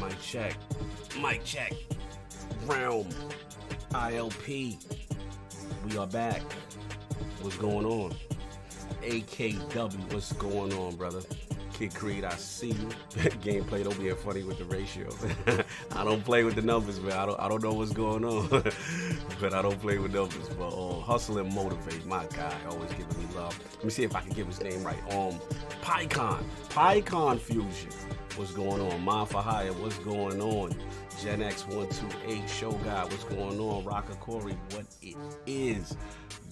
Mic check. Mic check. Realm. ILP. We are back. What's going on? AKW, what's going on, brother? Kid Creed, I see you. Gameplay don't be funny with the ratio. I don't play with the numbers, man. I don't know what's going on, but I don't play with numbers. But hustle and motivate, my guy, always giving me love. Let me see if I can get his name right. PyCon Fusion, what's going on? Mind for Hire, what's going on? Gen X128 Show Guy, what's going on? Rocker Corey, what it is?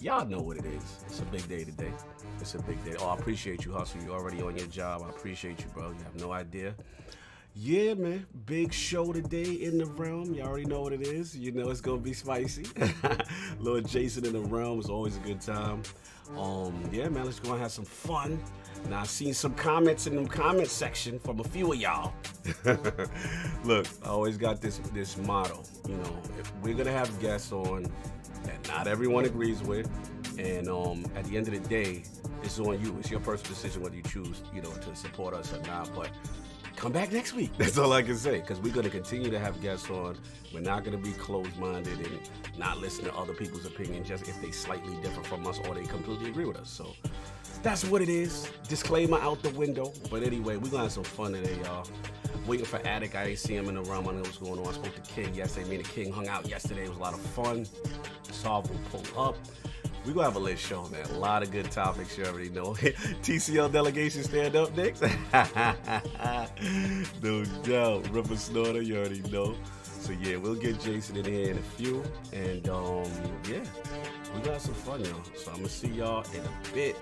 Y'all know what it is. It's a big day today. It's a big day. Oh, I appreciate you, Hustle. You're already on your job. I appreciate you, bro. You have no idea. Yeah, man. Big show today in the realm. You already know what it is. You know it's going to be spicy. Lord Jason in the realm is always a good time. Yeah, man, let's go and have some fun. Now, I've seen some comments in the comment section from a few of y'all. Look, I always got this motto. You know, if we're going to have guests on that not everyone agrees with, and at the end of the day, it's on you. It's your personal decision whether you choose, you know, to support us or not. But come back next week. That's all I can say, because we're going to continue to have guests on. We're not going to be closed-minded and not listen to other people's opinions just if they slightly differ from us or they completely agree with us. So that's what it is. Disclaimer out the window. But anyway, we're going to have some fun today, y'all. Waiting for Attic. I ain't see him in the realm. I know what's going on. I spoke to King yesterday. Me and the King hung out yesterday. It was a lot of fun. Solve will pull up. We're going to have a lit show, man. A lot of good topics, you already know. TCL delegation stand up next. No doubt. Ripper Snorter, you already know. So, yeah, we'll get Jason in here in a few. And, yeah, we got some fun, y'all. So, I'm going to see y'all in a bit.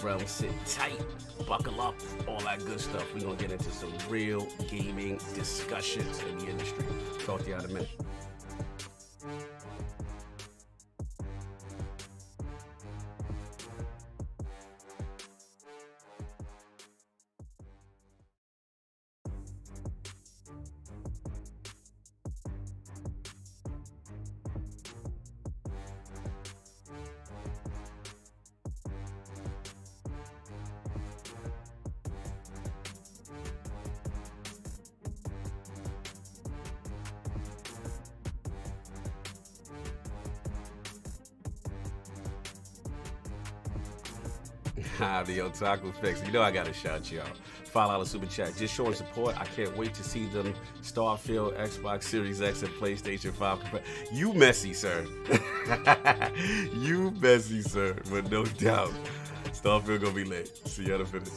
Realm, sit tight. Buckle up. All that good stuff. We're going to get into some real gaming discussions in the industry. Talk to y'all in a minute. The Otaku Fix. You know I gotta shout you out. $5 super chat. Just showing support. I can't wait to see them Starfield, Xbox Series X, and PlayStation 5. You messy, sir. You messy, sir. But no doubt, Starfield gonna be lit. See you at the finish.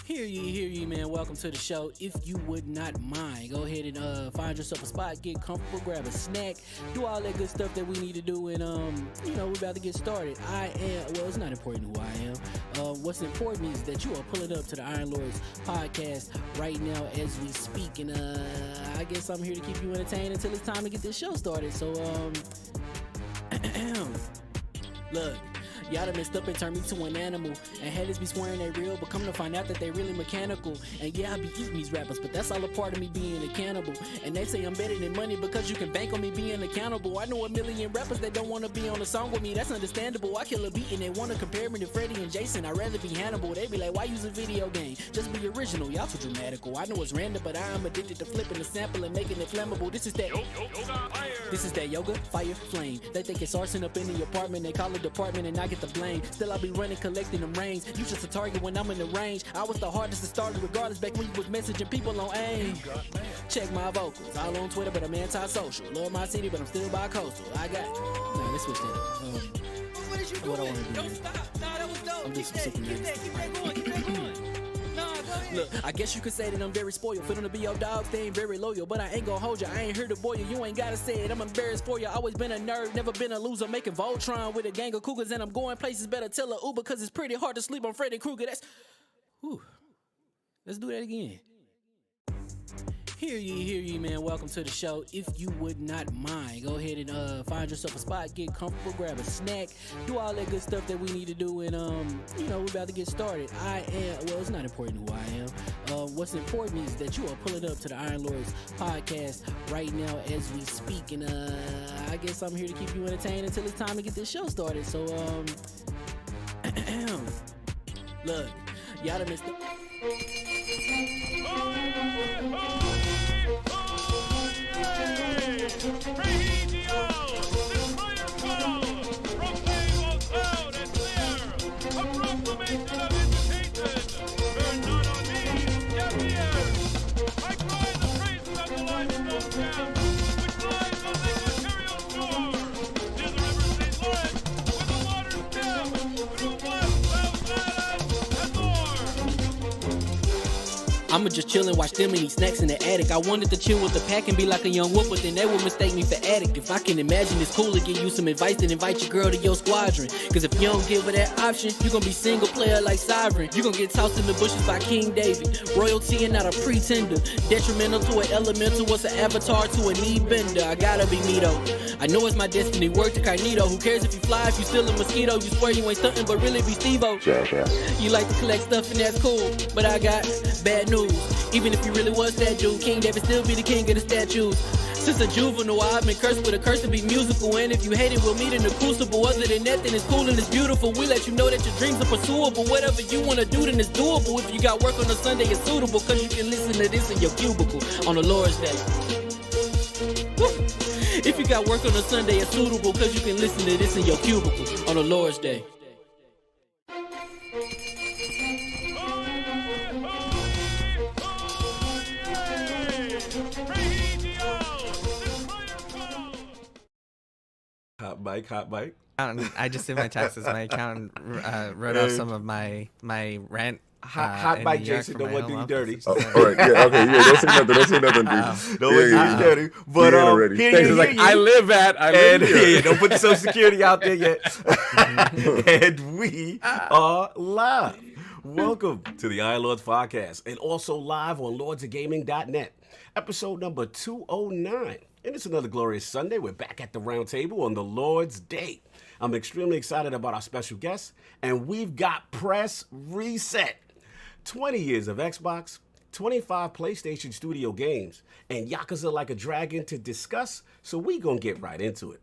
Hear ye, man. Welcome to the show. If you would not mind, go ahead and find yourself a spot, get comfortable, grab a snack, do all that good stuff that we need to do, and we're about to get started. It's not important who I am. What's important is that you are pulling up to the Iron Lords podcast right now as we speak, and I guess I'm here to keep you entertained until it's time to get this show started. So, look. Y'all done messed up and turned me to an animal. And haters be swearing they real, but come to find out that they really mechanical. And yeah, I be eating these rappers, but that's all a part of me being a cannibal. And they say I'm better than money because you can bank on me being accountable. I know a million rappers that don't want to be on a song with me, that's understandable. I kill a beat and they want to compare me to Freddie and Jason. I'd rather be Hannibal. They be like, why use a video game? Just be original, y'all too dramatical. I know it's random, but I am addicted to flipping the sample and making it flammable. This is that yoga, fire, flame. They think it's arson up in the apartment, they call it department and I get the blame. Still I be running, collecting them rains. You just a target when I'm in the range. I was the hardest to start regardless back when you was messaging people on AIM. Check my vocals, all on Twitter, but I'm anti-social. Love my city, but I'm still bi-coastal. I got nah, let's switch that up. What is you doing? What I wanna do, Don't stop. Nah, that was dope. I'm just Keep that going. Keep that going. Nah, go ahead. Look, I guess you could say that I'm very spoiled. Fit to be your dog, they ain't very loyal. But I ain't gonna hold you, I ain't here to boil you. You ain't gotta say it, I'm embarrassed for you. Always been a nerd, never been a loser. Making Voltron with a gang of cougars. And I'm going places, better tell a Uber. Cause it's pretty hard to sleep on Freddy Krueger. Whew. Let's do that again. Hear ye, man. Welcome to the show. If you would not mind, go ahead and find yourself a spot, get comfortable, grab a snack, do all that good stuff that we need to do, and we're about to get started. It's not important who I am. What's important is that you are pulling up to the Iron Lords podcast right now as we speak, and I guess I'm here to keep you entertained until it's time to get this show started. So, look, y'all done missed it. I'ma just chill and watch them and eat snacks in the attic. I wanted to chill with the pack and be like a young wolf, but then they would mistake me for addict. If I can imagine it's cool to give you some advice, then invite your girl to your squadron. Cause if you don't give her that option, you gon' be single player like Sovereign. You gon' get tossed in the bushes by King David. Royalty and not a pretender. Detrimental to an elemental, what's an avatar to a knee bender? I gotta be me though. I know it's my destiny, word to Cognito. Who cares if you fly, if you still a mosquito? You swear you ain't stunting, but really be Steve-O. You like to collect stuff and that's cool, but I got bad news. Even if you really was that dude, King David still be the king of the statues. Since a juvenile, I've been cursed with a curse to be musical. And if you hate it, we'll meet in the crucible. Other than that, then it's cool and it's beautiful. We let you know that your dreams are pursuable. Whatever you wanna do, then it's doable. If you got work on a Sunday, it's suitable. Cause you can listen to this in your cubicle on the Lord's Day. Woo. If you got work on a Sunday, it's suitable. Cause you can listen to this in your cubicle on the Lord's Day. Hot bike. I just did my taxes. My accountant wrote off some of my rent. Hot bike, Jason. Don't want to do you dirty. All right. Yeah. Okay. Yeah. Don't say nothing. Don't say nothing, dude. Don't want to do you dirty. But I live here. Don't put the Social Security out there yet. And we are live. Welcome to the Iron Lords podcast, and also live on lordsofgaming.net. Episode number 209. And it's another glorious Sunday. We're back at the round table on the Lord's Day. I'm extremely excited about our special guest, and we've got PressReset. 20 years of Xbox, 25 PlayStation Studio games, and YakuzaLikeADragon to discuss, so we gonna get right into it.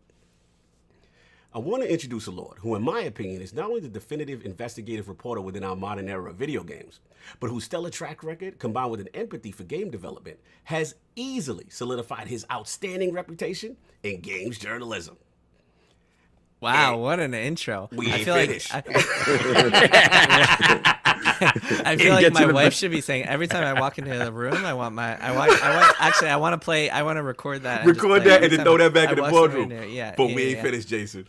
I want to introduce a Lord who, in my opinion, is not only the definitive investigative reporter within our modern era of video games, but whose stellar track record, combined with an empathy for game development, has easily solidified his outstanding reputation in games journalism. Wow, what an intro. We ain't feel finished. Like I feel like my wife should be saying every time I walk into the room, I want to record that. Record that and then throw that back in the boardroom. Yeah, but we ain't finished, Jason.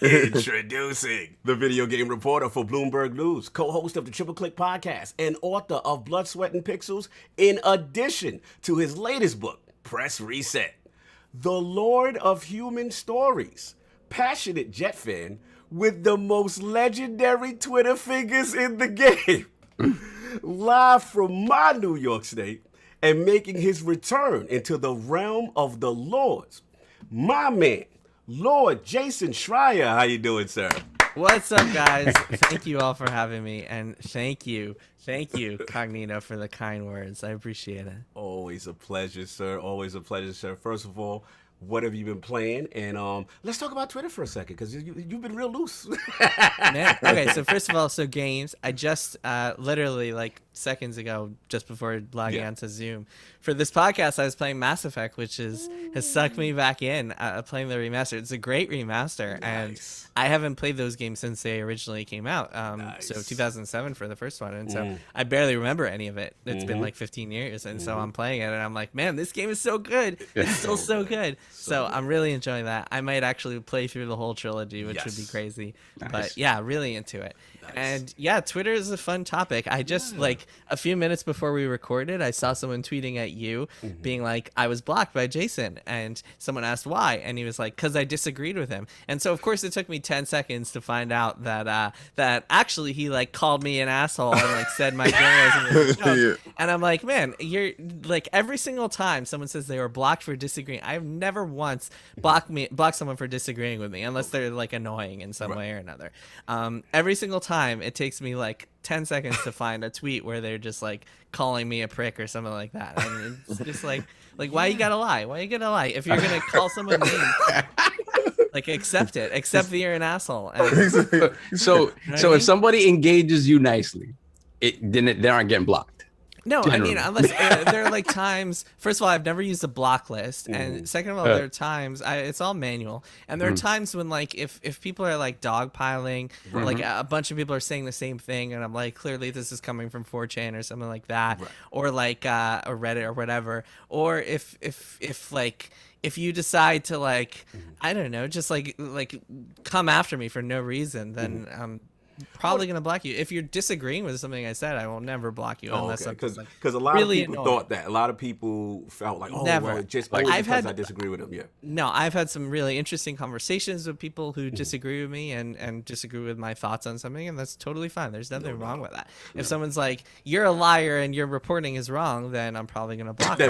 Introducing the video game reporter for Bloomberg News, co-host of the Triple Click podcast, and author of Blood, Sweat, and Pixels, in addition to his latest book, Press Reset. The Lord of Human Stories, passionate Jet fan with the most legendary Twitter fingers in the game. Live from my New York State and making his return into the realm of the Lords, my man, Lord Jason Schreier. How you doing, sir? What's up, guys? Thank you all for having me, and thank you, Cognito, for the kind words. I appreciate it. Always a pleasure, sir. Always a pleasure, sir. First of all, what have you been playing? And let's talk about Twitter for a second, because you've been real loose. Man. Okay, so first of all, games. I just literally like seconds ago, just before logging onto Zoom for this podcast, I was playing Mass Effect, which has sucked me back in. Playing the remaster. It's a great remaster, and I haven't played those games since they originally came out. So 2007 for the first one, and so I barely remember any of it. It's been like 15 years, and so I'm playing it, and I'm like, man, this game is so good. It's still so good. So I'm really enjoying that. I might actually play through the whole trilogy, which would be crazy. Nice. But yeah, really into it. Nice. And yeah, Twitter is a fun topic. I just like a few minutes before we recorded, I saw someone tweeting at you being like, I was blocked by Jason. And someone asked why. And he was like, because I disagreed with him. And so, of course, it took me 10 seconds to find out that that actually he like called me an asshole and like said my journalism was a joke. And I'm like, man, you're like every single time someone says they were blocked for disagreeing, I've never once blocked someone for disagreeing with me unless they're like annoying in some way or another. Every single time it takes me like 10 seconds to find a tweet where they're just like calling me a prick or something like that. And it's just like why you gotta lie? Why you gotta lie? If you're gonna call someone names, like accept it. Accept that you're an asshole. And, so if somebody engages you nicely, they aren't getting blocked. No, generally. I mean, unless there are like times. First of all, I've never used a block list, and second of all, there are times it's all manual, and there are times when like if people are like dogpiling, like a bunch of people are saying the same thing, and I'm like, clearly this is coming from 4chan or something like that, or like or Reddit or whatever, or if you decide to like I don't know, just like come after me for no reason, then probably gonna block you. If you're disagreeing with something I said, I will never block you unless because like a lot really of people annoying. thought that. A lot of people felt like, Never. Just like I disagree with them. No, I've had some really interesting conversations with people who disagree with me and disagree with my thoughts on something, and that's totally fine. There's nothing wrong with that. If someone's like, you're a liar and your reporting is wrong, then I'm probably gonna block you.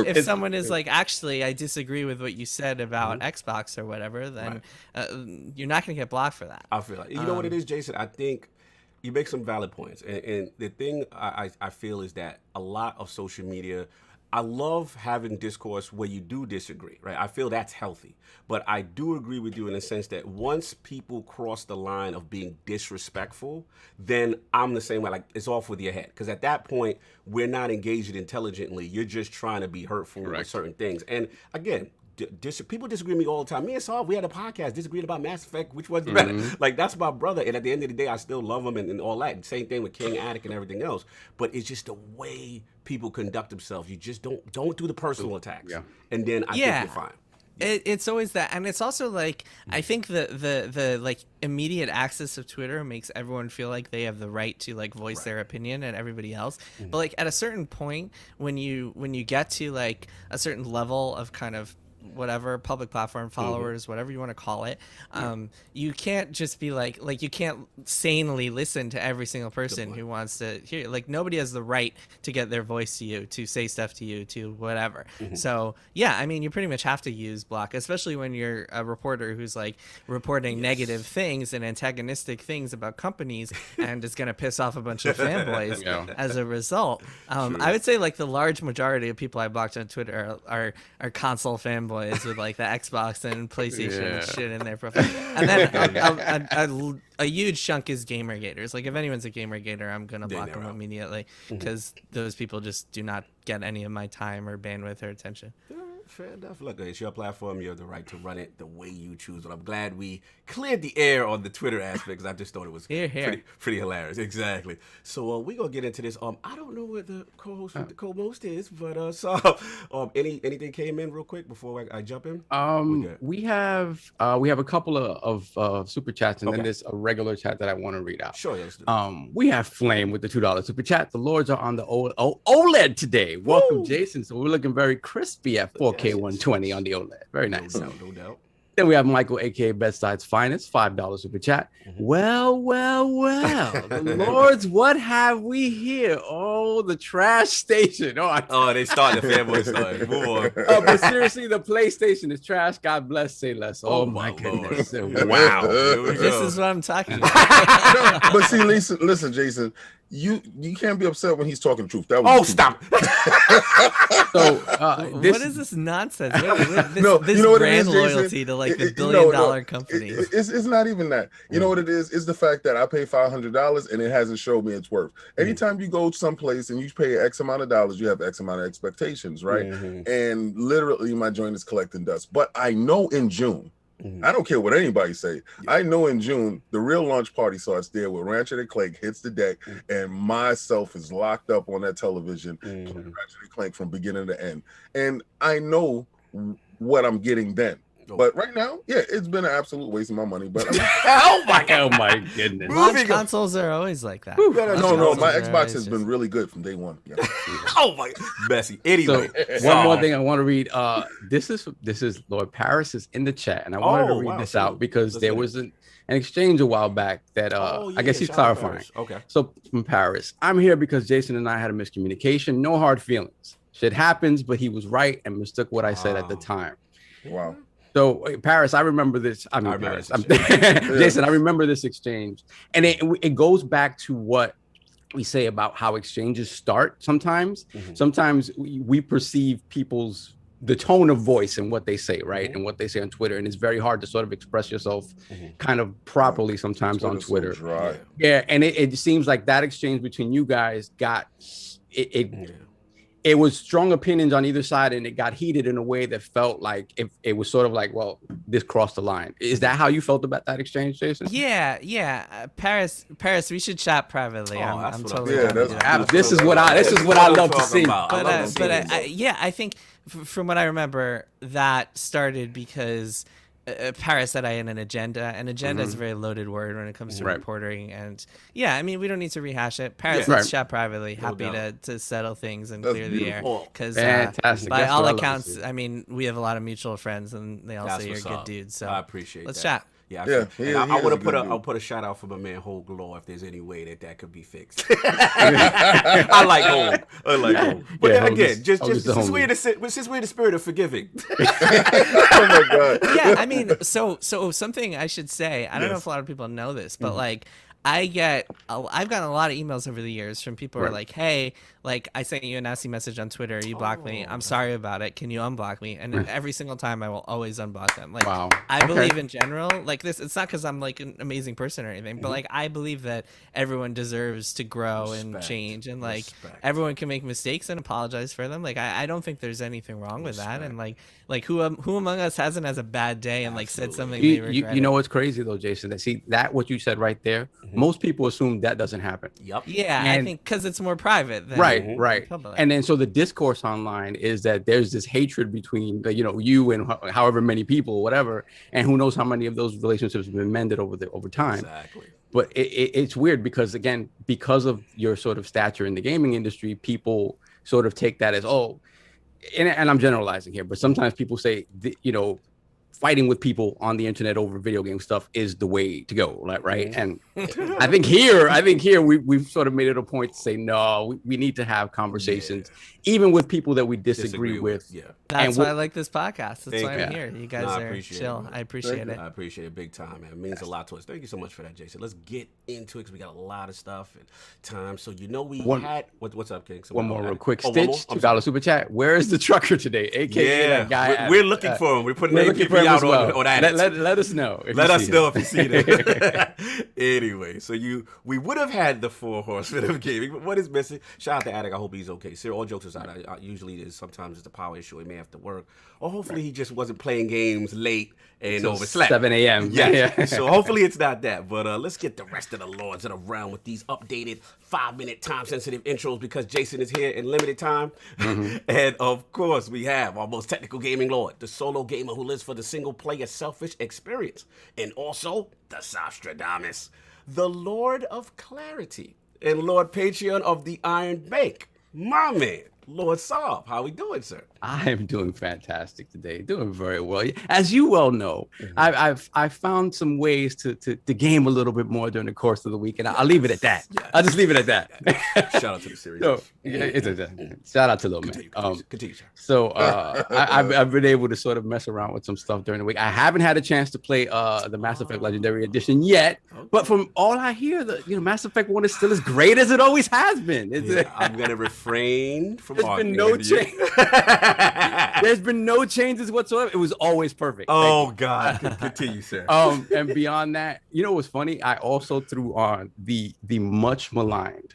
If someone is like, actually, I disagree with what you said about Xbox or whatever, then you're not going to get blocked for that. I feel like, you know what it is, Jason? I think you make some valid points. And the thing I feel is that a lot of social media, I love having discourse where you do disagree, right? I feel that's healthy. But I do agree with you in the sense that once people cross the line of being disrespectful, then I'm the same way. Like, it's off with your head. Because at that point, we're not engaging intelligently. You're just trying to be hurtful with certain things. And again, people disagree with me all the time. Me and Saul, we had a podcast disagreeing about Mass Effect, which was better. Like, that's my brother, and at the end of the day, I still love him and all that. Same thing with King Attic and everything else. But it's just the way people conduct themselves. You just don't do the personal attacks, and then I think you're fine. It's always that, and it's also like I think the like immediate access of Twitter makes everyone feel like they have the right to like voice their opinion and everybody else. But like at a certain point, when you get to like a certain level of kind of whatever public platform followers, whatever you want to call it, you can't just be like you can't sanely listen to every single person who wants to hear. Like, nobody has the right to get their voice to you, to say stuff to you, to whatever. So yeah, I mean, you pretty much have to use block, especially when you're a reporter who's like reporting negative things and antagonistic things about companies and is going to piss off a bunch of fanboys as a result. I would say like the large majority of people I blocked on Twitter are console fanboys with like the Xbox and PlayStation and shit in their profile, and then a huge chunk is Gamergaters. Like, if anyone's a Gamergator, I'm gonna block them immediately because those people just do not get any of my time or bandwidth or attention. fair enough. Look, it's your platform. You have the right to run it the way you choose. But I'm glad we cleared the air on the Twitter aspect because I just thought it was pretty hilarious. Exactly. So we're going to get into this. I don't know where the co-host with the co-most is, but anything came in real quick before I jump in? We have a couple of super chats, and then there's a regular chat that I want to read out. Sure, let's do it. We have Flame with the $2 super chat. The Lords are on the OLED today. Welcome, Jason. So we're looking very crispy at 4K 120 on the OLED. Very nice. No doubt. Then we have Michael, aka Bedside's Finest, $5 super chat. Well, the Lords, what have we here? Oh, the trash station. They started. The fanboy started. Move on. But seriously, the PlayStation is trash. God bless, say less. Oh my goodness. Wow. This is what I'm talking about. But see, listen, Jason, you can't be upset when he's talking the truth. That was stop. So what is this nonsense? This you know what brand it is, Jason? loyalty to like the billion-dollar companies. It's not even that. You know what it is? It's the fact that I pay $500 and it hasn't showed me its worth. Anytime you go someplace and you pay X amount of dollars, you have X amount of expectations, right? And literally, my joint is collecting dust. But I know in June. I don't care what anybody say. I know in June, the real launch party starts there where Ratchet & Clank hits the deck and myself is locked up on that television playing Ratchet & Clank from beginning to end. And I know what I'm getting then. But right now, it's been an absolute waste of my money. But oh my goodness! Launch consoles are always like that. No, my Xbox has been really good from day one. Yeah. Oh my, messy. Anyway, one more thing I want to read. This is Lord Paris is in the chat, and I wanted to read this out because there was an exchange a while back that I guess he's clarifying. Okay. So from Paris, I'm here because Jason and I had a miscommunication. No hard feelings. Shit happens, but he was right and mistook what I said at the time. Wow. So Paris, I remember this. Jason, I remember this exchange, and it goes back to what we say about how exchanges start. Sometimes we perceive the tone of voice and what they say, right, and what they say on Twitter, and it's very hard to sort of express yourself kind of properly sometimes on Twitter. So yeah, and it seems like that exchange between you guys got it. It was strong opinions on either side, and it got heated in a way that felt like it was sort of like, well, this crossed the line. Is that how you felt about that exchange, Jason? Yeah. Paris, we should chat privately. I'm totally this is what I love to see. I think from what I remember, that started because Paris said I had an agenda, and agenda is a very loaded word when it comes to reporting. And I mean, we don't need to rehash it. Paris, let's chat privately. Happy to settle things and clear the air. Because by all accounts, I mean, we have a lot of mutual friends, and they all say you're a good dude. So I appreciate let's that. chat. I want to I'll put a shout out for my man Hogue Law if there's any way that could be fixed. I like Hogue. But then again, just since we're in the spirit of forgiving. Oh my God. Yeah, I mean, so something I should say. I don't know if a lot of people know this, but like I've gotten a lot of emails over the years from people who are like, hey, like I sent you a nasty message on Twitter, you blocked me, I'm sorry about it, can you unblock me? And every single time I will always unblock them. Like I believe in general, like this, it's not because I'm like an amazing person or anything, but like I believe that everyone deserves to grow and change, and like everyone can make mistakes and apologize for them. Like I don't think there's anything wrong with that. And like who among us hasn't has a bad day and like said something they regret? You know what's crazy though, Jason? That what you said right there, most people assume that doesn't happen. Yeah, and I think because it's more private than right. And then so the discourse online is that there's this hatred between you and however many people, whatever, and who knows how many of those relationships have been mended over time. Exactly. But it's weird because because of your sort of stature in the gaming industry, people sort of take that as and I'm generalizing here, but sometimes people say fighting with people on the internet over video game stuff is the way to go, right? And I think here we've sort of made it a point to say no, we need to have conversations, even with people that we disagree with. That's why I like this podcast. That's why I'm here. You guys are chill. I appreciate it. I appreciate it big time, man. It means a lot to us. Thank you so much for that, Jason. Let's get into it because we got a lot of stuff and time. So what's up, King? One more real quick. Stitch, $2 super chat. Where is the trucker today? AKA that guy. We're looking for him. We're putting APP out as well. on that. Let us know. Let us know if you see that. Anyway, so we would have had the 4 horsemen of gaming, but what is missing? Shout out to Attic. I hope he's okay. Sir, all jokes aside, usually sometimes it's a power issue. He may have to work, or hopefully he just wasn't playing games late and overslept. 7 a.m. Yeah. So hopefully it's not that. But let's get the rest of the lords of the realm with these updated 5-minute time-sensitive intros because Jason is here in limited time. And of course, we have our most technical gaming lord, the solo gamer who lives for the single-player selfish experience, and also the Sostradamus, the Lord of Clarity, and Lord Patreon of the Iron Bank, my man, Lord Saab. How we doing, sir? I am doing fantastic today, doing very well. As you well know, I've found some ways to game a little bit more during the course of the week, and I'll leave it at that. I'll just leave it at that. Shout out to the series. So, shout out to Lil Man. Continue. So I've been able to sort of mess around with some stuff during the week. I haven't had a chance to play the Mass Effect Legendary Edition yet, but from all I hear, Mass Effect 1 is still as great as it always has been. I'm gonna refrain from. There's been no change. There's been no changes whatsoever. It was always perfect. Oh God, continue, sir. And beyond that, what's funny? I also threw on the much maligned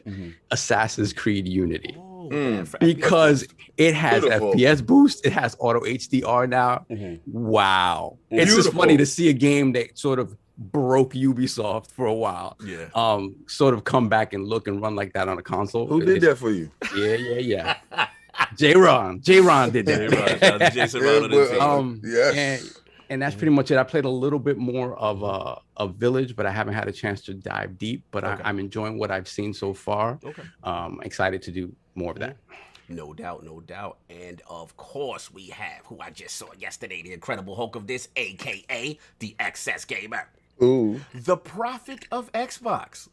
Assassin's Creed Unity because it has FPS boost. It auto HDR now. Wow, it's just funny to see a game that sort of broke Ubisoft for a while. Sort of come back and look and run like that on a console. Who did that for you? Yeah. J-Ron did that. Jason Ron yes. And that's pretty much it. I played a little bit more of a Village, but I haven't had a chance to dive deep. But I'm enjoying what I've seen so far. Excited to do more of that. No doubt. And of course, we have who I just saw yesterday, the Incredible Hulk of this, aka the XS Gamer. Ooh. The prophet of Xbox,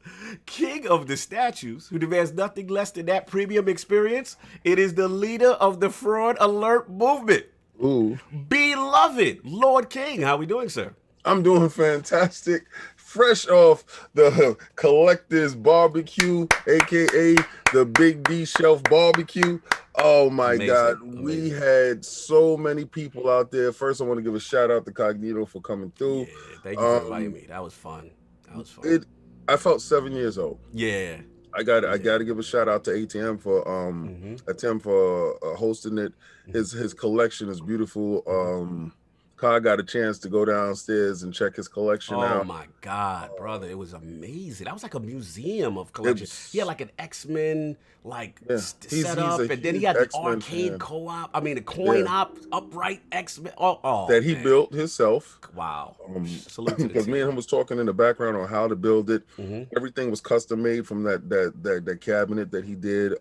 king of the statues, who demands nothing less than that premium experience. It is the leader of the fraud alert movement. Ooh. Beloved Lord King. How we doing, sir? I'm doing fantastic. Fresh off the Collector's Barbecue, aka the Big D Shelf Barbecue. Oh my God. We had so many people out there. First, I want to give a shout out to Cognito for coming through. Yeah, thank you for inviting me. That was fun. I felt 7 years old. Yeah. I got to give a shout out to ATM for hosting it. His collection is beautiful. Kai got a chance to go downstairs and check his collection out. Oh my God, brother, it was amazing. That was like a museum of collections. He had like an X-Men set up, and then he had the arcade co-op. I mean, the coin upright X-Men. That he built himself. Wow. Because me and him was talking in the background on how to build it. Everything was custom made from that cabinet that he did.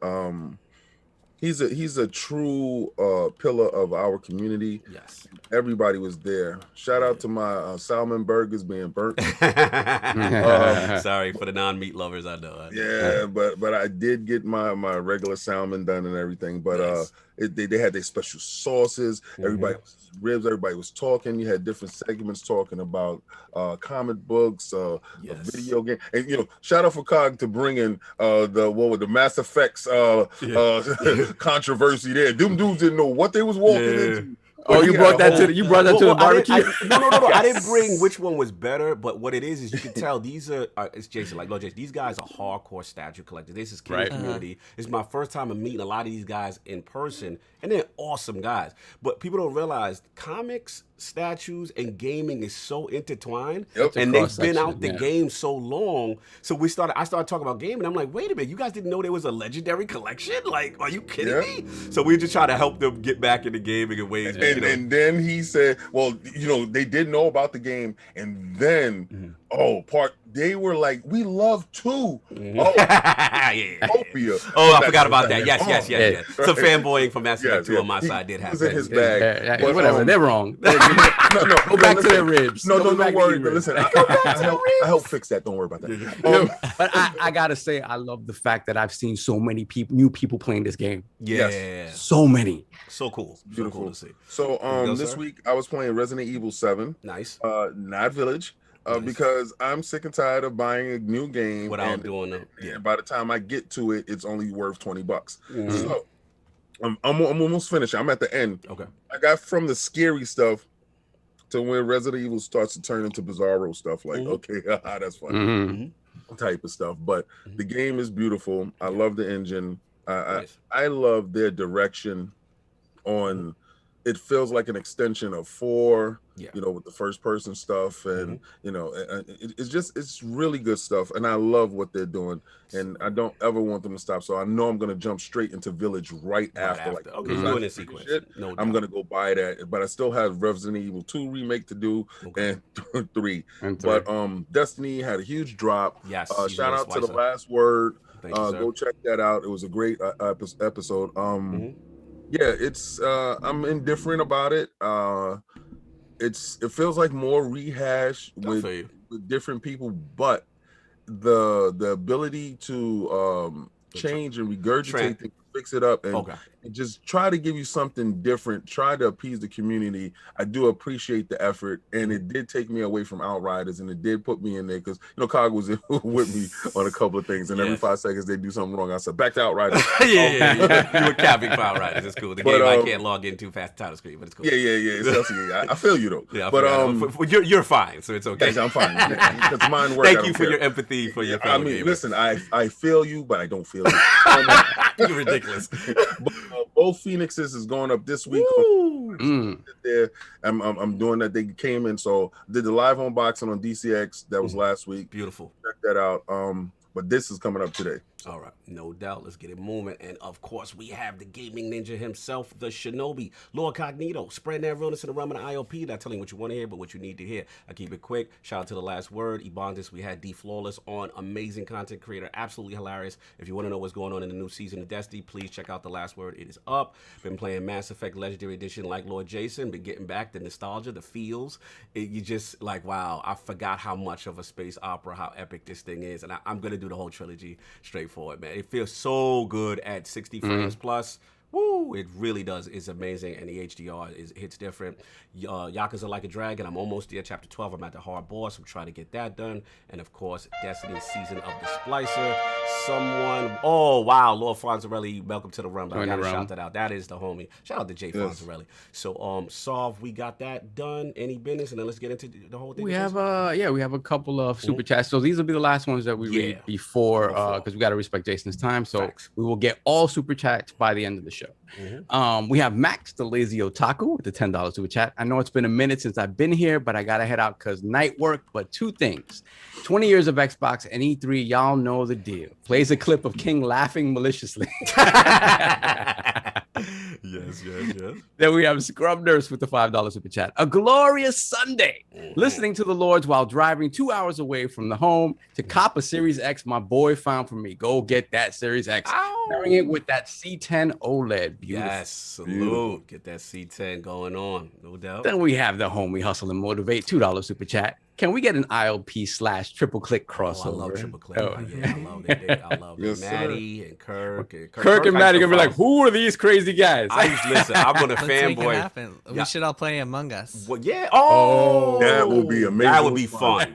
He's a true pillar of our community. Yes. Everybody was there. Shout out to my salmon burgers being burnt. Sorry for the non-meat lovers, I know. Yeah, but I did get my regular salmon done and everything. But they had their special sauces. Everybody was ribs. Everybody was talking. You had different segments talking about comic books, a video game, and shout out for Cog to bring in the Mass Effects controversy there. Them dudes didn't know what they was walking into. Oh, you brought that to the barbecue? No. I didn't bring which one was better, but what it is you can tell these are it's Jason, like Lord Jason. These guys are hardcore statue collectors. This is King's community. It's my first time meeting a lot of these guys in person, and they're awesome guys. But people don't realize comics, statues, and gaming is so intertwined, and they've been out the game so long. So I started talking about gaming. I'm like, wait a minute, you guys didn't know there was a legendary collection? Like, are you kidding me? So we just try to help them get back into gaming in ways. And then he said, well, they did know about the game, and then they were like, we love 2. Utopia. I forgot about that. Yes. Some fanboying from Mass Effect 2 on my side did happen. It was in his bag. But whatever, they're wrong. Go back to their ribs. No, don't worry. But listen, I help fix that. Don't worry about that. But I gotta say, I love the fact that I've seen so many new people playing this game. Yes. So many. So cool. Beautiful. So cool to see. So this week I was playing Resident Evil 7. Nice. Not Village. Because I'm sick and tired of buying a new game without doing it. Yeah. By the time I get to it, it's only worth $20. So I'm almost finished. I'm at the end. Okay. I got from the scary stuff to when Resident Evil starts to turn into Bizarro stuff. Like, okay, that's funny. Type of stuff. But the game is beautiful. I love the engine. I love their direction on. It feels like an extension of 4, you know, with the first person stuff, and you know, it's really good stuff, and I love what they're doing, and I don't ever want them to stop. So I know I'm gonna jump straight into Village right after. Like, okay, you're doing a sequence. No, I'm gonna go buy that, but I still have Resident Evil 2 remake to do, and 3. But Destiny had a huge drop. Yes. Shout out to The Last Word. Go check that out. It was a great episode. Yeah, it's I'm indifferent about it. It feels like more rehash with different people, but the ability to change and regurgitate things, fix it up, and just try to give you something different, try to appease the community. I do appreciate the effort, and it did take me away from Outriders, and it did put me in there because, you know, Cog was with me on a couple of things, and every 5 seconds they do something wrong. I said, back to Outriders. You were capping for Outriders. It's cool. The game I can't log in too fast title screen, but it's cool. I feel you though. Yeah, but you're fine, so it's okay. Yes, I'm fine. Because mine work. Thank you for your empathy for your fellow gamers. Listen, I feel you, but I don't feel you. You're ridiculous. But, both Phoenixes is going up this week. I'm doing that. They came in, so did the live unboxing on DCX. That was last week. Beautiful. Check that out. But this is coming up today. All right, no doubt. Let's get it moving. And of course, we have the gaming ninja himself, the Shinobi, LordCognito, spreading that realness in the realm of the ILP. Not telling you what you want to hear, but what you need to hear. I keep it quick. Shout out to The Last Word, Ebondis. We had D Flawless on, amazing content creator, absolutely hilarious. If you want to know what's going on in the new season of Destiny, please check out The Last Word. It is up. Been playing Mass Effect Legendary Edition like Lord Jason. Been getting back the nostalgia, the feels. You just like, wow, I forgot how much of a space opera, how epic this thing is. And I'm going to do the whole trilogy straightforward, man. It feels so good at 60 frames plus. Woo! It really does. It's amazing, and the HDR hits different. Yakuza Like a Dragon. I'm almost there. Chapter 12. I'm at the hard boss. I'm trying to get that done. And of course, Destiny Season of the Splicer. Oh wow, Lord Fonzarelli, welcome to the run. I gotta shout that out. That is the homie. Shout out to Jay Fonzarelli. So Solve, we got that done. Any business, and then let's get into the whole thing. We have we have a couple of super chats. So these will be the last ones that we read before because we got to respect Jason's time. So we will get all super chats by the end of the show. We have Max, the lazy otaku, with the $10 super chat. I know it's been a minute since I've been here, but I gotta head out because night work. But 2 things: 20 years of Xbox and E3, y'all know the deal. Plays a clip of King laughing maliciously. Yes. Then we have Scrub Nurse with the $5 super chat. A glorious Sunday. Listening to the Lords while driving 2 hours away from the home to cop a Series X my boy found for me. Go get that Series X. Pairing it with that C10 OLED. Beautiful. Yes, salute. Get that C10 going on, no doubt. Then we have the homie Hustle and Motivate, $2 super chat. Can we get an ILP/triple click crossover? I love triple click. I love it. I love it. Maddie and Kirk. Kirk and Maddie gonna be like, who are these crazy guys? Listen, I'm gonna Let's make it fanboy. happen. We should all play Among Us. Well, yeah. Oh, that would be amazing. That would be fun.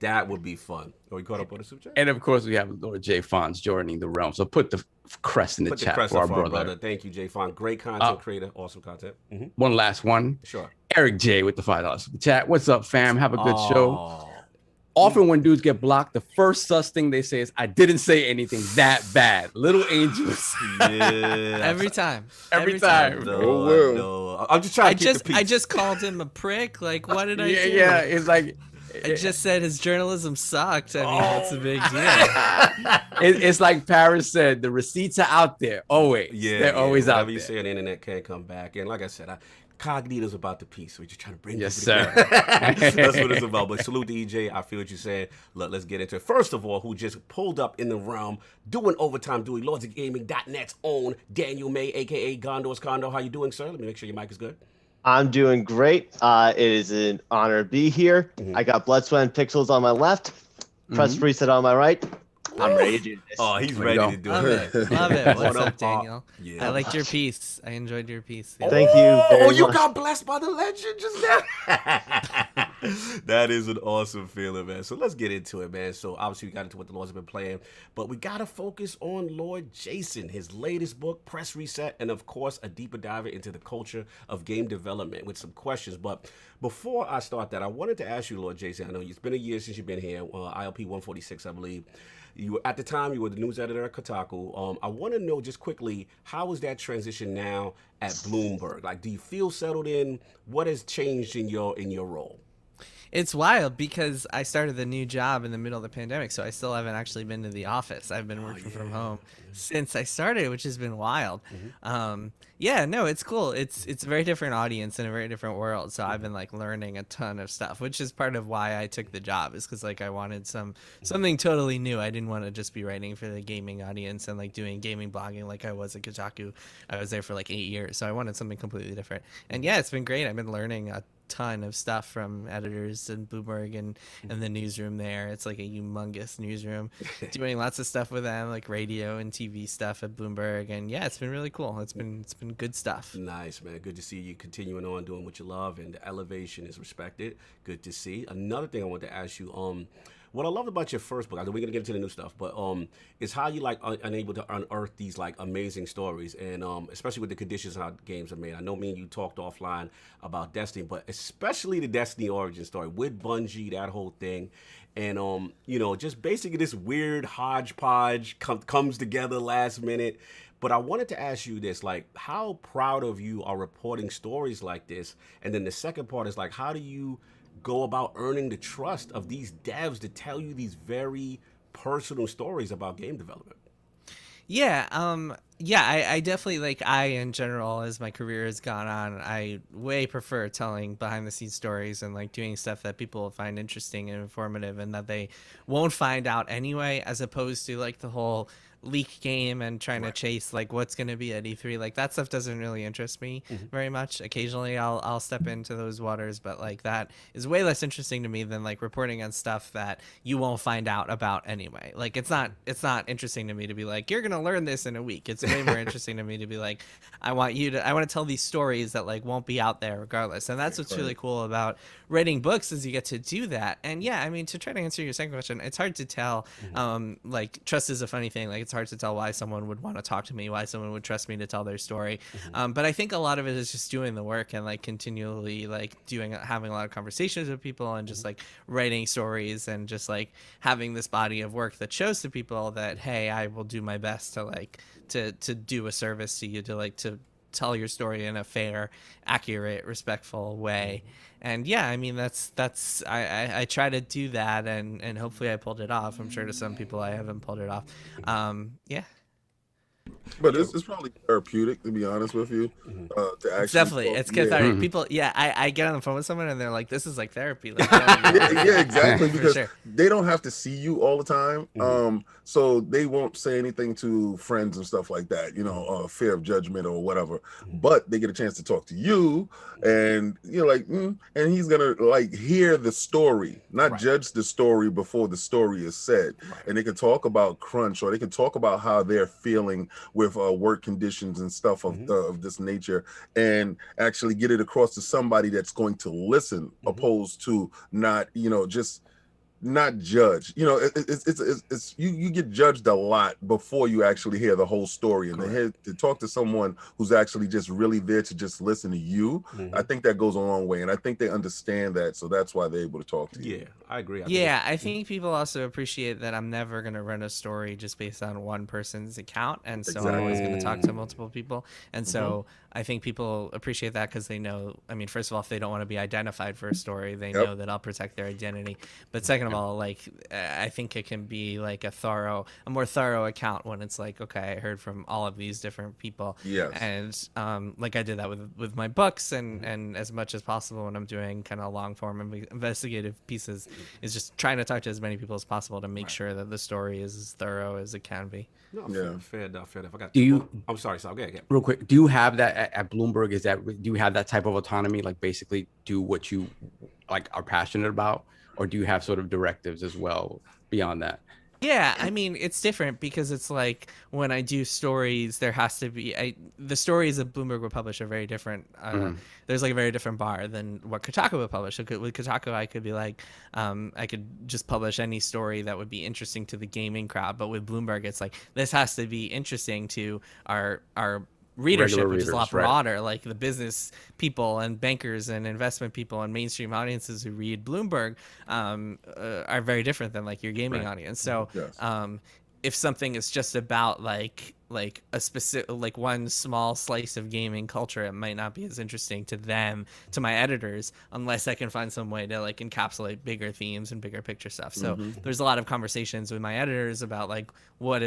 That would be fun. Are we caught up on the super chat? And of course, we have Lord J. Fonz joining the realm. So put the crest in the chat for our brother. Thank you, J. Fon. Great content creator. Awesome content. One last one. Sure. Eric J. with the $5 super chat. What's up, fam? Have a good show. Often when dudes get blocked, the first sus thing they say is, I didn't say anything that bad. Little angels. Yeah. Every time. No. I'm just trying to keep the peace. I just called him a prick. Like, what did I do? Yeah, it's like... I just said his journalism sucked. I mean, that's a big deal. It's like Paris said, the receipts are out there. Always. They're always out there. Whatever you say on the internet can't come back. And like I said, Cognito's about the peace. So we're just trying to bring yes, people sir. together. That's what it's about. But salute to EJ. I feel what you said. Look, let's get into it. First of all, who just pulled up in the realm, doing overtime, doing LordsOfGaming.net's own Daniel May, a.k.a. Gondor's Condo. How you doing, sir? Let me make sure your mic is good. I'm doing great. It is an honor to be here. I got Blood, Sweat, and Pixels on my left, PressReset on my right. I'm ready to do this. Oh, he's ready to do it. Love it. What's up, Daniel? I liked your piece. I enjoyed your piece. Thank you very much. You got blessed by the legend just now. That is an awesome feeling, man. So let's get into it, man. So obviously we got into what the Lords have been playing, but we got to focus on Lord Jason, his latest book, Press Reset, and of course a deeper dive into the culture of game development with some questions. But before I start that, I wanted to ask you, Lord Jason, I know it's been a year since you've been here, ILP 146, I believe. You were, at the time, you were the news editor at Kotaku. I want to know just quickly, how is that transition now at Bloomberg? Like, do you feel settled in? What has changed in your role? It's wild because I started the new job in the middle of the pandemic, so I still haven't actually been to the office. I've been working from home since I started, which has been wild. Yeah, no, it's cool. It's a very different audience and a very different world. So I've been like learning a ton of stuff, which is part of why I took the job, is because like I wanted something totally new. I didn't want to just be writing for the gaming audience and like doing gaming blogging like I was at Kotaku. I was there for like 8 years, so I wanted something completely different. And yeah, it's been great. I've been learning a ton of stuff from editors and Bloomberg and the newsroom there. It's like a humongous newsroom, doing lots of stuff with them, like radio and TV stuff at Bloomberg. And yeah, it's been really cool. It's been good stuff. Nice, man. Good to see you continuing on doing what you love, and the elevation is respected. Good to see. Another thing I wanted to ask you, what I love about your first book, I know we're gonna get into the new stuff, but is how you like unable to unearth these like amazing stories, and especially with the conditions how games are made. I know me and you talked offline about Destiny, but especially the Destiny origin story with Bungie, that whole thing, and you know, just basically this weird hodgepodge comes together last minute. But I wanted to ask you this, like, how proud of you are reporting stories like this? And then the second part is like, how do you go about earning the trust of these devs to tell you these very personal stories about game development? Yeah, I definitely, like, in general, as my career has gone on, I way prefer telling behind the scenes stories and like doing stuff that people find interesting and informative and that they won't find out anyway, as opposed to like the whole leak game and trying to chase like what's going to be at E3. Like that stuff doesn't really interest me very much. Occasionally I'll step into those waters, but like that is way less interesting to me than like reporting on stuff that you won't find out about anyway. Like it's not interesting to me to be like, you're going to learn this in a week. It's way more interesting to me to be like, I want to tell these stories that like won't be out there regardless. And that's what's really cool about writing books, is you get to do that. And yeah, I mean, to try to answer your second question, it's hard to tell. Like trust is a funny thing. Like it's hard to tell why someone would want to talk to me, why someone would trust me to tell their story. But I think a lot of it is just doing the work and like continually like having a lot of conversations with people and just like writing stories and just like having this body of work that shows to people that, hey, I will do my best to like to do a service to you, to like to tell your story in a fair, accurate, respectful way. And yeah, I mean, that's I try to do that, and hopefully I pulled it off. I'm sure to some people I haven't pulled it off. Yeah. But it's probably therapeutic, to be honest with you. To actually it's definitely talk. it's cathartic. People, I get on the phone with someone and they're like, "This is like therapy." Like, yeah, exactly. For Because sure. they don't have to see you all the time, so they won't say anything to friends and stuff like that. You know, fear of judgment or whatever. But they get a chance to talk to you, and you're like, and he's gonna like hear the story, not judge the story before the story is said. And they can talk about crunch, or they can talk about how they're feeling with work conditions and stuff of this nature, and actually get it across to somebody that's going to listen, opposed to not, just not judge. It's you get judged a lot before you actually hear the whole story, and to talk to someone who's actually just really there to just listen to you. I think that goes a long way, and I think they understand that, so that's why they're able to talk to you. Yeah, I agree. I think people also appreciate that I'm never going to run a story just based on one person's account, and so I'm always going to talk to multiple people. And so I think people appreciate that because they know, I mean, first of all, if they don't want to be identified for a story, they know that I'll protect their identity. But second of all, like, I think it can be like a more thorough account when it's like, okay, I heard from all of these different people. Yes. And like I did that with my books, and as much as possible when I'm doing kind of long form investigative pieces, is just trying to talk to as many people as possible to make sure that the story is as thorough as it can be. No, fair enough. I'm sorry, Sal. Go ahead. Real quick, do you have that at Bloomberg? Do you have that type of autonomy, like basically do what you like are passionate about, or do you have sort of directives as well beyond that? Yeah, I mean, it's different because it's like when I do stories, there has to be the stories that Bloomberg would publish are very different. There's like a very different bar than what Kotaku would publish. With Kotaku, I could be like, I could just publish any story that would be interesting to the gaming crowd. But with Bloomberg, it's like this has to be interesting to our readership, Regular which is a lot readers, right. broader, like the business people and bankers and investment people and mainstream audiences who read Bloomberg are very different than like your gaming audience. So Yes. if something is just about like a specific, like one small slice of gaming culture, it might not be as interesting to them, to my editors, unless I can find some way to like encapsulate bigger themes and bigger picture stuff. So there's a lot of conversations with my editors about like what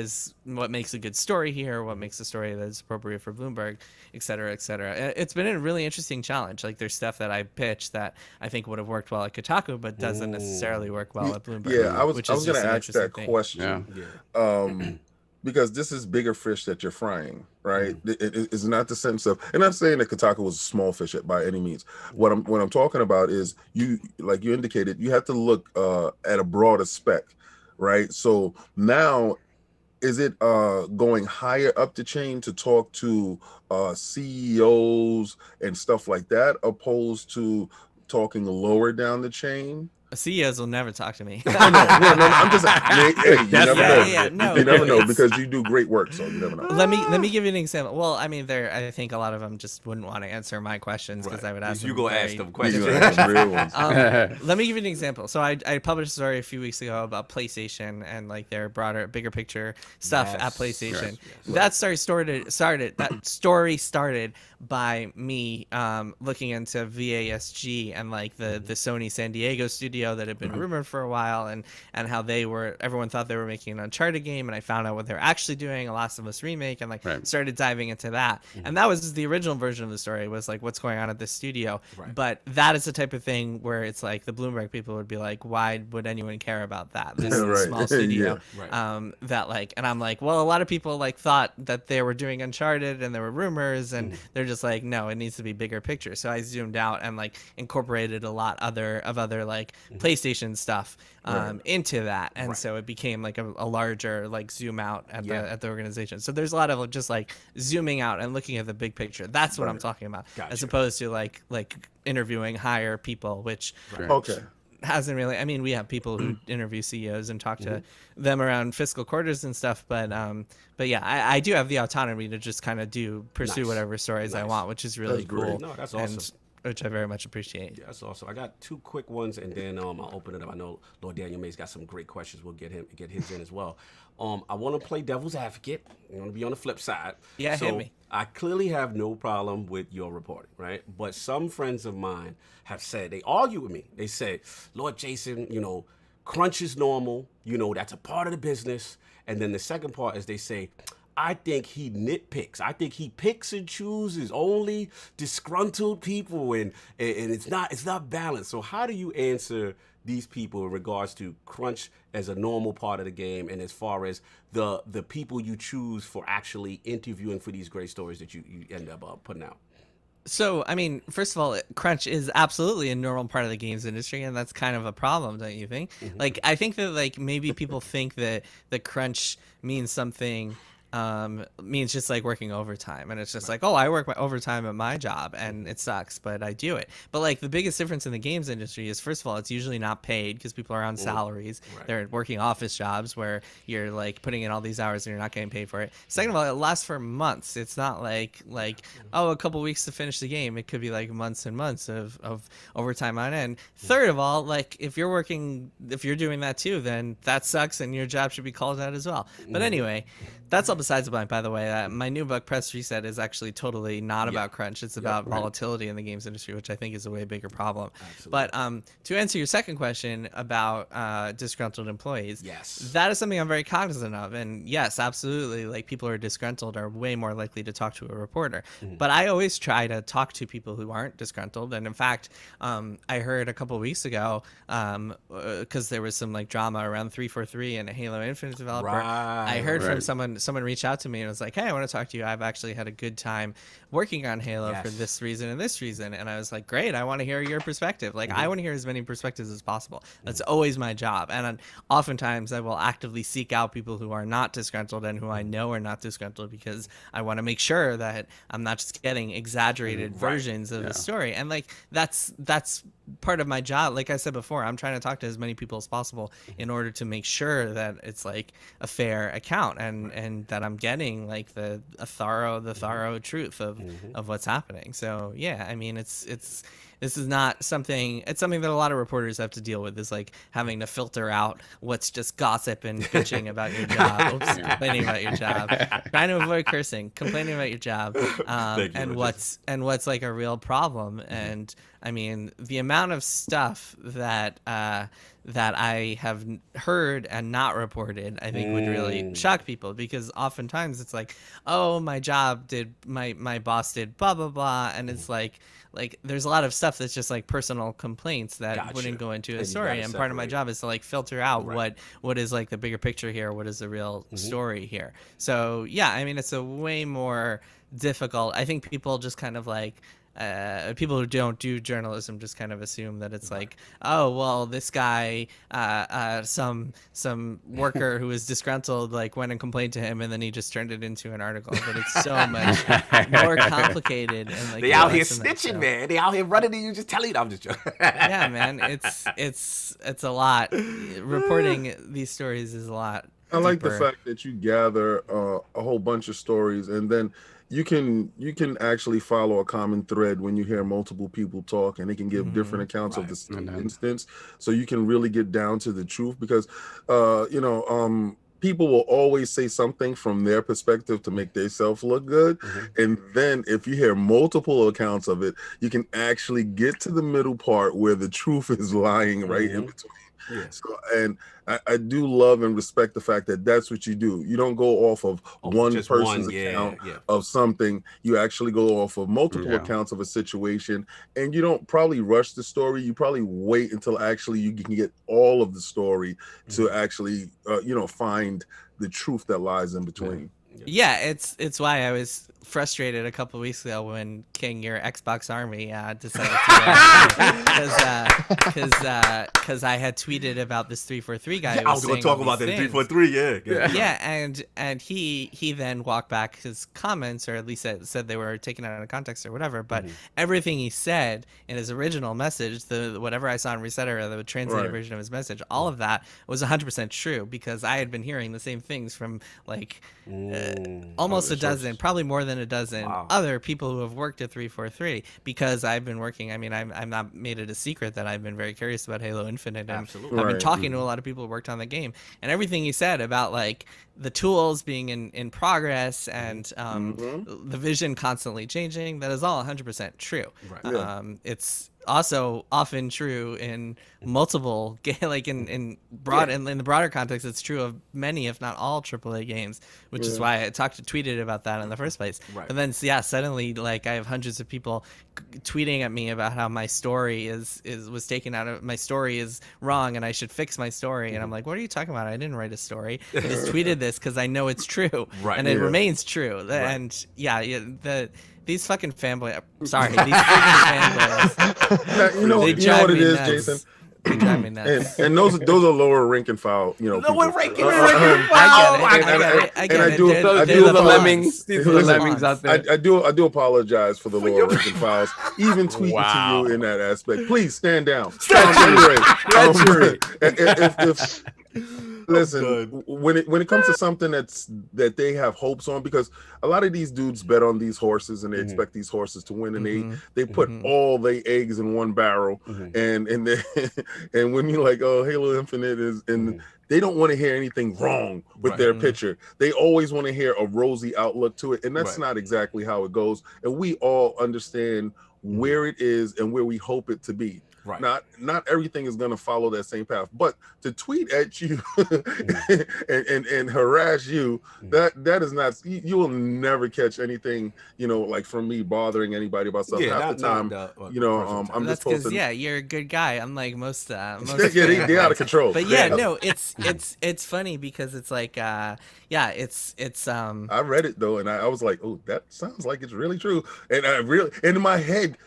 makes a good story here, what makes a story that's appropriate for Bloomberg, et cetera, et cetera. It's been a really interesting challenge. Like there's stuff that I pitched that I think would have worked well at Kotaku, but doesn't necessarily work well at Bloomberg. Yeah, I was which going is just to an ask that interesting thing. question. Because this is bigger fish that you're frying, right? It's not the sense of, and I'm saying that Kotaku was a small fish by any means. What I'm talking about is you, like you indicated, you have to look at a broader spec, right? So now, is it going higher up the chain to talk to CEOs and stuff like that, opposed to talking lower down the chain? CEOs will never talk to me. No, I'm just saying, hey, you never know. No, you never know because you do great work, so you never know. Let me give you an example. Well, I mean, I think a lot of them just wouldn't want to answer my questions because I would ask them. You go ask them You questions. gonna ask real ones. Let me give you an example. So I published a story a few weeks ago about PlayStation and like their broader, bigger picture stuff at PlayStation. That story started by me looking into VASG and like the Sony San Diego studio that had been rumored for a while, and how everyone thought they were making an Uncharted game, and I found out what they're actually doing, a Last of Us remake, and like started diving into that. And that was the original version of the story, was like what's going on at this studio. But that is the type of thing where it's like the Bloomberg people would be like, why would anyone care about that? This is a small studio. That like, and I'm like, well, a lot of people like thought that they were doing Uncharted and there were rumors, and they're just like, no, it needs to be bigger picture. So I zoomed out and like incorporated a lot of other like PlayStation stuff into that, and so it became like a larger like zoom out at the organization. So there's a lot of just like zooming out and looking at the big picture. That's what I'm talking about, as opposed to like interviewing higher people, which hasn't really. I mean, we have people who interview CEOs and talk to them around fiscal quarters and stuff, but yeah, I do have the autonomy to just kind of pursue whatever stories I want, which is really cool. No, that's awesome. Which I very much appreciate. Yeah, that's awesome. I got two quick ones, and then I'll open it up. I know Lord Daniel May's got some great questions. We'll get his in as well. I want to play devil's advocate. I want to be on the flip side. Yeah, so hit me. I clearly have no problem with your reporting, right? But some friends of mine have said, they argue with me. They say, Lord Jason, crunch is normal. That's a part of the business. And then the second part is they say, I think he nitpicks. I think he picks and chooses only disgruntled people, and it's not balanced. So how do you answer these people in regards to crunch as a normal part of the game, and as far as the people you choose for actually interviewing for these great stories that you end up putting out? So, I mean, first of all, crunch is absolutely a normal part of the games industry, and that's kind of a problem, don't you think? Like, I think that like maybe people think that the crunch means something. Means just like working overtime, and it's just like, oh, I work my overtime at my job and it sucks, but I do it. But like the biggest difference in the games industry is, first of all, it's usually not paid because people are on salaries. They're working office jobs where you're like putting in all these hours and you're not getting paid for it. Second of all, it lasts for months. It's not like a couple weeks to finish the game. It could be like months and months of overtime on end. Third of all, like if you're doing that too, then that sucks and your job should be called out as well. But anyway, that's all besides the point. By the way, my new book, Press Reset, is actually totally not about crunch. It's about volatility in the games industry, which I think is a way bigger problem. Absolutely. But to answer your second question about disgruntled employees, that is something I'm very cognizant of. And yes, absolutely, like people who are disgruntled are way more likely to talk to a reporter. But I always try to talk to people who aren't disgruntled. And in fact, I heard a couple of weeks ago, because there was some like drama around 343 and a Halo Infinite developer. I heard from someone reached out to me and was like, hey, I want to talk to you. I've actually had a good time working on Halo for this reason and this reason. And I was like, great, I want to hear your perspective. Like, I want to hear as many perspectives as possible. That's always my job. And oftentimes I will actively seek out people who are not disgruntled and who I know are not disgruntled, because I want to make sure that I'm not just getting exaggerated versions of the story. And like, that's part of my job. Like I said before, I'm trying to talk to as many people as possible in order to make sure that it's like a fair account and that I'm getting like the thorough truth of what's happening. So yeah, I mean, this is not something, it's something that a lot of reporters have to deal with, is like having to filter out what's just gossip and bitching about your job. Complaining about your job, trying to avoid cursing, complaining about your job, and what's like a real problem. And I mean, the amount of stuff that I have heard and not reported, I think would really shock people, because oftentimes it's like, oh, my boss did blah blah blah, and it's like there's a lot of stuff that's just like personal complaints that wouldn't go into a story, and part of my job is to like filter out what is like the bigger picture here, what is the real story here. So yeah, I mean, it's a way more difficult. I think people just kind of like people who don't do journalism just kind of assume that it's like, oh, well, this guy, some worker who was disgruntled, like went and complained to him, and then he just turned it into an article. But it's so much more complicated. And like, they out here snitching, man. They out here running to you, just telling you. I'm just joking. Yeah, man, it's a lot. Reporting these stories is a lot. I like the fact that you gather a whole bunch of stories, and then you can actually follow a common thread when you hear multiple people talk, and they can give different accounts of the same instance, so you can really get down to the truth. Because people will always say something from their perspective to make themselves look good, and then if you hear multiple accounts of it, you can actually get to the middle part where the truth is lying right in between. So, and I do love and respect the fact that that's what you do. You don't go off of one person's account of something. You actually go off of multiple accounts of a situation, and you don't probably rush the story. You probably wait until actually you can get all of the story to actually, find the truth that lies in between. Yeah, it's why I was frustrated a couple of weeks ago when King, your Xbox Army, decided to because I had tweeted about this 343 guy. I was going to talk about that 343. Yeah, and he then walked back his comments, or at least said they were taken out of context or whatever. But everything he said in his original message, whatever I saw in Resetter, the translated version of his message, all of that was 100% true, because I had been hearing the same things from like almost a dozen, probably more than a dozen other people who have worked at 343, because I've been working. I mean, I'm not made it a secret that I've been very curious about Halo Infinite, and I've been talking to a lot of people who worked on the game, and everything he said about like the tools being in progress and the vision constantly changing, that is all 100% true. It's also often true in multiple like in the broader context. It's true of many, if not all, AAA games, which is why I tweeted about that in the first place. But then suddenly, like, I have hundreds of people tweeting at me about how my story was taken out of, my story is wrong and I should fix my story, and I'm like, what are you talking about? I didn't write a story. I just tweeted this because I know it's true, and it remains true. And these fucking fanboys. Sorry, these freaking fanboys. You know what it is, Jason. They drive me nuts. And those are lower rank and file. Lower rank and file. I get it. These are the lemmings. These are the lemmings out there. I do apologize for the lower rank and files, even tweeting to you in that aspect. Please stand down. Listen, when it comes to something that they have hopes on, because a lot of these dudes bet on these horses and they expect these horses to win, and they put all their eggs in one barrel, and when you're like, oh, Halo Infinite is, and they don't want to hear anything wrong with their picture. They always want to hear a rosy outlook to it, and that's not exactly how it goes. And we all understand where it is and where we hope it to be. Right. Not everything is going to follow that same path, but to tweet at you and harass you, that is not, you will never catch anything, like from me bothering anybody about stuff. Half the time, I'm that's just posting. because you're a good guy, unlike most they out of control. But no, it's funny because it's like it's I read it though, and I was like, oh, that sounds like it's really true, and in my head,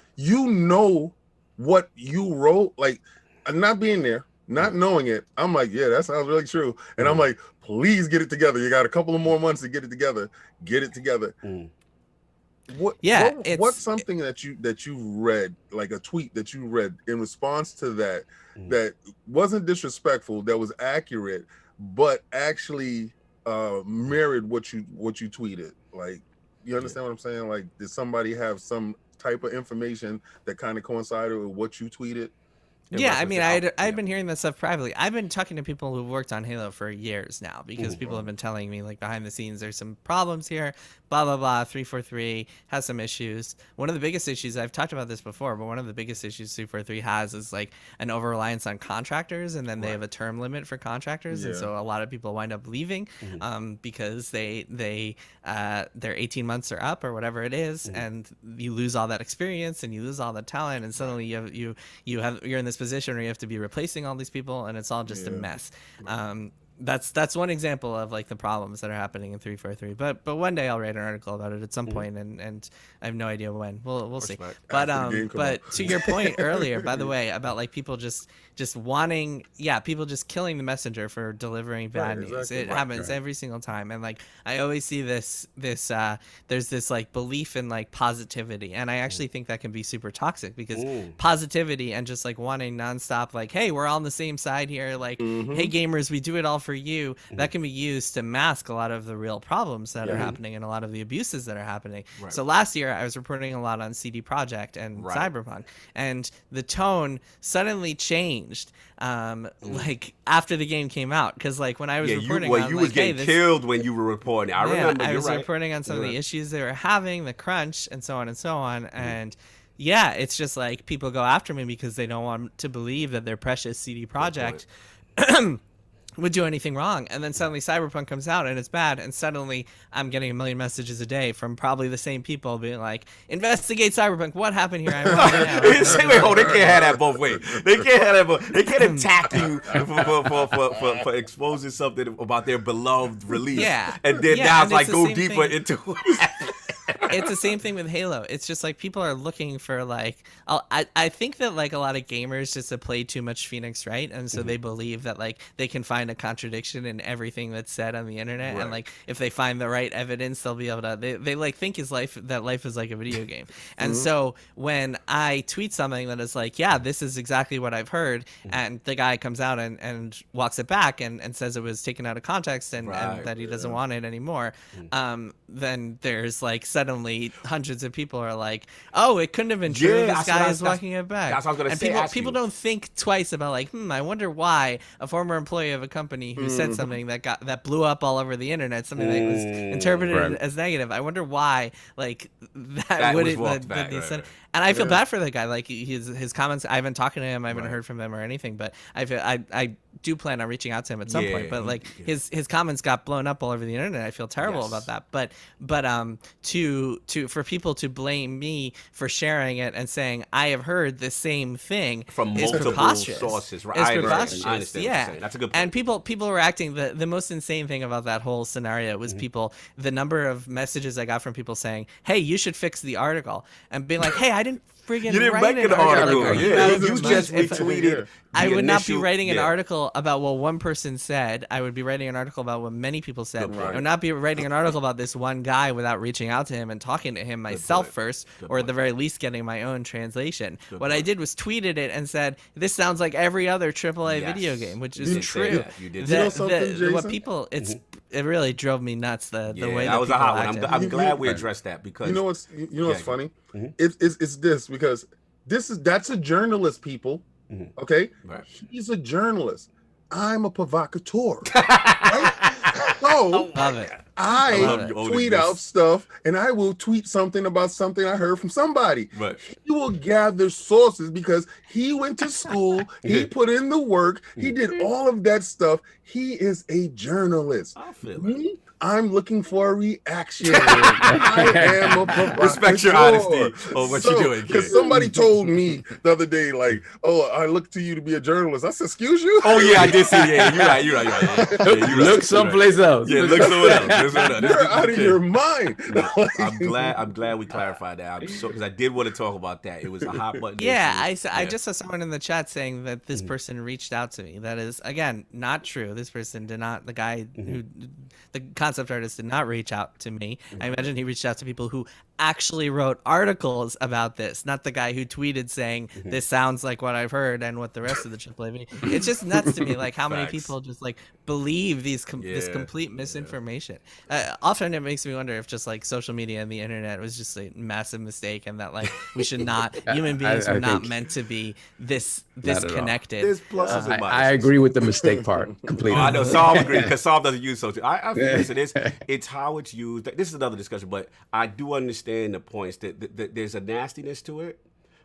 what you wrote, like, not being there, not knowing it, I'm like, yeah, that sounds really true. And I'm like, please get it together. You got a couple of more months to get it together. What's something that you read, like a tweet that you read in response to that, that wasn't disrespectful, that was accurate, but actually mirrored what you tweeted? Like, you understand what I'm saying? Like, did somebody have some type of information that kind of coincided with what you tweeted? Yeah, I mean, I'd been hearing that stuff privately. I've been talking to people who've worked on Halo for years now, because people have been telling me, like, behind the scenes, there's some problems here, blah, blah, blah, 343 has some issues. One of the biggest issues, I've talked about this before, but one of the biggest issues 343 has is, like, an over-reliance on contractors, and then they have a term limit for contractors, and so a lot of people wind up leaving because their 18 months are up, or whatever it is, and you lose all that experience, and you lose all that talent, and suddenly you're in this position where you have to be replacing all these people, and it's all just a mess. That's one example of, like, the problems that are happening in 343. But one day I'll write an article about it at some point, and I have no idea when. We'll see. But to your point earlier, by the way, about, like, people just wanting, people just killing the messenger for delivering bad news. Exactly. It happens every single time. And, like, I always see this there's this, like, belief in, like, positivity, and I actually think that can be super toxic, because positivity and just, like, wanting nonstop, like, hey, we're all on the same side here, like, hey, gamers, we do it all for you, that can be used to mask a lot of the real problems that are happening and a lot of the abuses that are happening. So last year I was reporting a lot on CD Projekt and Cyberpunk, and the tone suddenly changed like after the game came out, because, like, when I was reporting on, you like, was getting killed when you were reporting. I remember. I was reporting on some of the issues they were having, the crunch, and so on, and it's just like people go after me because they don't want to believe that their precious CD Projekt would do anything wrong. And then suddenly Cyberpunk comes out and it's bad, and suddenly I'm getting a million messages a day from probably the same people being like, investigate Cyberpunk, what happened here? They can't have that both ways. They can't have that both. They can't attack you for exposing something about their beloved release. And then now it's like go deeper into It's the same thing with Halo. It's just like people are looking for, like, I think that, like, a lot of gamers just have played too much Phoenix, right? And so they believe that, like, they can find a contradiction in everything that's said on the internet, and, like, if they find the right evidence, they'll be able to. They like think that life is like a video game, and so when I tweet something that is like, this is exactly what I've heard, and the guy comes out and walks it back and says it was taken out of context and that he doesn't want it anymore, then there's, like, suddenly hundreds of people are like, oh, it couldn't have been true. This guy is walking it back. That's what I was gonna say. People don't think twice about, like, I wonder why a former employee of a company who said something that blew up all over the the something that was interpreted as negative. I wonder why, like, that wouldn't. And I feel bad for that guy. Like, his comments, I haven't talked to him, I haven't heard from him or anything, but I do plan on reaching out to him at some point. But like his comments got blown up all over the internet. I feel terrible about that. But for people to blame me for sharing it and saying I have heard the same thing from multiple sources, right? It's preposterous. I understand what you're saying. That's a good point. And people were acting. The most insane thing about that whole scenario was the number of messages I got from people saying, "Hey, you should fix the article," and being like, "Hey, I didn't friggin' write an article. You just retweeted." I would not be writing an article about what one person said. I would be writing an article about what many people said. I would not be writing an article about this one guy without reaching out to him and talking to him myself first, or at the very least getting my own translation. What I did was tweeted it and said, "This sounds like every other AAA video game," which is true. You know something, Jason? What people, it really drove me nuts. The way that was people a hot acted. one. I'm glad we addressed that, because you know what's funny? It's this, because that's a journalist, people. Okay, he's a journalist. I'm a provocateur. Right? So love it. love I it. tweet out stuff, and I will tweet something about something I heard from somebody. Right. He will gather sources because he went to school, he put in the work, he did all of that stuff. He is a journalist. I feel it. Me, I'm looking for a reaction. I am a provocateur. Respect your honesty on what you're doing, Because kid. somebody told me the other day, like, "Oh, I look to you to be a journalist." I said, "Excuse you?" Oh yeah, I did see. Yeah, you're right. You're right. Yeah, you're right. Look someplace else. Yeah, look somewhere else. Look somewhere else. You're out of your mind. No, I'm glad we clarified that. I'm so because I did want to talk about that. It was a hot button. Yeah, issue. I just saw someone in the chat saying that this person reached out to me. That is, again, not true. This person did not, the guy who, the concept artist did not reach out to me. I imagine he reached out to people who actually wrote articles about this, not the guy who tweeted saying, this sounds like what I've heard and what the rest of the AAA. It's just nuts to me, like how many people just like believe this complete misinformation. Often it makes me wonder if just like social media and the internet was just a massive mistake, and that like we should not, human beings are not meant to be this connected. There's pluses and minuses. I agree with the mistake part completely. I know Saul agrees because Saul doesn't use social. I feel it's how it's used. This is another discussion, but I do understand the points that there's a nastiness to it.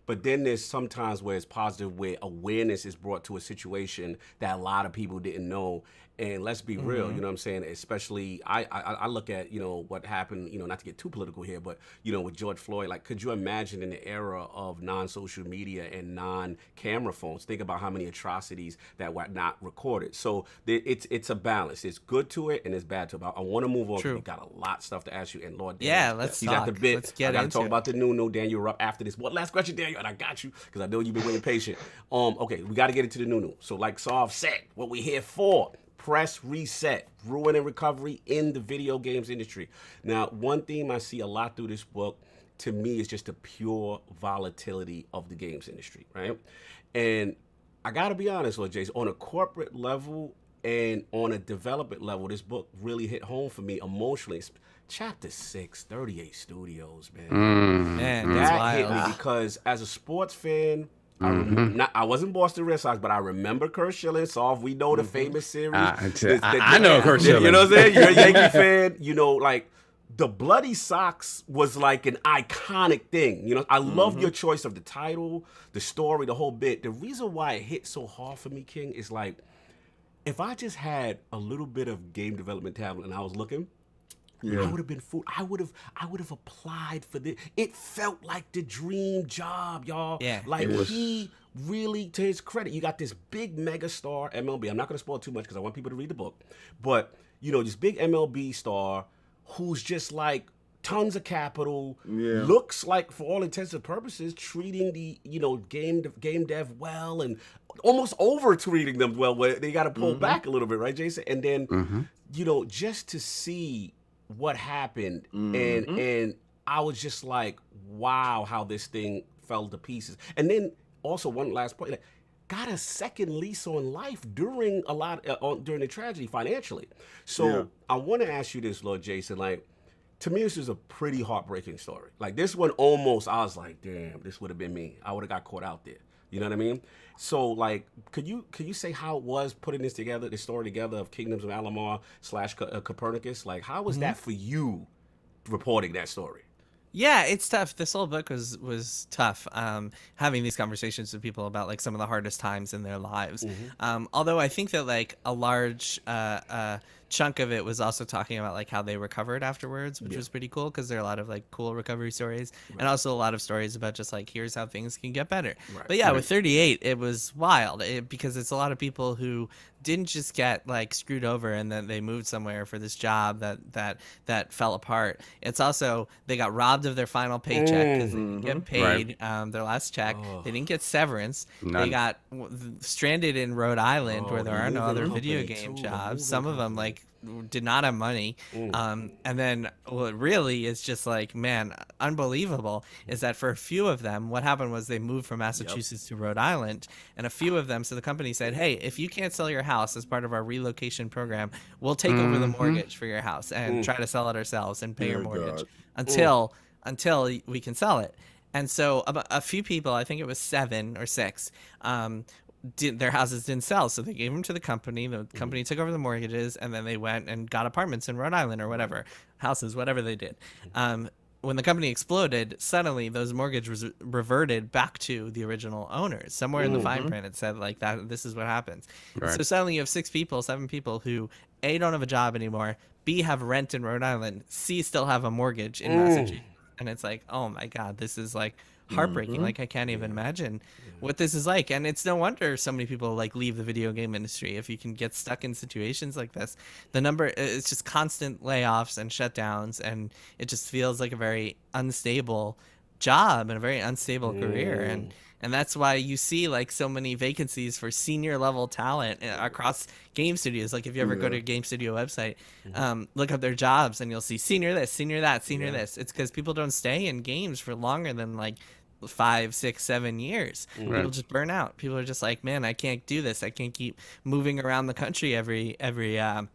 But then there's sometimes where it's positive, where awareness is brought to a situation that a lot of people didn't know. And let's be real, you know what I'm saying? Especially, I look at, you know, what happened, you know, not to get too political here, but, you know, with George Floyd, like, could you imagine in the era of non-social media and non-camera phones, think about how many atrocities that were not recorded. So it's a balance. It's good to it and it's bad to it. I want to move on. We got a lot of stuff to ask you. And Lord, Dan, let's he's talk. at the bit. Let's get I got to into talk it. about the new. Dan, you're up after this. What last question, Daniel? And I got you because I know you've been waiting patient. Okay, we got to get into the new. So like Saul said, what we here for? Press reset, ruin and recovery in the video games industry. Now, one theme I see a lot through this book, to me, is just the pure volatility of the games industry, right? And I got to be honest, Lord Jason, on a corporate level and on a development level, this book really hit home for me emotionally. Chapter 6, 38 Studios, man. Man, that's That wild. hit me because as a sports fan, I wasn't Boston Red Sox, but I remember Kurt Schilling. So we know the famous series. I know Kurt Schilling. You know what I'm saying? You're a Yankee fan. You know, like the Bloody Sox was like an iconic thing. You know, I love your choice of the title, the story, the whole bit. The reason why it hit so hard for me, King, is like if I just had a little bit of game development talent and I was looking. I would have been fooled. I would have applied for this. It felt like the dream job, y'all. Yeah. Like he really, to his credit, you got this big mega star MLB. I'm not gonna spoil too much because I want people to read the book. But you know, this big MLB star who's just like tons of capital, looks like for all intents and purposes treating the game dev well and almost over treating them well. Where they got to pull back a little bit, right, Jason? And then just to see what happened and I was just like, wow, how this thing fell to pieces. And then also one last point, like, got a second lease on life during during the tragedy financially. So I want to ask you this, Lord Jason, like, to me, this is a pretty heartbreaking story. Like this one, almost, I was like, damn, this would have been me. I would have got caught out there. You know what I mean? So, like, could you say how it was putting this story together of Kingdoms of Alamar / Copernicus? Like, how was that for you, reporting that story? Yeah, it's tough. This whole book was tough. Having these conversations with people about like some of the hardest times in their lives. Although I think that like a large chunk of it was also talking about like how they recovered afterwards, which was pretty cool because there are a lot of like cool recovery stories and also a lot of stories about just like here's how things can get better. But yeah, with 38, it was wild because it's a lot of people who didn't just get like screwed over and then they moved somewhere for this job that fell apart. It's also they got robbed of their final paycheck because they didn't get paid their last check. They didn't get severance. They got stranded in Rhode Island where there are no other video game jobs. Some of them like did not have money. And then what really is just like, man, unbelievable is that for a few of them, what happened was they moved from Massachusetts to Rhode Island, and a few of them, so the company said, hey, if you can't sell your house as part of our relocation program, we'll take over the mortgage for your house and try to sell it ourselves and pay your mortgage until we can sell it. And so a few people, I think it was 7 or 6, their houses didn't sell, so they gave them to the company. The company took over the mortgages, and then they went and got apartments in Rhode Island or whatever, houses, whatever they did. When the company exploded, suddenly those mortgages reverted back to the original owners. Somewhere in the fine print, it said like that. This is what happens. Right. So suddenly you have 7 people who A, don't have a job anymore, B, have rent in Rhode Island, C, still have a mortgage in Massachusetts, and it's like, oh my God, this is like heartbreaking. Like I can't even imagine what this is like. And it's no wonder so many people like leave the video game industry. If you can get stuck in situations like this, the number, it's just constant layoffs and shutdowns, and it just feels like a very unstable job and a very unstable career. And that's why you see like so many vacancies for senior level talent across game studios. Like if you ever go to a game studio website, look up their jobs and you'll see senior this, senior that, senior this. It's because people don't stay in games for longer than like 5, 6, 7 years. People just burn out. People are just like, man, I can't do this. I can't keep moving around the country every 2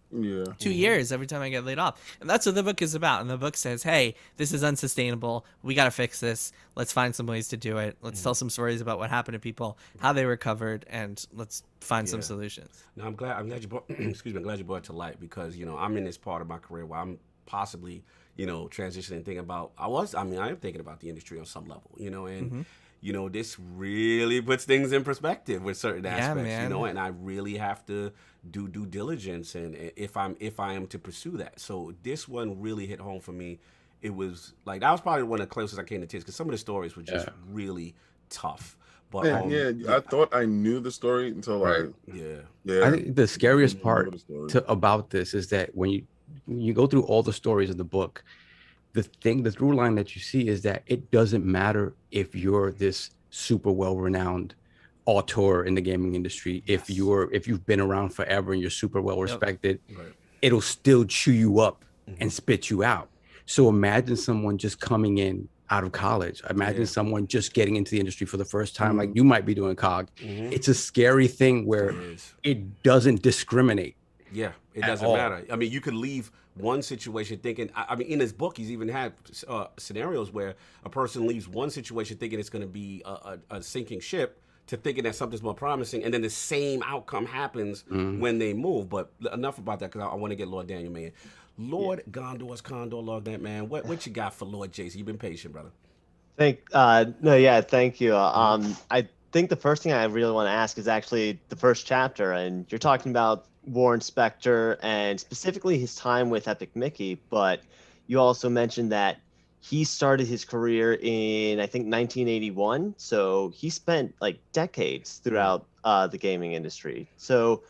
years every time I get laid off. And that's what the book is about. And the book says, hey, this is unsustainable. We got to fix this. Let's find some ways to do it. Let's tell some stories about what happened to people, how they recovered, and let's find some solutions. Now I'm glad you brought excuse me, I'm glad you brought it to light, because I'm in this part of my career where I'm possibly transitioning and thinking about, I am thinking about the industry on some level, and this really puts things in perspective with certain aspects, and I really have to do due diligence, and if I am to pursue that. So this one really hit home for me. It was like, that was probably one of the closest I came to tears, because some of the stories were just really tough. But I thought I knew the story until I think the scariest part about this is that when you go through all the stories of the book, the through line that you see is that it doesn't matter if you're this super well-renowned auteur in the gaming industry. If you've been around forever and you're super well respected, it'll still chew you up and spit you out. So imagine someone just coming in out of college. Imagine someone just getting into the industry for the first time, like you might be doing, Cog. It's a scary thing where it doesn't discriminate. Yeah, it doesn't matter. I mean, you could leave one situation thinking, I mean, in his book, he's even had scenarios where a person leaves one situation thinking it's going to be a sinking ship, to thinking that something's more promising, and then the same outcome happens when they move. But enough about that, because I want to get Lord Daniel, man. Lord Gondor's Condor LogNet, man. What you got for Lord Jason? You've been patient, brother. Thank you. I think the first thing I really want to ask is actually the first chapter, and you're talking about Warren Spector and specifically his time with Epic Mickey, but you also mentioned that he started his career in, I think, 1981. So he spent like decades throughout the gaming industry. So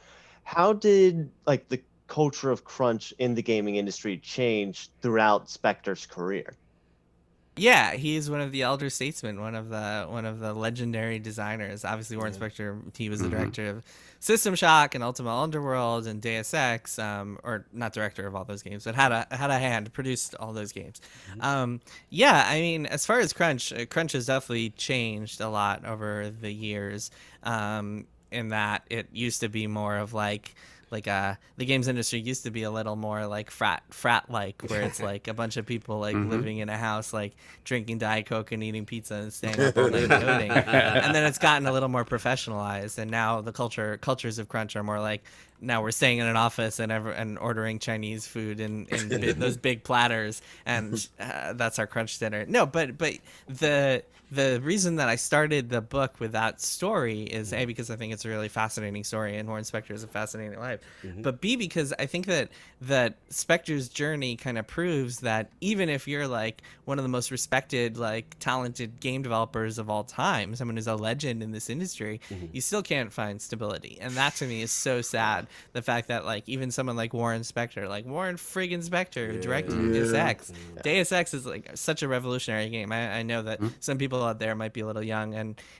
how did like the culture of crunch in the gaming industry change throughout Spector's career? Yeah, he's one of the elder statesmen, one of the legendary designers. Obviously, Warren Spector, he was the director of System Shock and Ultima Underworld and Deus Ex, or not director of all those games, but had a hand, produced all those games. Yeah, I mean, as far as crunch has definitely changed a lot over the years. In that it used to be more of like the games industry used to be a little more like frat like, where it's like a bunch of people like living in a house, like drinking Diet Coke and eating pizza and staying up all night coding. And then it's gotten a little more professionalized, and now the cultures of crunch are more like, now we're staying in an office and ordering Chinese food in those big platters, and that's our crunch dinner. No, but the reason that I started the book with that story is A, because I think it's a really fascinating story, and Warren Spector is a fascinating life, but B, because I think that Spector's journey kind of proves that even if you're like one of the most respected, like talented game developers of all time, someone who's a legend in this industry, you still can't find stability, and that to me is so sad. The fact that like even someone like Warren Spector, like Warren friggin' Spector, who directed Deus Ex. Deus Ex is like such a revolutionary game. I know that some people out there might be a little young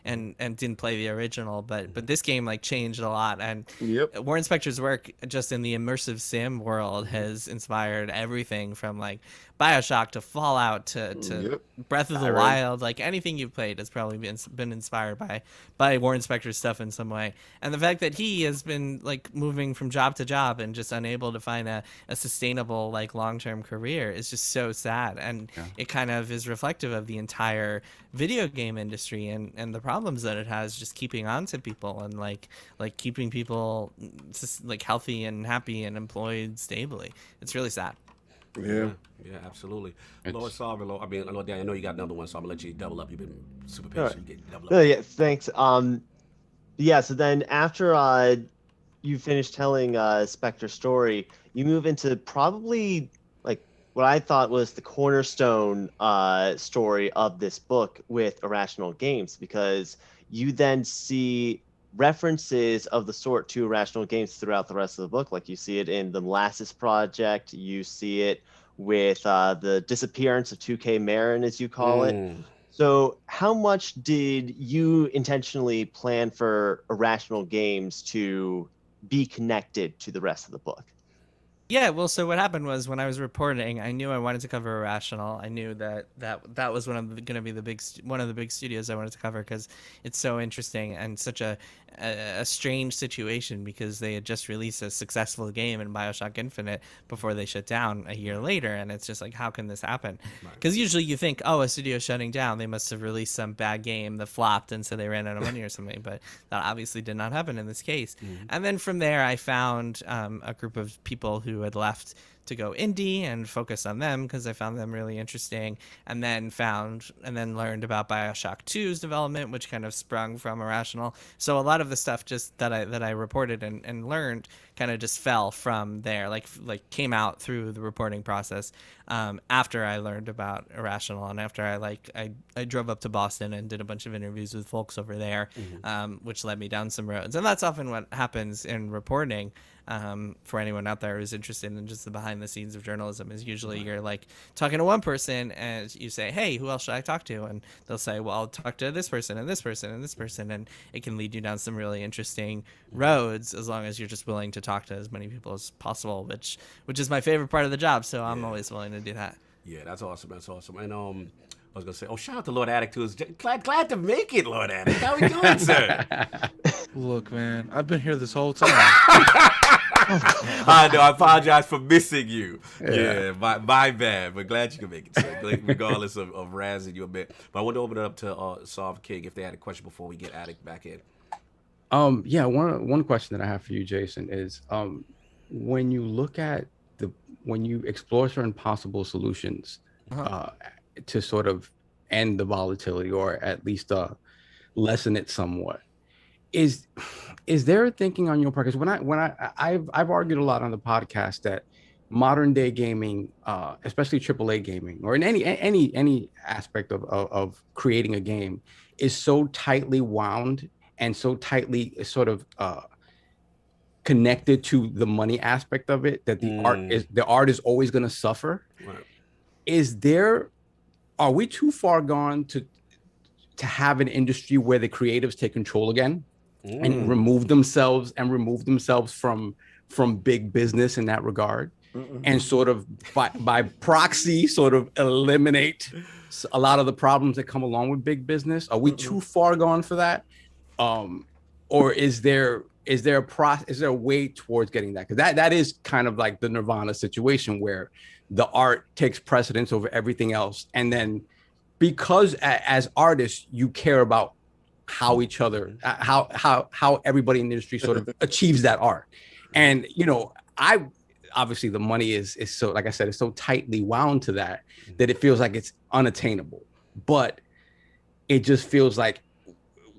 and didn't play the original, but this game like changed a lot. And Warren Spector's work work just in the immersive sim world has inspired everything from like BioShock to Fallout to Breath of the Skyrim. Wild. Like anything you've played has probably been inspired by Warren Spector's stuff in some way. And the fact that he has been like moving from job to job and just unable to find a sustainable like long-term career is just so sad. And it kind of is reflective of the entire video game industry and the problems that it has just keeping on to people and like keeping people just like healthy and happy and employed stably. It's really sad. Yeah, absolutely. Lord Sovereign, Lord Dan, I know you got another one, so I'm gonna let you double up. You've been super patient. You get double up. Yeah, thanks. Yeah. So then after you finish telling Spectre's story, you move into probably like what I thought was the cornerstone story of this book with Irrational Games, because you then see references of the sort to Irrational Games throughout the rest of the book. Like you see it in the Molasses Project, you see it with the disappearance of 2K Marin, as you call it. So how much did you intentionally plan for Irrational Games to be connected to the rest of the book? Yeah, well, so what happened was when I was reporting, I knew I wanted to cover Irrational. I knew that was going to be one of the big studios I wanted to cover because it's so interesting and such a strange situation because they had just released a successful game in BioShock Infinite before they shut down a year later, and it's just like, how can this happen? Because usually you think, oh, a studio's shutting down, they must have released some bad game that flopped and so they ran out of money or something, but that obviously did not happen in this case. And then from there, I found a group of people who had left to go indie and focus on them because I found them really interesting, and then learned about BioShock 2's development, which kind of sprung from Irrational. So a lot of the stuff just that I reported and learned kind of just fell from there, like came out through the reporting process after I learned about Irrational, and after I drove up to Boston and did a bunch of interviews with folks over there, which led me down some roads. And that's often what happens in reporting. For anyone out there who's interested in just the behind the scenes of journalism, is usually you're like talking to one person and you say, hey, who else should I talk to? And they'll say, well, I'll talk to this person and this person and this person. And it can lead you down some really interesting roads as long as you're just willing to talk to as many people as possible, which is my favorite part of the job. So I'm always willing to do that. Yeah, that's awesome. That's awesome. And I was gonna say, shout out to Lord Attic too. Glad to make it, Lord Attic. How we doing, sir? Look, man, I've been here this whole time. I know. I apologize for missing you. Yeah, my bad. But glad you can make it, sir. Regardless of razzing you a bit. But I want to open it up to Solve King if they had a question before we get Attic back in. Yeah, one question that I have for you, Jason, is when you look at when you explore certain possible solutions to sort of end the volatility or at least lessen it somewhat, is there a thinking on your part? Because I've argued a lot on the podcast that modern day gaming, especially AAA gaming, or in any aspect of creating a game, is so tightly wound and so tightly sort of connected to the money aspect of it that the art is always going to suffer. Right. Are we too far gone to have an industry where the creatives take control again and remove themselves from big business in that regard, and sort of by proxy sort of eliminate a lot of the problems that come along with big business? Are we too far gone for that? Or is there a way towards getting that? Because that is kind of like the Nirvana situation where the art takes precedence over everything else, and then because as artists you care about how each other, how everybody in the industry sort of achieves that art, and obviously the money is so, like I said, it's so tightly wound to that it feels like it's unattainable. But it just feels like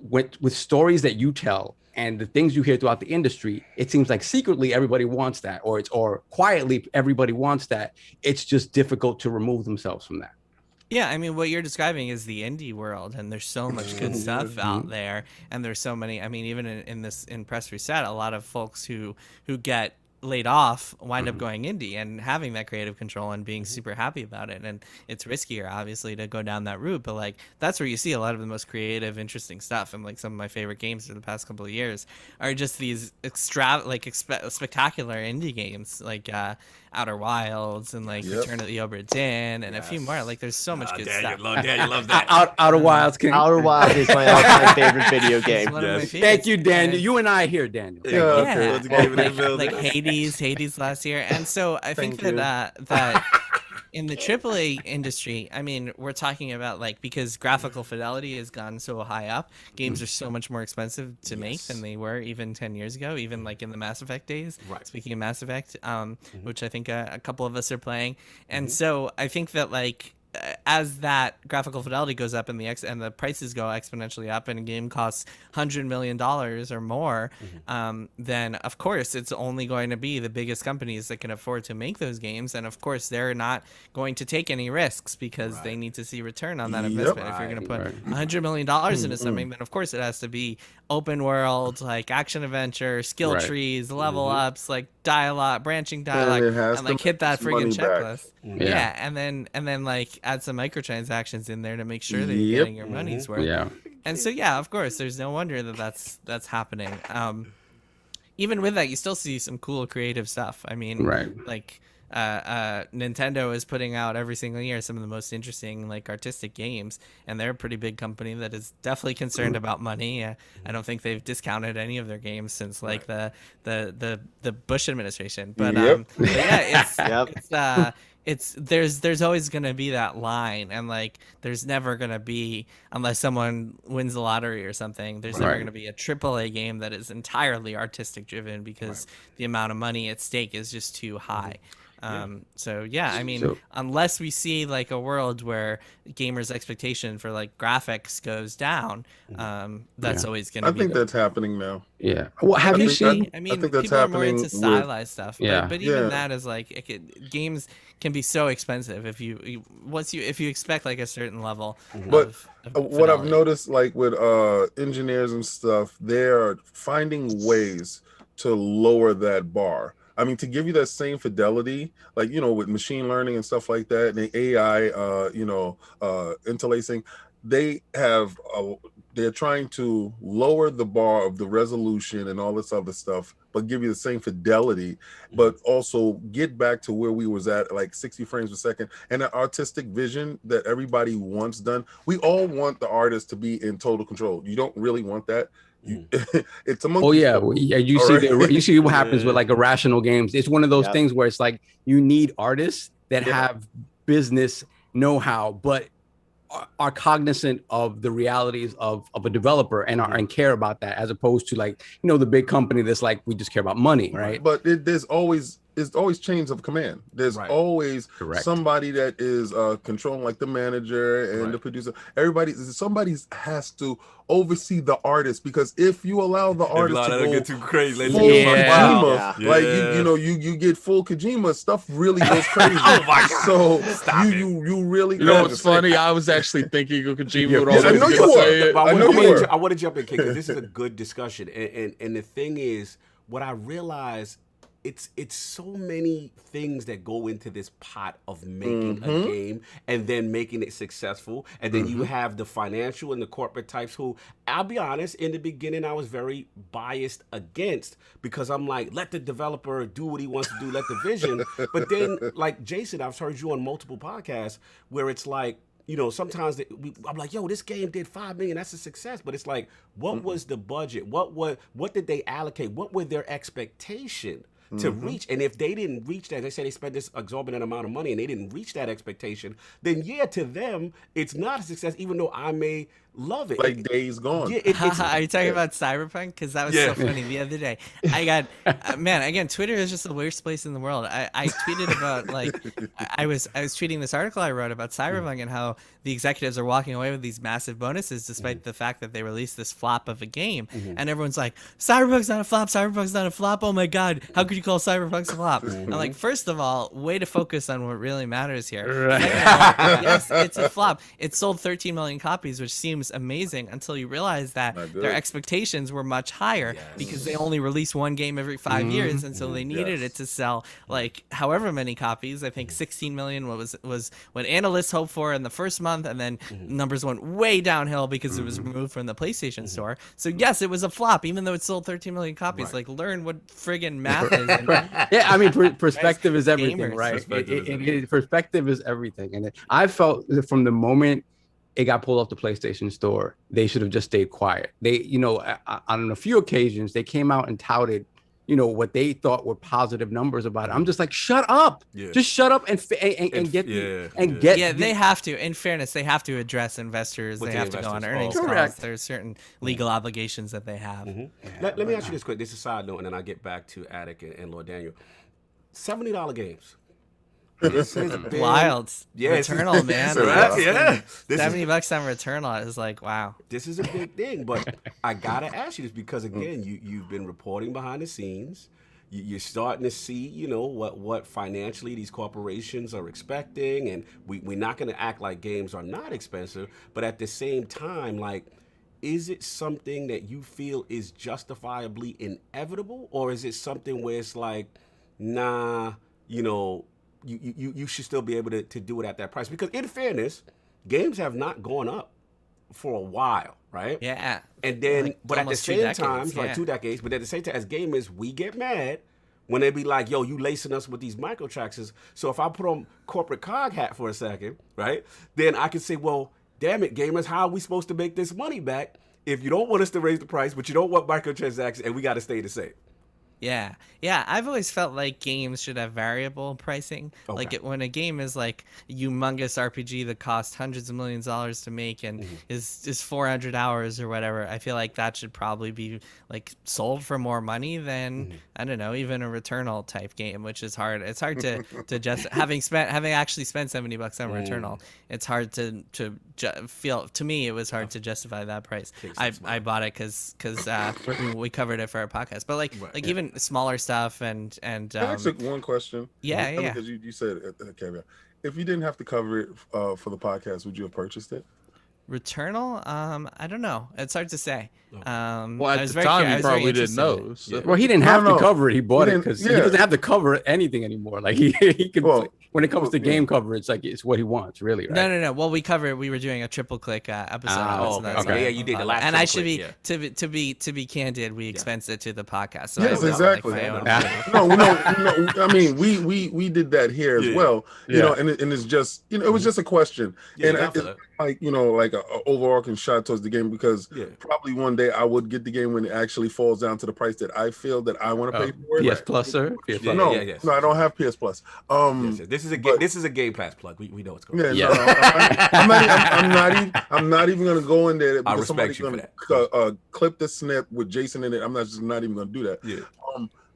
with stories that you tell and the things you hear throughout the industry, it seems like secretly everybody wants that, or quietly everybody wants that. It's just difficult to remove themselves from that. Yeah, I mean, what you're describing is the indie world, and there's so much good stuff out there, and there's so many. I mean, even in PressReset, a lot of folks who get laid off wind up going indie and having that creative control and being super happy about it. And it's riskier, obviously, to go down that route, but like that's where you see a lot of the most creative, interesting stuff. And like some of my favorite games for the past couple of years are just these spectacular indie games like Outer Wilds and like Return of the Obra Dinn and a few more. Like there's so much good stuff. Daniel loves that. Outer Wilds. Outer Wilds is my all-time favorite video game. One of my favorites. Thank you, Daniel. You and I here, Daniel. Yeah, Let's give it a build. like Hades last year. And so I think that in the AAA industry, I mean, we're talking about like, because graphical fidelity has gone so high up, games are so much more expensive to make than they were even 10 years ago, even like in the Mass Effect days. Right. Speaking of Mass Effect, which I think a couple of us are playing. And so I think that like, as that graphical fidelity goes up and the prices go exponentially up and a game costs $100 million or more, then of course it's only going to be the biggest companies that can afford to make those games. And of course they're not going to take any risks because they need to see return on that investment. If you're going to put $100 million into something, then of course it has to be open world, like action adventure, skill trees, level ups, like dialogue, branching dialogue, and like hit that friggin' checklist. Yeah, and then like add some microtransactions in there to make sure that you're getting your money's worth. Yeah. And so of course, there's no wonder that that's happening. Even with that, you still see some cool creative stuff. I mean, like Nintendo is putting out every single year some of the most interesting like artistic games, and they're a pretty big company that is definitely concerned about money. I don't think they've discounted any of their games since like the Bush administration. But it's there's always going to be that line, and like there's never going to be, unless someone wins the lottery or something, there's never going to be a AAA game that is entirely artistic driven because the amount of money at stake is just too high. I mean, unless we see like a world where gamers' expectation for like graphics goes down, that's always going to be. I think that's happening now. Yeah. Well, have you seen? I think that's people are more happening into stylized stuff. Yeah. But even that is like games can be so expensive if you expect like a certain level. But of what I've fidelity. noticed, like with engineers and stuff, they're finding ways to lower that bar. I mean, to give you that same fidelity, like, with machine learning and stuff like that, and the AI, interlacing, they're trying to lower the bar of the resolution and all this other stuff, but give you the same fidelity, but also get back to where we was at, like 60 frames per second, and an artistic vision that everybody wants done. We all want the artist to be in total control. You don't really want that. It's a monkey. You see what happens with like irrational games. It's one of those things where it's like you need artists that have business know-how but are cognizant of the realities of a developer and care about that, as opposed to like the big company that's like, we just care about money, right? But there's always chains of command. There's always somebody that is controlling, like the manager and the producer. Somebody has to oversee the artist, because if you allow the artist to get too crazy, full Kojima, like you get full Kojima, stuff really goes crazy. Oh my God. So you really. You know what's funny? I was actually thinking of Kojima. I know you were. I want to jump in, because this is a good discussion, and the thing is, what I realized. It's so many things that go into this pot of making a game and then making it successful. And then you have the financial and the corporate types who, I'll be honest, in the beginning, I was very biased against, because I'm like, let the developer do what he wants to do, let the vision. But then, like Jason, I've heard you on multiple podcasts where it's like, sometimes I'm like, yo, this game did $5 million. That's a success. But it's like, what was the budget? What did they allocate? What were their expectations to reach? And if they didn't reach that, they say they spent this exorbitant amount of money and they didn't reach that expectation, then to them, it's not a success, even though I may love it. Like Days Gone. Are you talking about Cyberpunk? Because that was so funny the other day. I got again, Twitter is just the worst place in the world. I tweeted about I was tweeting this article I wrote about Cyberpunk and how the executives are walking away with these massive bonuses despite the fact that they released this flop of a game, and everyone's like, Cyberpunk's not a flop. Cyberpunk's not a flop. Oh my God, how could you call Cyberpunk a flop? I'm like, first of all, way to focus on what really matters here. Right. Yes, it's a flop. It sold 13 million copies, which seems games amazing until you realize that Not good. their expectations were much higher because they only released one game every 5 years, and so they needed it to sell like however many copies. I think 16 million was what analysts hoped for in the first month, and then numbers went way downhill because it was removed from the PlayStation Store. So yes, it was a flop, even though it sold 13 million copies. Like, learn what friggin' math is. And Yeah, I mean, perspective is everything, gamers. right? Perspective is everything. And I felt that from the moment it got pulled off the PlayStation Store, they should have just stayed quiet. They, you know, on a few occasions, they came out and touted, you know, what they thought were positive numbers about it. I'm just like, shut up. Just shut up and get they have to. In fairness, they have to address investors. With they the have to go on earnings Correct. calls. There's certain legal obligations that they have. Let me ask you this quick. This is a side note, and then I get back to Attic and Lord Daniel. $70 games. This has been Wild. Returnal, man. Right? Yeah. This is, $70 on Returnal is like, wow. this is a big thing, but I gotta ask you this because again, you've been reporting behind the scenes. You're starting to see, you know, what financially these corporations are expecting, and we're not going to act like games are not expensive, but at the same time, like, is it something that you feel is justifiably inevitable, or is it something where it's like, nah, you know, you should still be able to do it at that price? Because in fairness, games have not gone up for a while, right? Yeah. And then, Like, but at the almost 2 same decades, time, like yeah. 2 decades, but at the same time, as gamers, we get mad when they be like, yo, you lacing us with these microtransactions. So if I put on corporate cog hat for a second, right, then I can say, well, damn it, gamers, how are we supposed to make this money back if you don't want us to raise the price, but you don't want microtransactions, and we got to stay the same? Yeah. I've always felt like games should have variable pricing. Okay. Like when a game is like a humongous RPG that costs hundreds of millions of dollars to make and is 400 hours or whatever, I feel like that should probably be like sold for more money than I don't know, even a Returnal type game, which is hard. It's hard to just having actually spent $70 on Returnal. It's hard to feel. To me, it was hard to justify that price. I bought it because we covered it for our podcast. But even smaller stuff and Can I ask one question? Yeah. Because you said caveat. If you didn't have to cover it for the podcast, would you have purchased it? Returnal, I don't know. It's hard to say. Well, at the time, he probably didn't know. So. Well, he didn't have to cover it. He bought it didn't- because yeah. he doesn't have to cover anything anymore. Like he could. Well, when it comes to game cover, it's like it's what he wants, really. Right? No. Well, we were doing a triple click episode. on this, and that's okay. Yeah, you did the last. And I should be click, to be candid. We expensed it to the podcast. So Yes, I exactly. my own- No. I mean, we did that here as well. You know, and it's just, you know, it was just a question, and it's like, you know, like a overarching shot towards the game, because probably one day I would get the game when it actually falls down to the price that I feel that I want to pay for it. PS Plus, sir. PS Plus. No, I don't have PS Plus. This is a Game Pass plug. We know what's going on. I'm not even gonna go in there. I respect you for that. Clip the snip with Jason in it. I'm not even gonna do that. Yeah.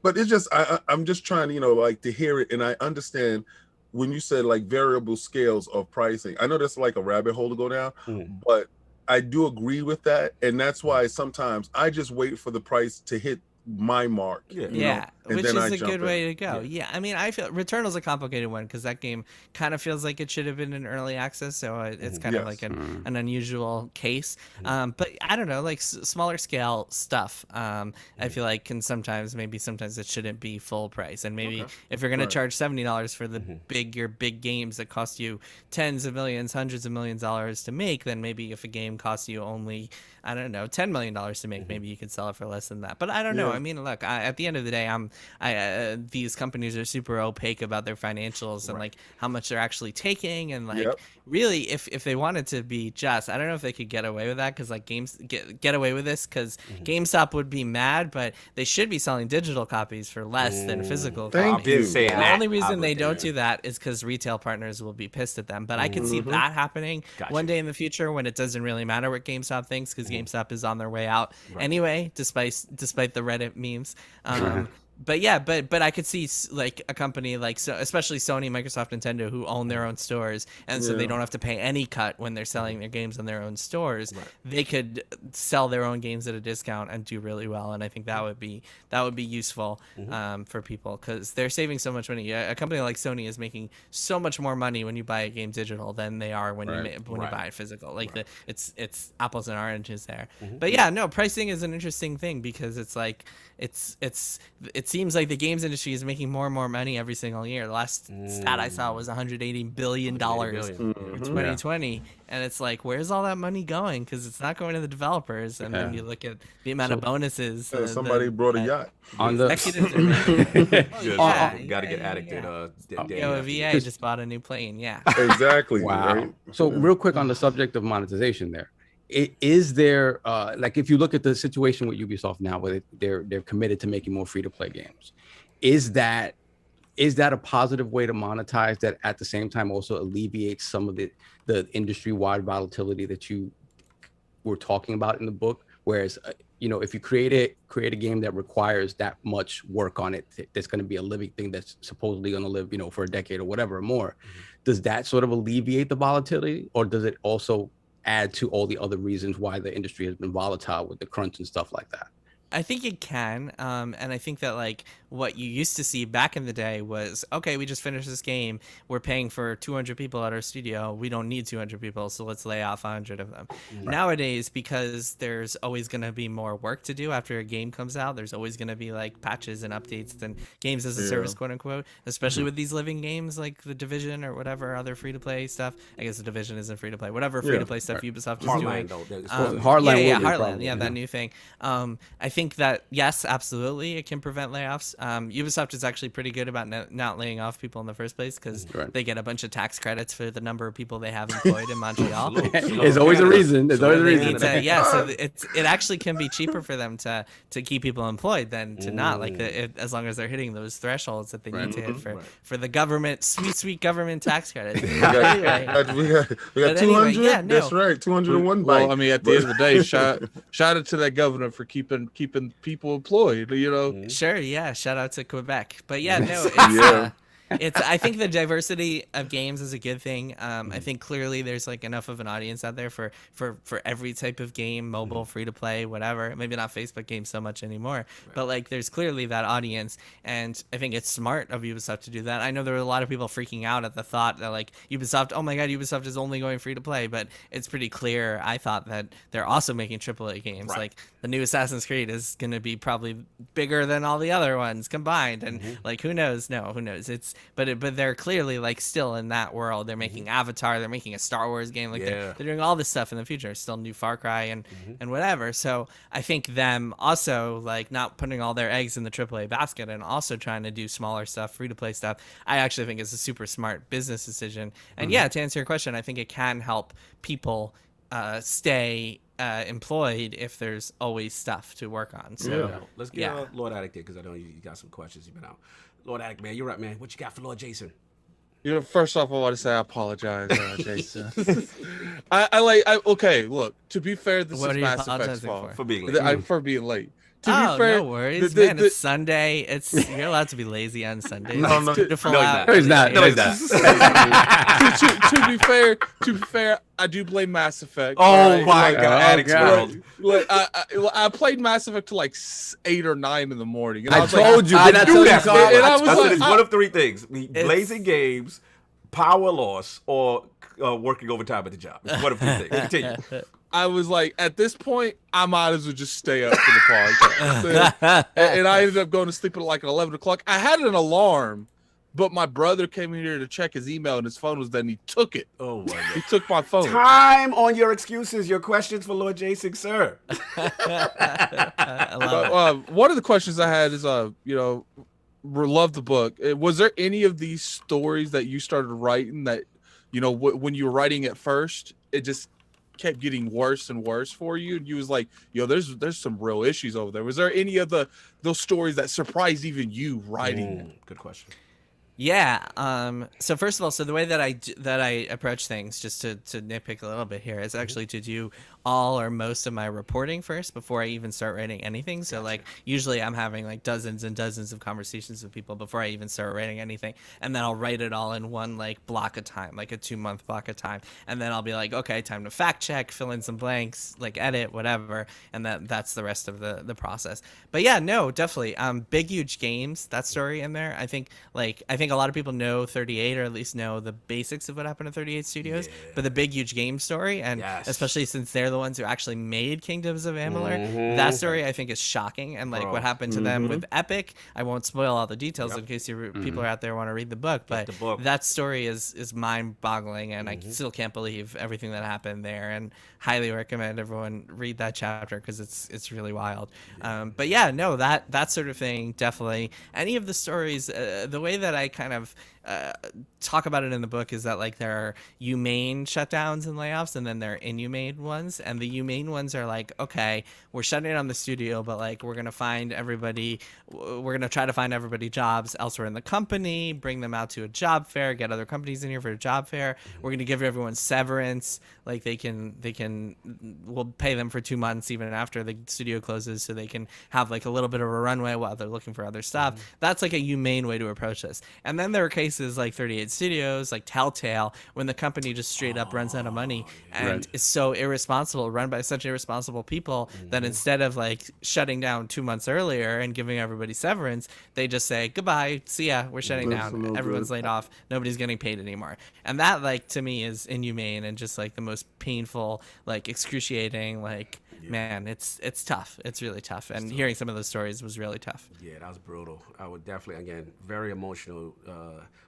But it's just I'm just trying to, you know, like, to hear it, and I understand when you said like variable scales of pricing. I know that's like a rabbit hole to go down, but I do agree with that, and that's why sometimes I just wait for the price to hit my mark. Which is a good way to go. Yeah, I mean, I feel Returnal's a complicated one because that game kind of feels like it should have been in early access, so it's kind of like an unusual case. But I don't know, like smaller scale stuff. I feel like sometimes it shouldn't be full price, and maybe if you're gonna charge $70 for the big games that cost you tens of millions, hundreds of millions of dollars to make, then maybe if a game costs you only, I don't know, $10 million to make, maybe you could sell it for less than that. But I don't know. I mean, look, at the end of the day, these companies are super opaque about their financials and like how much they're actually taking, and like really, if they wanted to be just, I don't know if they could get away with that, because like games get away with this because GameStop would be mad, but they should be selling digital copies for less than physical copies. The only reason they don't do that is because retail partners will be pissed at them. But I can see that happening one day in the future when it doesn't really matter what GameStop thinks, because GameStop is on their way out anyway, despite the Reddit memes. But yeah, but I could see like a company like, so especially Sony, Microsoft, Nintendo, who own their own stores, and so they don't have to pay any cut when they're selling their games on their own stores. Right. They could sell their own games at a discount and do really well, and I think that would be useful for people, because they're saving so much money. A company like Sony is making so much more money when you buy a game digital than they are when you buy it physical. Like it's apples and oranges there. But yeah, no, pricing is an interesting thing, because it's like it seems like the games industry is making more and more money every single year. The last stat I saw was $180 billion in 2020. And it's like, where's all that money going? Because it's not going to the developers. And then you look at the amount of bonuses. Somebody brought a yacht. On the got to get addicted. VA just bought a new plane. Yeah. Exactly. Wow. Right? So real quick on the subject of monetization there. Is there like, if you look at the situation with Ubisoft now, where they're committed to making more free-to-play games, is that a positive way to monetize that at the same time also alleviates some of the industry-wide volatility that you were talking about in the book? Whereas if you create a game that requires that much work on it, that's going to be a living thing that's supposedly going to live for a decade or whatever or more, does that sort of alleviate the volatility, or does it also add to all the other reasons why the industry has been volatile with the crunch and stuff like that? I think it can, and I think that like what you used to see back in the day was, okay, we just finished this game, we're paying for 200 people at our studio, we don't need 200 people, so let's lay off 100 of them. Nowadays, because there's always going to be more work to do after a game comes out, there's always going to be like patches and updates and games as a service, quote unquote, especially with these living games like The Division or whatever other free-to-play stuff. I guess The Division isn't free-to-play, whatever free-to-play stuff Ubisoft is doing. Heartland, that new thing. I think that, yes, absolutely, it can prevent layoffs. Ubisoft is actually pretty good about not laying off people in the first place, because they get a bunch of tax credits for the number of people they have employed in Montreal. There's always a reason. There's always a reason. So it actually can be cheaper for them to keep people employed than to not, like as long as they're hitting those thresholds that they need to hit for the government, sweet government tax credits. We got 200. That's right, 201 bytes. Well, I mean, at the end of the day, shout out to that governor for keeping people employed. Sure, yeah. Shout out to Quebec. But yeah, no, it's I think the diversity of games is a good thing. I think clearly there's like enough of an audience out there for every type of game, mobile, free to play, whatever. Maybe not Facebook games so much anymore, but like there's clearly that audience, and I think it's smart of Ubisoft to do that. I know there were a lot of people freaking out at the thought that like Ubisoft, oh my god, Ubisoft is only going free to play, but it's pretty clear, I thought, that they're also making AAA games. Like the new Assassin's Creed is going to be probably bigger than all the other ones combined, and like who knows? But they're clearly like still in that world. They're making Avatar, they're making a Star Wars game, like they're doing all this stuff in the future. Still new Far Cry and whatever. So I think them also like not putting all their eggs in the AAA basket and also trying to do smaller stuff, free to play stuff, I actually think is a super smart business decision. And yeah, to answer your question, I think it can help people stay employed if there's always stuff to work on. So let's get Lord Addict here, because I know you got some questions. You've been out. Lord Addict, man, you're right, man. What you got for Lord Jason? First off, I want to say I apologize, Jason. Okay, look, to be fair, this is Mass Effect's fault. For being late. For being late. To be fair, no worries, man. It's Sunday. You're allowed to be lazy on Sundays. No, it's beautiful out. No, he's not. To be fair, I do blame Mass Effect. Oh my god, Addict's World. Look, I played Mass Effect till like 8 or 9 in the morning. And I told you, I knew that. I said it's one of three things: blazing games, power loss, or working overtime at the job. It's one of three things. Continue. I was like, at this point, I might as well just stay up for the podcast. And I ended up going to sleep at like 11 o'clock. I had an alarm, but my brother came in here to check his email, and his phone was dead, and he took it. Oh, my God. He took my phone. Time on your excuses. Your questions for Lord Jason, sir. One of the questions I had is, love the book. Was there any of these stories that you started writing that, when you were writing at first, it just kept getting worse and worse for you, and you was like, there's some real issues over there? Was there any of those stories that surprised even you writing? Good question. Yeah. So first of all, the way that I approach things, just to nitpick a little bit here, is actually to do all or most of my reporting first before I even start writing anything. So like usually I'm having like dozens and dozens of conversations with people before I even start writing anything, and then I'll write it all in one like block of time, like a 2-month block of time, and then I'll be like, okay, time to fact check, fill in some blanks, like edit, whatever, and that's the rest of the process. But yeah, no, definitely Big Huge Games, that story in there, I think a lot of people know 38, or at least know the basics of what happened to 38 Studios, but the Big Huge Game story, and especially since they're the ones who actually made Kingdoms of Amalur, that story I think is shocking. And like what happened to them with Epic, I won't spoil all the details in case people are out there want to read the book, but that story is mind-boggling, and I still can't believe everything that happened there, and highly recommend everyone read that chapter because it's really wild. But yeah, no, that sort of thing, definitely. Any of the stories, the way that I kind of talk about it in the book is that like there are humane shutdowns and layoffs, and then there are inhumane ones, and the humane ones are like, okay, we're shutting down the studio, but like we're gonna try to find everybody jobs elsewhere in the company, bring them out to a job fair, get other companies in here for a job fair. We're gonna give everyone severance, like we'll pay them for 2 months even after the studio closes, so they can have like a little bit of a runway while they're looking for other stuff. That's like a humane way to approach this. And then there are cases like 38 Studios, like Telltale, when the company just straight up runs out of money and is so irresponsible, run by such irresponsible people, that instead of like shutting down 2 months earlier and giving everybody severance, they just say, goodbye, see ya, we're shutting down, everyone's laid off, nobody's getting paid anymore. And that, like, to me is inhumane and just like the most painful, like excruciating, like, man, it's tough. It's really tough. And hearing some of those stories was really tough. Yeah, that was brutal. I would definitely, again, very emotional.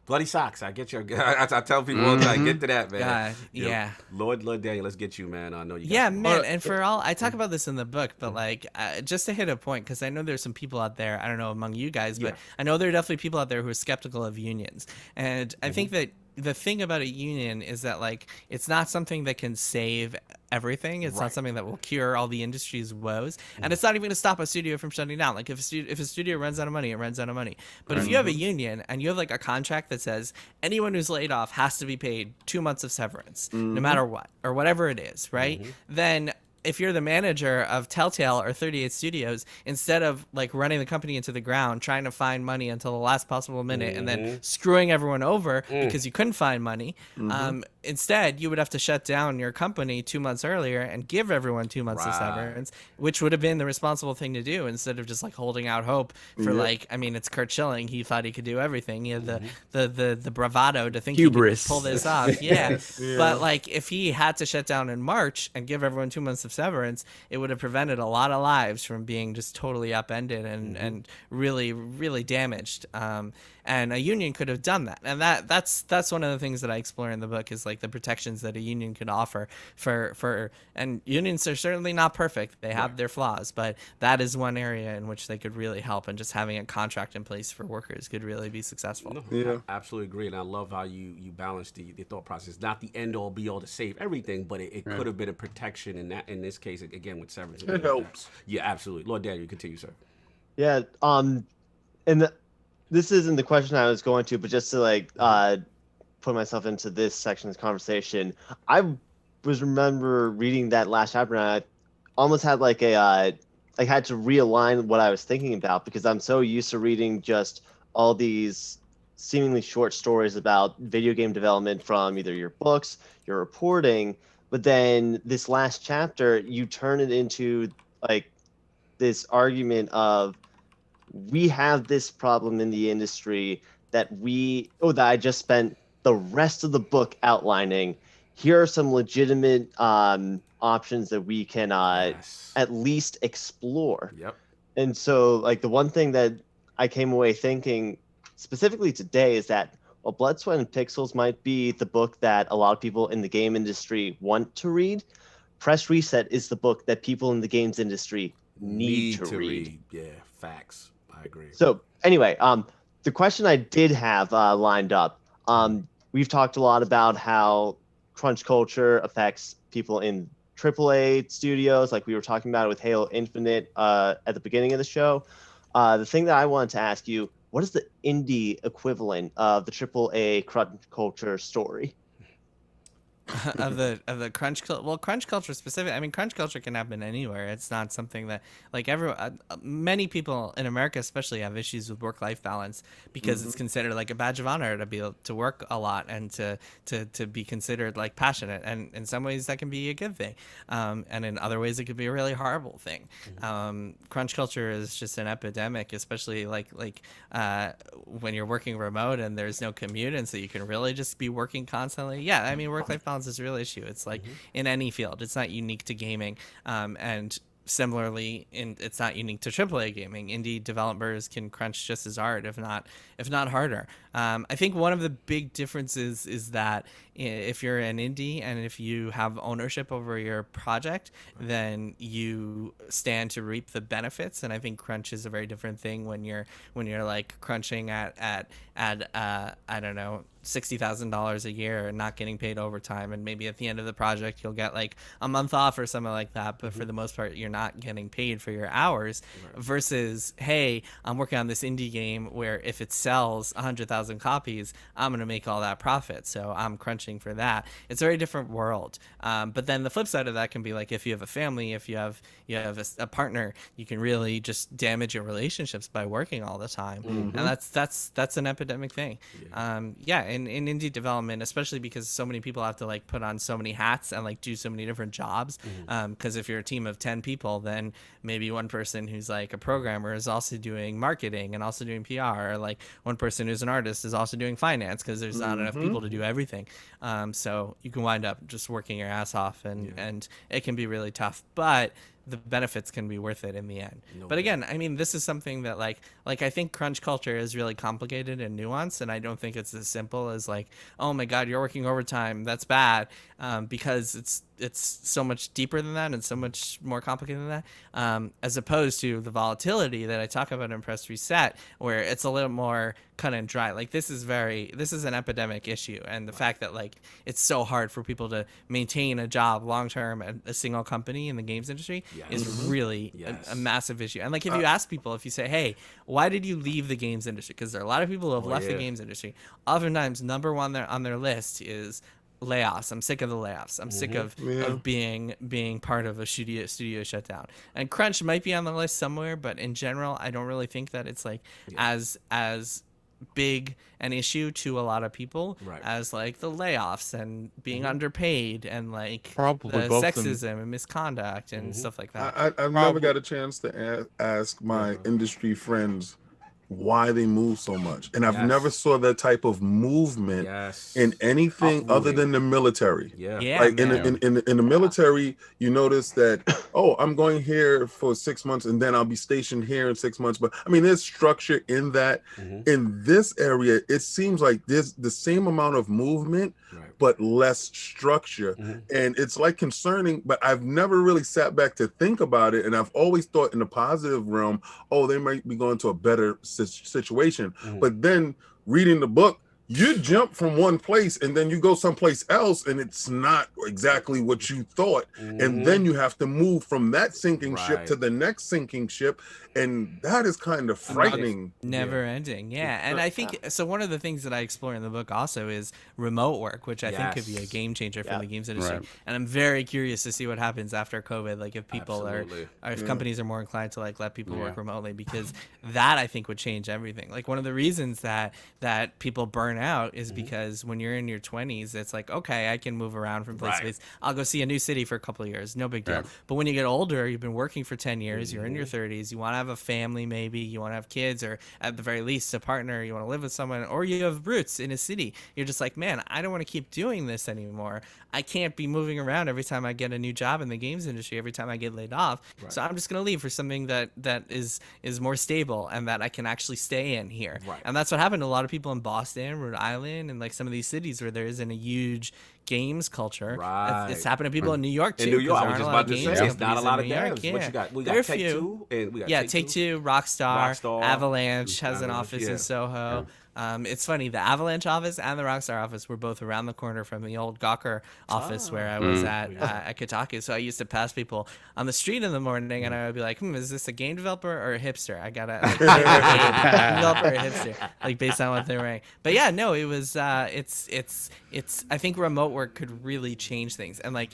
Bloody socks. I get your. I tell people all the time, get to that, man. Yeah. Lord Daniel, let's get you, man. I know you. Yeah, man. And for all, I talk about this in the book, but like, just to hit a point, because I know there's some people out there, I don't know among you guys, but I know there are definitely people out there who are skeptical of unions. And I think that the thing about a union is that like it's not something that can save everything. It's not something that will cure all the industry's woes, and it's not even going to stop a studio from shutting down. Like if a studio runs out of money, it runs out of money. But if you have a union and you have like a contract that says anyone who's laid off has to be paid 2 months of severance, no matter what, or whatever it is, right? Then if you're the manager of Telltale or 38 Studios, instead of like running the company into the ground, trying to find money until the last possible minute, and then screwing everyone over because you couldn't find money, instead you would have to shut down your company 2 months earlier and give everyone 2 months of severance, which would have been the responsible thing to do, instead of just like holding out hope for like, I mean, it's Kurt Schilling. He thought he could do everything. He had the bravado to think hubris he could pull this off. But like if he had to shut down in March and give everyone 2 months of severance, it would have prevented a lot of lives from being just totally upended and really, really damaged. And a union could have done that. And that's one of the things that I explore in the book, is like the protections that a union could offer for and unions are certainly not perfect. They have their flaws, but that is one area in which they could really help, and just having a contract in place for workers could really be successful. I absolutely agree. And I love how you balance the thought process. Not the end all be all to save everything, but it could have been a protection in this case, again, with severance. It helps. Yeah, absolutely. Lord Daniel, continue, sir. Yeah. This isn't the question I was going to, but just to like put myself into this section of the conversation, I remember reading that last chapter, and I almost had like I had to realign what I was thinking about, because I'm so used to reading just all these seemingly short stories about video game development from either your books, your reporting, but then this last chapter, you turn it into like this argument of, we have this problem in the industry that I just spent the rest of the book outlining. Here are some legitimate options that we can at least explore. And so like the one thing that I came away thinking specifically today is that while Blood, Sweat, and Pixels might be the book that a lot of people in the game industry want to read, Press Reset is the book that people in the games industry need to read. Yeah, facts. I agree. So anyway, the question I did have lined up, we've talked a lot about how crunch culture affects people in AAA studios, like we were talking about with HaloInfinite at the beginning of the show. The thing that I wanted to ask you, what is the indie equivalent of the AAA crunch culture story? of the crunch culture. Well, crunch culture specific. I mean, crunch culture can happen anywhere. It's not something that like many people in America especially have issues with work-life balance because it's considered like a badge of honor to be able to work a lot and to be considered like passionate. And in some ways that can be a good thing, and in other ways it could be a really horrible thing. Crunch culture is just an epidemic, especially like when you're working remote and there's no commute, and so you can really just be working constantly. Yeah, I mean, work-life balance is a real issue. It's like in any field. It's not unique to gaming. And similarly, it's not unique to AAA gaming. Indie developers can crunch just as hard, if not harder. I think one of the big differences is that if you're an indie and if you have ownership over your project, then you stand to reap the benefits. And I think crunch is a very different thing when you're like crunching at I don't know, $60,000 a year and not getting paid overtime, and maybe at the end of the project you'll get like a month off or something like that, but for the most part you're not getting paid for your hours. Versus, hey, I'm working on this indie game where if it sells 100,000 copies, I'm gonna make all that profit, so I'm crunching for that. It's a very different world. But then the flip side of that can be like, if you have a family, if you have a partner, you can really just damage your relationships by working all the time. And that's an epidemic thing. In indie development, especially because so many people have to like put on so many hats and like do so many different jobs. Because if you're a team of 10 people, then maybe one person who's like a programmer is also doing marketing and also doing PR, or like one person who's an artist is also doing finance, because there's not enough people to do everything. So you can wind up just working your ass off, and it can be really tough, but the benefits can be worth it in the end. But again, I mean, this is something that like I think crunch culture is really complicated and nuanced, and I don't think it's as simple as like, oh my God, you're working overtime, that's bad, because it's so much deeper than that and so much more complicated than that, as opposed to the volatility that I talk about in PressReset, where it's a little more cut and dry. Like this is an epidemic issue, and the fact that like it's so hard for people to maintain a job long term at a single company in the games industry is really a massive issue. And like if you ask people, if you say, hey, why did you leave the games industry? Because there are a lot of people who have left the games industry. Oftentimes, number one on their list is layoffs. I'm sick of the layoffs. I'm sick of being part of a studio shutdown. And crunch might be on the list somewhere, but in general, I don't really think that it's like as big an issue to a lot of people as like the layoffs and being underpaid and like Probably the sexism and misconduct and stuff like that. I've never got a chance to ask my industry friends why they move so much, and I've never saw that type of movement in anything other than the military. Like in the military, you notice that I'm going here for 6 months and then I'll be stationed here in 6 months. But I mean, there's structure in that. In this area, it seems like there's the same amount of movement, but less structure, and it's like concerning. But I've never really sat back to think about it, and I've always thought in the positive realm, they might be going to a better situation. But then reading the book, you jump from one place and then you go someplace else and it's not exactly what you thought. And then you have to move from that sinking ship to the next sinking ship. And that is kind of frightening. Never ending. Yeah. And I think, so one of the things that I explore in the book also is remote work, which I think could be a game changer for the games industry. And I'm very curious to see what happens after COVID. Like if people if companies are more inclined to like let people work remotely, because that I think would change everything. Like one of the reasons that people burn out is because when you're in your 20s, it's like, okay, I can move around from place to place. I'll go see a new city for a couple of years, no big deal. But when you get older, you've been working for 10 years, you're in your 30s, you want to have a family, maybe you want to have kids, or at the very least a partner, you want to live with someone, or you have roots in a city. You're just like, man, I don't want to keep doing this anymore. I can't be moving around every time I get a new job in the games industry, every time I get laid off. So I'm just going to leave for something that is more stable and that I can actually stay in here. And that's what happened to a lot of people in Boston, Rhode Island, and like some of these cities where there isn't a huge games culture. It's happened to people in New York too. In New York, I was just about to say, it's not a lot of devs. What you got? We got Take-Two, and we got Take-Two, Rockstar, Avalanche has an office in Soho. It's funny, the Avalanche office and the Rockstar office were both around the corner from the old Gawker office where I was at Kotaku. So I used to pass people on the street in the morning, and I would be like, is this a game developer or a hipster? I gotta like, game developer or a hipster, like based on what they're wearing. But yeah, no, it was it's I think remote work could really change things, and like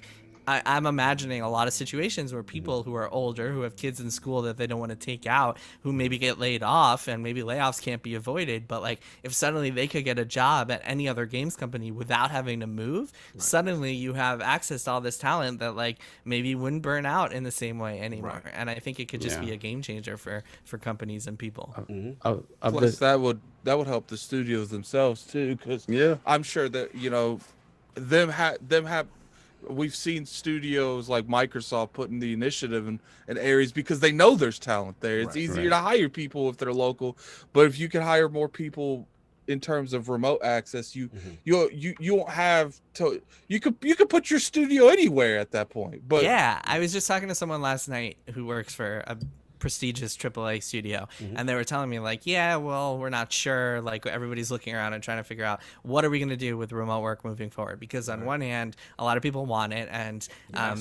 I'm imagining a lot of situations where people who are older, who have kids in school that they don't want to take out, who maybe get laid off, and maybe layoffs can't be avoided, but like if suddenly they could get a job at any other games company without having to move, suddenly you have access to all this talent that like maybe wouldn't burn out in the same way anymore. And I think it could just be a game changer for companies and people. Plus, that would help the studios themselves too, because I'm sure that them have. We've seen studios like Microsoft putting the initiative in areas because they know there's talent there. It's easier to hire people if they're local, but if you can hire more people in terms of remote access, you won't have to. You could put your studio anywhere at that point. But yeah, I was just talking to someone last night who works for a prestigious AAA studio, and they were telling me like, yeah, well, we're not sure, like everybody's looking around and trying to figure out what are we going to do with remote work moving forward, because on one hand a lot of people want it, and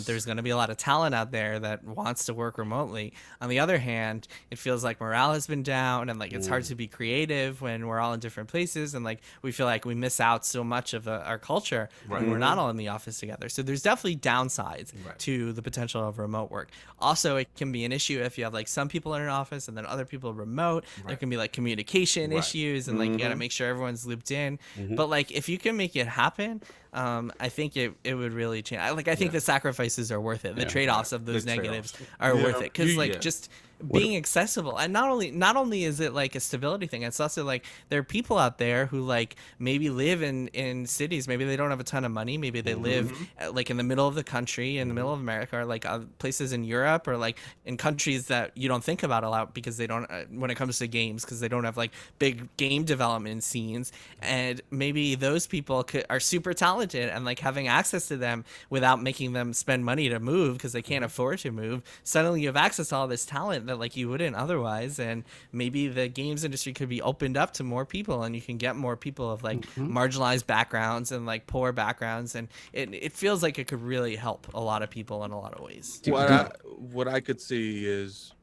there's going to be a lot of talent out there that wants to work remotely. On the other hand, it feels like morale has been down, and like it's hard to be creative when we're all in different places, and like we feel like we miss out so much of our culture when we're not all in the office together. So there's definitely downsides to the potential of remote work. Also, it can be an issue if you have like some people in an office and then other people remote. There can be like communication issues, and like you gotta make sure everyone's looped in. But like if you can make it happen, I think it would really change. I think the sacrifices are worth it. The trade-offs of those negatives are worth it, because like just being accessible, and not only is it like a stability thing, it's also like there are people out there who like maybe live in cities, maybe they don't have a ton of money, maybe they live like in the middle of the country, in the middle of America, or like places in Europe, or like in countries that you don't think about a lot because they don't when it comes to games, because they don't have like big game development scenes, and maybe those people are super talented, and like having access to them without making them spend money to move because they can't afford to move, suddenly you have access to all this talent that like you wouldn't otherwise, and maybe the games industry could be opened up to more people, and you can get more people of like marginalized backgrounds and like poor backgrounds, and it feels like it could really help a lot of people in a lot of ways. What I could see is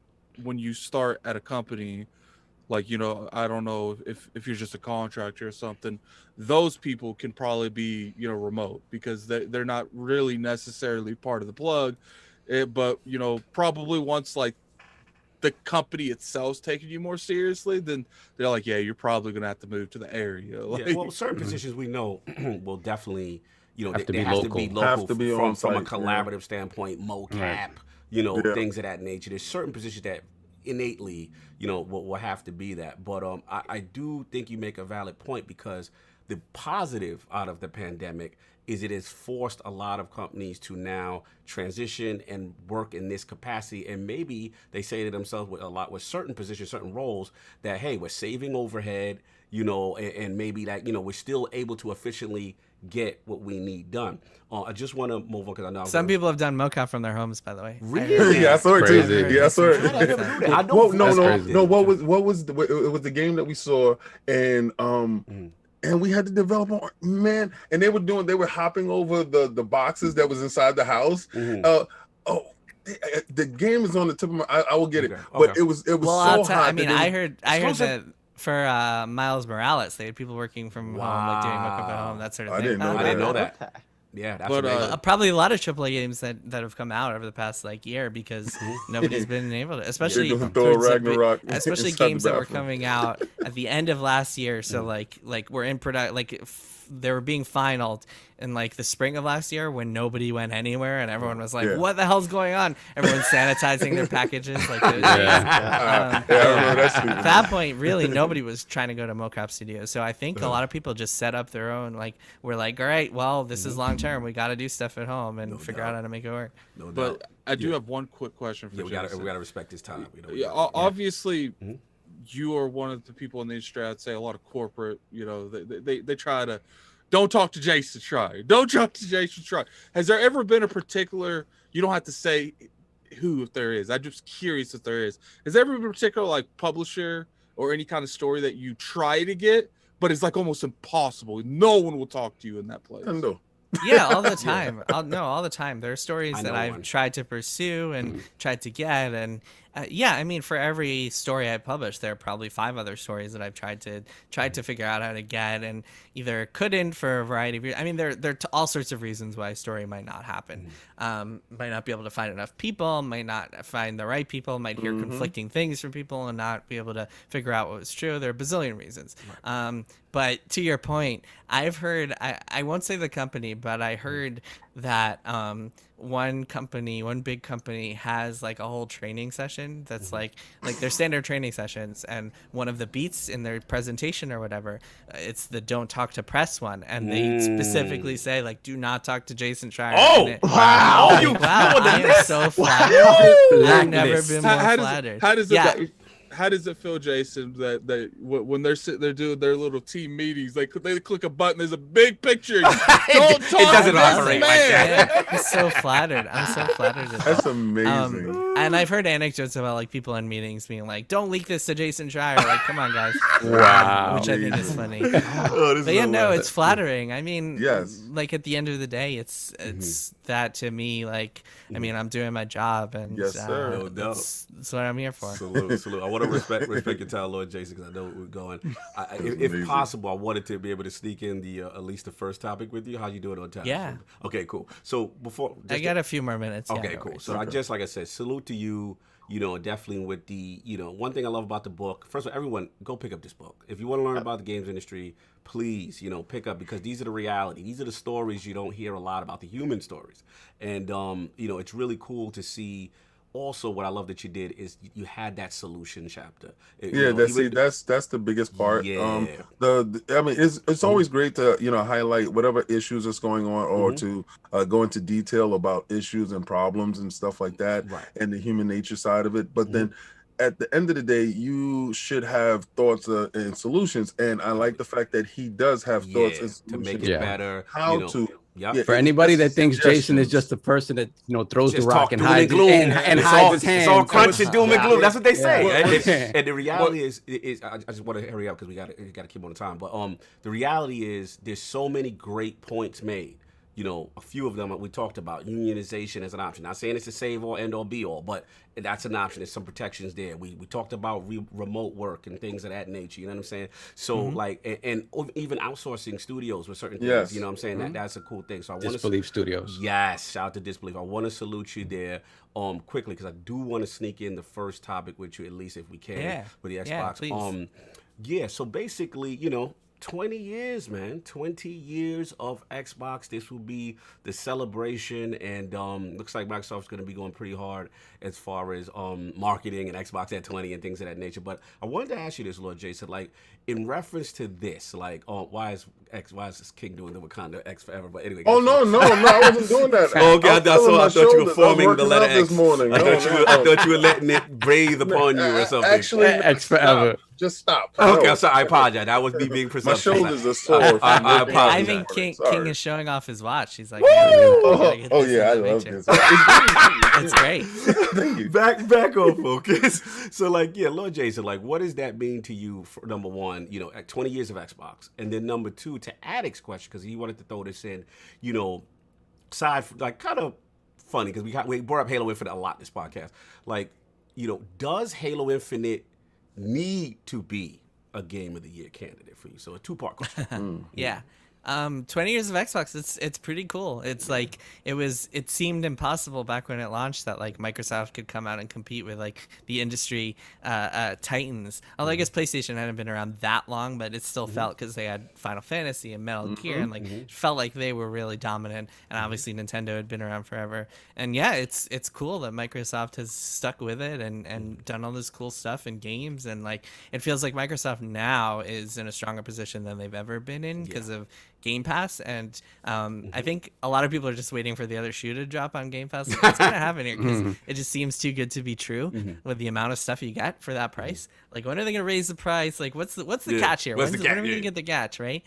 when you start at a company, like, I don't know if you're just a contractor or something, those people can probably be, remote, because they're not really necessarily part of the plug. But, probably once like the company itself's taking you more seriously, then they're like, yeah, you're probably going to have to move to the area. Like, well, certain positions we know will definitely, have to they be have local. to be local Have to be from on a site, collaborative standpoint, mocap, things of that nature. There's certain positions that innately, will have to be that. But I do think you make a valid point, because the positive out of the pandemic is it has forced a lot of companies to now transition and work in this capacity. And maybe they say to themselves with certain positions, certain roles, that, hey, we're saving overhead, and maybe that, we're still able to efficiently get what we need done. I just want to move on, because I know some people have done mocap from their homes, by the way. Really? Yeah, I saw it too. Yeah, I saw it. I never knew that. I know. Well, no. crazy. What was it was the game that we saw, and and we had to develop and they were hopping over the boxes that was inside the house. The game is on the tip of my. I will get it, but it was Well, so hot. I mean, I heard that for Miles Morales, they had people working from home, like doing mocap at home, that sort of thing. I didn't know that. Yeah, that's amazing. Probably a lot of AAA games that have come out over the past like year, because nobody's been able to, especially especially games that were coming out at the end of last year. So like we're in product, they were being finaled in like the spring of last year when nobody went anywhere, and everyone was like, what the hell's going on? Everyone's sanitizing their packages. Like at that point, really nobody was trying to go to mocap studios. So I think a lot of people just set up their own, like, we're like, all right, well, this is long term, we got to do stuff at home and figure out how to make it work. But I do have one quick question for we got to respect his time. Obviously, you are one of the people in the industry, I'd say a lot of corporate, they try to, don't talk to Jason Schreier. Don't talk to Jason Schreier. Has there ever been a particular, you don't have to say who, if there is, I'm just curious if there is. Has there ever been a particular like publisher or any kind of story that you try to get, but it's like almost impossible. No one will talk to you in that place. Nintendo. Yeah, all the time. All the time. There are stories I that know I've one. tried to pursue and tried to get, and yeah, I mean, for every story I publish, there are probably 5 other stories that I've tried to figure out how to get, and either couldn't for a variety of reasons. I mean, there are all sorts of reasons why a story might not happen. Might not be able to find enough people, might not find the right people, might hear conflicting things from people and not be able to figure out what was true. There are a bazillion reasons. But to your point, I've heard, I won't say the company, but I heard that one big company has like a whole training session that's like their standard training sessions, and one of the beats in their presentation or whatever, it's the don't talk to press one, and they specifically say like, do not talk to Jason Schreier. Oh, wow. Wow, You I am so flattered. I've never been more flattered. How does it feel, Jason, that when they're sitting there doing their little team meetings, they click a button, there's a big picture. Don't talk it doesn't to this operate like man. that. I'm so flattered. I'm so flattered. That's amazing. And I've heard anecdotes about like people in meetings being like, "Don't leak this to Jason Schreier." Like, come on, guys. Wow. Which I think is funny. Oh, this But is yeah, no, hilarious. it's flattering. I mean, Yes. like at the end of the day, it's that to me. Like, I mean, I'm doing my job, and Yes, sir. No doubt. that's what I'm here for. Salute. I want to respect your time, Lord Jason, because I know where we're going. If amazing. possible, I wanted to be able to sneak in the at least the first topic with you. How you doing on time? Yeah. Okay, cool. So before I got a few more minutes. Yeah, Okay, no cool. worries. So I just, like I said, salute to you. You know, definitely with the, one thing I love about the book. First of all, everyone go pick up this book. If you want to learn about the games industry, please, pick up, because these are the reality. These are the stories you don't hear a lot about, the human stories. And, it's really cool to see. Also, what I love that you did is you had that solution chapter. That's the biggest part. Yeah. I mean, it's always great to highlight whatever issues that's going on, or to go into detail about issues and problems and stuff like that, Right. and the human nature side of it. But then, at the end of the day, you should have thoughts and solutions. And I like the fact that he does have thoughts and solutions to make it better. how to. Yep. Yeah, For anybody that thinks Jason is suggestions. just the person that throws Just the rock talk and doom hides and gloom. and It's hides all- his hands. It's all crunch and doom and gloom. That's what they say. Yeah. And the reality is I just want to hurry up because we got to keep on the time. But the reality is there's so many great points made. A few of them we talked about. Unionization as an option. Not saying it's a save all, end all, be all, but that's an option. There's some protections there. We talked about remote work and things of that nature. You know what I'm saying? So and even outsourcing studios with certain things. Yes. You know what I'm saying? That's a cool thing. So I want to Disbelief Studios. Yes, shout out to Disbelief. I want to salute you there quickly because I do want to sneak in the first topic with you, at least if we can, with the Xbox. Yeah, please. So basically, 20 years, man. 20 years of Xbox. This will be the celebration, and looks like Microsoft's going to be going pretty hard as far as marketing and Xbox at 20 and things of that nature. But I wanted to ask you this, Lord Jason, like in reference to this, like, why is this King doing the Wakanda X forever? But anyway. Oh no, I wasn't doing that. Okay, I thought you were forming the letter X. This morning. I thought you were letting it breathe upon you or something. Actually, X forever. Just stop. Okay, No. I'm sorry. I apologize. That was me being My presumptuous. shoulders are sore. I I apologize. think King Sorry. is showing off his watch. He's like, Oh yeah, I love this. It's great. Thank you. Back on focus. So, Lord Jason, what does that mean to you? For number one, at 20 years of Xbox, and then number two, to Addict's question, because he wanted to throw this in, side kind of funny because we brought up Halo Infinite a lot this podcast. Does Halo Infinite need to be a Game of the Year candidate for you? So a 2-part question. Yeah. 20 years of Xbox, it's pretty cool. It's like it seemed impossible back when it launched that Microsoft could come out and compete with the industry titans. Although I guess PlayStation hadn't been around that long, but it still felt, because they had Final Fantasy and Metal Gear, and it felt like they were really dominant. And obviously Nintendo had been around forever. And yeah, it's cool that Microsoft has stuck with it and done all this cool stuff in games. And it feels like Microsoft now is in a stronger position than they've ever been in because of Game Pass, and I think a lot of people are just waiting for the other shoe to drop on Game Pass. It's gonna happen here because it just seems too good to be true with the amount of stuff you get for that price. When are they gonna raise the price? What's the catch here? What's the When catch? are we Yeah. gonna get the catch, right?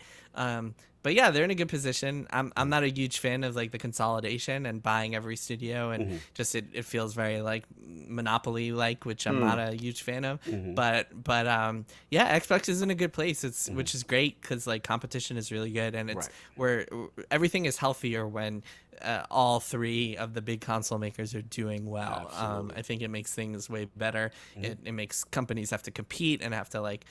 but yeah, they're in a good position. I'm not a huge fan of like the consolidation and buying every studio, and just it feels very like monopoly like, which I'm not a huge fan of. But yeah, Xbox is in a good place. It's which is great because like competition is really good, and it's where everything is healthier when all three of the big console makers are doing well. I think it makes things way better. It makes companies have to compete and have to like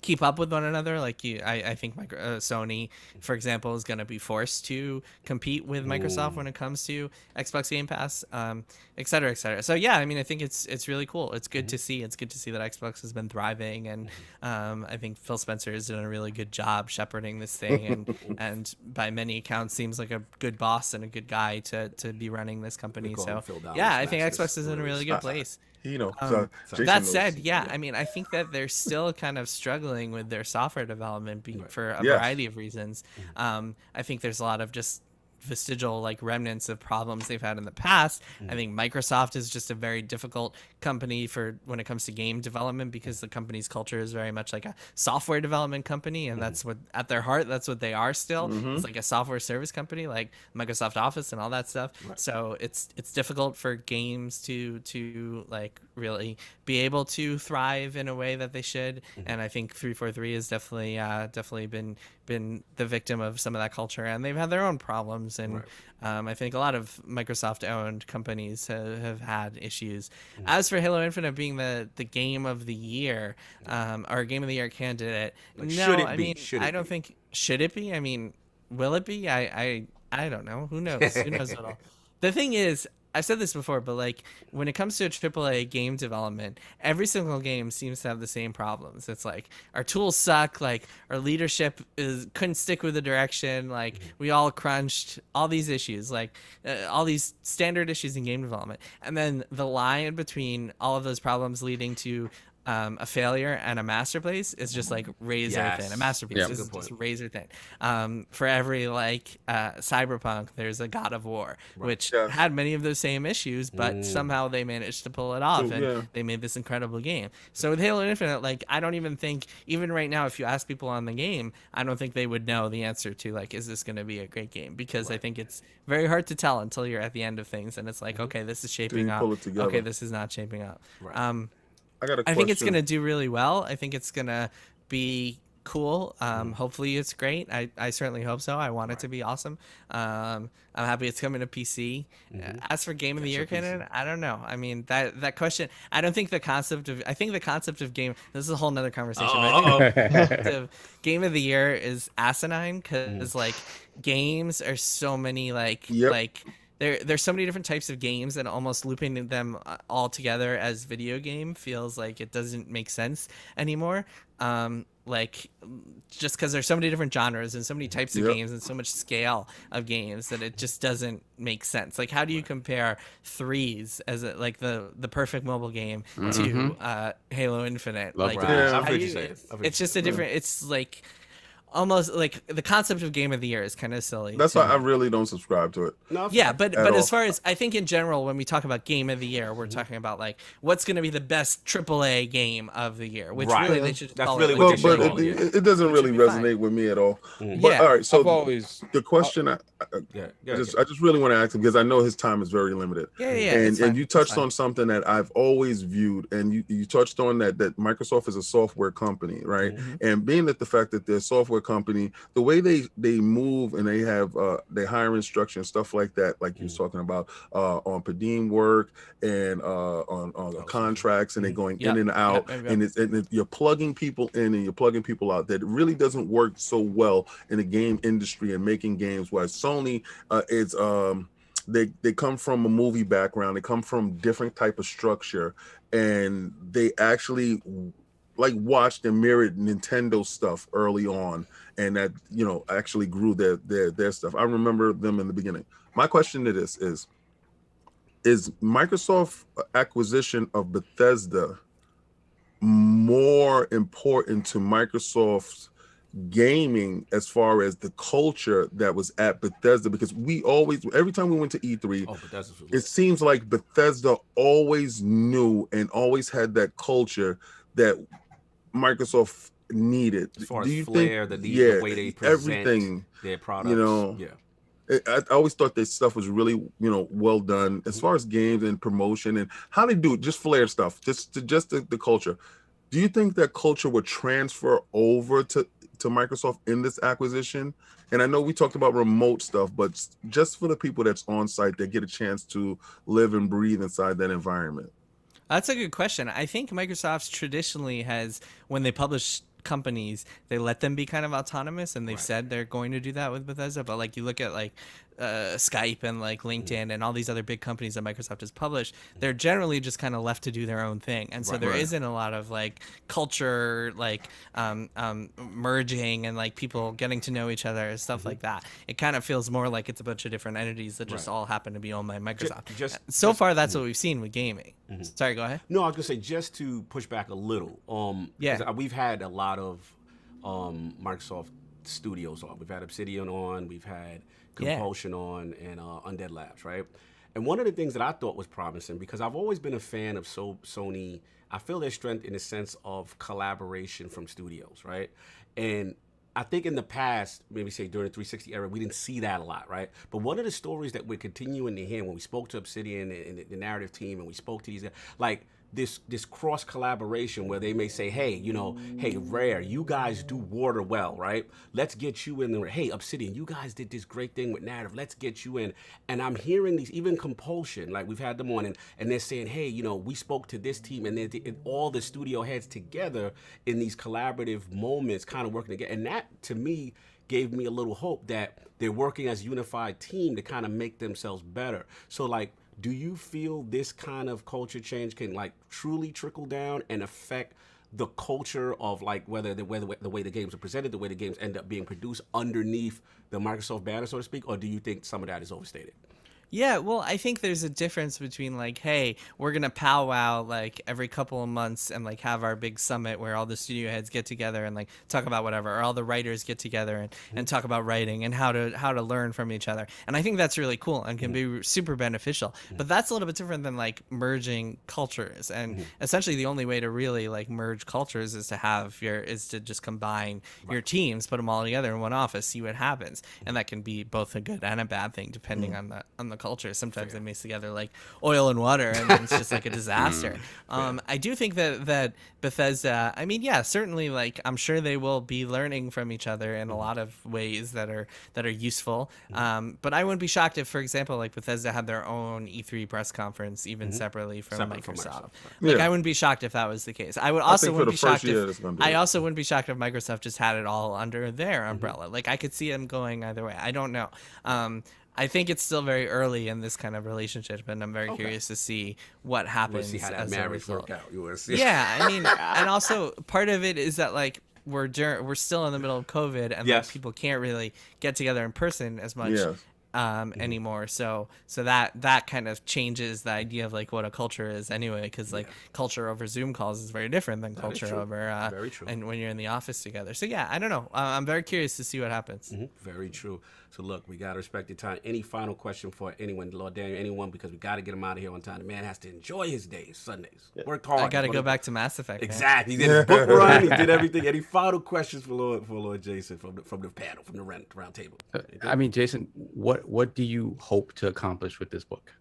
keep up with one another. Like I think Sony, for example, is going to be forced to compete with Microsoft when it comes to Xbox Game Pass, et cetera, et cetera. So yeah, I mean, I think it's really cool. It's good to see. It's good to see that Xbox has been thriving, and I think Phil Spencer has done a really good job shepherding this thing, and by many accounts seems like a good boss and a good guy to be running this company. So yeah, I think Xbox is in a really good place. That said, yeah, I mean, I think that they're still kind of struggling with their software development for a variety of reasons. I think there's a lot of just vestigial like remnants of problems they've had in the past. I think Microsoft is just a very difficult company for when it comes to game development, because the company's culture is very much like a software development company, and that's what at their heart that's what they are still. It's like a software service company like Microsoft Office and all that stuff. So it's difficult for games to like really be able to thrive in a way that they should. And I think 343 has definitely been the victim of some of that culture, and they've had their own problems. And I think a lot of Microsoft-owned companies have had issues. As for Halo Infinite being the game of the year, or game of the year candidate, I don't think should it be. I mean, will it be? I don't know. Who knows? Who knows at all? The thing is, I've said this before, but like when it comes to AAA game development, every single game seems to have the same problems. It's like our tools suck, like our leadership couldn't stick with the direction, like we all crunched, all these issues, like all these standard issues in game development. And then the line between all of those problems leading to a failure and a masterpiece is just like razor thin. A masterpiece is just razor thin. For every like Cyberpunk, there's a God of War, which had many of those same issues, but somehow they managed to pull it off, and they made this incredible game. So with Halo Infinite, like I don't even think, even right now, if you ask people on the game, I don't think they would know the answer to like, is this going to be a great game? Because I think it's very hard to tell until you're at the end of things, and it's like, okay, this is shaping up. Okay, this is not shaping up. I think it's going to do really well. I think it's going to be cool. Hopefully it's great. I certainly hope so. I want it to be awesome. I'm happy it's coming to PC. As for Game of the Year candidate, I don't know. I mean, that question, I don't think the concept of game, this is a whole nother conversation. I think the concept of Game of the Year is asinine, because like games are so many like there's so many different types of games, and almost looping them all together as video game feels like it doesn't make sense anymore. Like just because there's so many different genres and so many types of games and so much scale of games that it just doesn't make sense. Like how do you compare Threes as like the perfect mobile game to Halo Infinite? It's just a different. It's like almost like the concept of Game of the Year is kind of silly. That's why I really don't subscribe to it. But as far as I think in general, when we talk about Game of the Year, we're talking about like what's going to be the best AAA game of the year, which really they should call it. But it doesn't really resonate with me at all. But all right, so the question I just really want to ask him, because I know his time is very limited. And you touched on something that I've always viewed, and you touched on that Microsoft is a software company, right? And being that the fact that they're a software company, the way they move and they have they hiring structure and stuff like that, like you was talking about on per diem work and on contracts, and they're going in and out, and you're plugging people in and you're plugging people out. That really doesn't work so well in the game industry and making games. Whereas Sony is they come from a movie background, they come from different type of structure, and they actually like watched and mirrored Nintendo stuff early on, and that actually grew their stuff. I remember them in the beginning. My question to this is Microsoft acquisition of Bethesda more important to Microsoft's gaming as far as the culture that was at Bethesda? Because we always, every time we went to E3, it seems like Bethesda always knew and always had that culture that Microsoft needed. As far Do as you flair, think, the way they present everything, their products. you know, I always thought this stuff was really, well done as far as games and promotion and how they do it, just flair stuff, just the culture. Do you think that culture would transfer over to Microsoft in this acquisition? And I know we talked about remote stuff, but just for the people that's on site, that get a chance to live and breathe inside that environment. That's a good question. I think Microsoft traditionally has, when they publish companies, they let them be kind of autonomous, and they've said they're going to do that with Bethesda. But like you look at like Skype and like LinkedIn and all these other big companies that Microsoft has published, they're generally just kind of left to do their own thing, and so there isn't a lot of like culture, like merging and like people getting to know each other and stuff like that. It kind of feels more like it's a bunch of different entities that just all happen to be owned by Microsoft. So far, that's what we've seen with gaming. Sorry, go ahead. No, I was gonna say, just to push back a little. We've had a lot of Microsoft studios on. We've had Obsidian on. We've had Compulsion on, and Undead Labs, right? And one of the things that I thought was promising, because I've always been a fan of Sony, I feel their strength in the sense of collaboration from studios, right? And I think in the past, maybe say during the 360 era, we didn't see that a lot, right? But one of the stories that we're continuing to hear when we spoke to Obsidian and the narrative team, and we spoke to these guys, like this cross collaboration where they may say, hey, hey, Rare, you guys do water well, right? Let's get you in there. Hey, Obsidian, you guys did this great thing with narrative. Let's get you in. And I'm hearing these, even Compulsion, like we've had them on, and they're saying, hey, we spoke to this team, and all the studio heads together in these collaborative moments, kind of working together. And that, to me, gave me a little hope that they're working as a unified team to kind of make themselves better. So, like, do you feel this kind of culture change can like truly trickle down and affect the culture of like whether the way the games are presented, the way the games end up being produced underneath the Microsoft banner, so to speak, or do you think some of that is overstated? Yeah, well, I think there's a difference between like, hey, we're gonna powwow like every couple of months and like have our big summit where all the studio heads get together and like talk about whatever, or all the writers get together and talk about writing and how to learn from each other. And I think that's really cool and can be super beneficial. But that's a little bit different than like merging cultures. And essentially the only way to really like merge cultures is to just combine your teams, put them all together in one office, see what happens. And that can be both a good and a bad thing depending on the culture. Sometimes they mix together like oil and water, and it's just like a disaster. I do think that Bethesda, I mean, yeah, certainly, like I'm sure they will be learning from each other in a lot of ways that are useful. But I wouldn't be shocked if, for example, like Bethesda had their own E3 press conference even separately from Microsoft. Like I wouldn't be shocked if that was the case. I also wouldn't be shocked if Microsoft just had it all under their umbrella. Like I could see them going either way. I don't know. I think it's still very early in this kind of relationship, and I'm very curious to see what happens. You want to see how that marriage work out. You want to see. Yeah, I mean, and also part of it is that like we're still in the middle of COVID, and like, people can't really get together in person as much. Anymore, so that kind of changes the idea of like what a culture is anyway, because like culture over Zoom calls is very different than culture over very true. And when you're in the office together. So yeah, I don't know. I'm very curious to see what happens. Very true. So look, we gotta respect your time. Any final question for anyone, Lord Daniel, anyone, because we gotta get him out of here on time. The man has to enjoy his days, Sundays. Work hard. I gotta go back to Mass Effect. Exactly. Man. He did his book run. He did everything. Any final questions for Lord Jason from the panel, from the round table? I mean, Jason, what do you hope to accomplish with this book?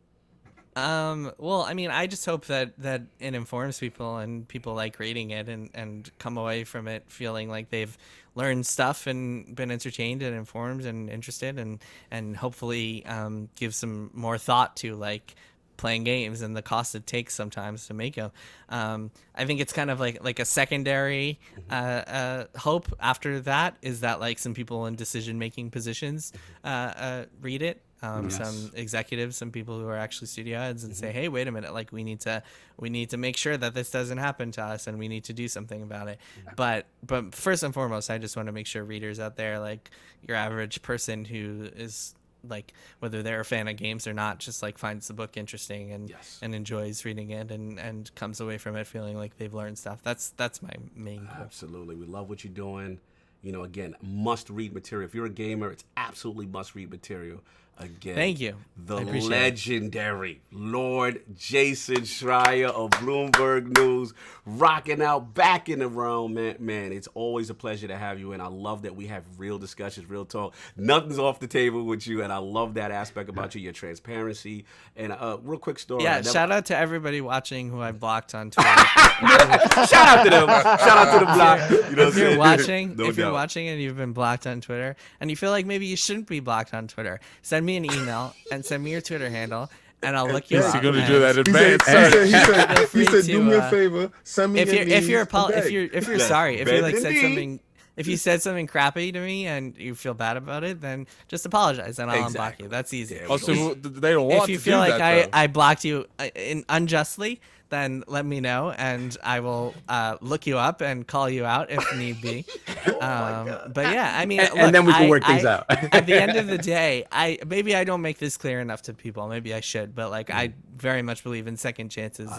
Well, I mean, I just hope that it informs people and people like reading it and come away from it feeling like they've learned stuff and been entertained and informed and interested, and hopefully give some more thought to like playing games and the cost it takes sometimes to make them. I think it's kind of like a secondary hope after that is that like some people in decision-making positions read it. Some executives, some people who are actually studio heads, and say, hey, wait a minute, like we need to make sure that this doesn't happen to us, and we need to do something about it. But first and foremost, I just want to make sure readers out there, like your average person who is like, whether they're a fan of games or not, just like finds the book interesting and enjoys reading it and comes away from it feeling like they've learned stuff. That's my main goal. Absolutely. We love what you're doing. Again, must read material. If you're a gamer, it's absolutely must read material. again. Thank you. The I appreciate legendary Lord Jason Schreier of Bloomberg News, rocking out back in the realm, man. It's always a pleasure to have you, and I love that we have real discussions, real talk. Nothing's off the table with you, and I love that aspect about you, your transparency. And real quick story. Yeah, shout out to everybody watching who I blocked on Twitter. Shout out to them. Shout out to the block. You know If you're watching, No if you're doubt. watching and you've been blocked on Twitter, and you feel like maybe you shouldn't be blocked on Twitter, send me an email and send me your Twitter handle, and I'll look you Yes, up. You're gonna and do that in He said, advance. he said, Feel free he said, to, do me a favor, send me If you're if you're Yes, sorry, if you bend like the said knee. something, if you said something crappy to me and you feel bad about it, then just apologize and I'll unblock Exactly. you. That's easy. Yeah, Also, they don't want If you to feel do like that, though. I blocked you unjustly, then let me know and I will look you up and call you out if need be. But yeah, I mean, And look, then we can work things out. At the end of the day, maybe I don't make this clear enough to people. Maybe I should, but like I very much believe in second chances,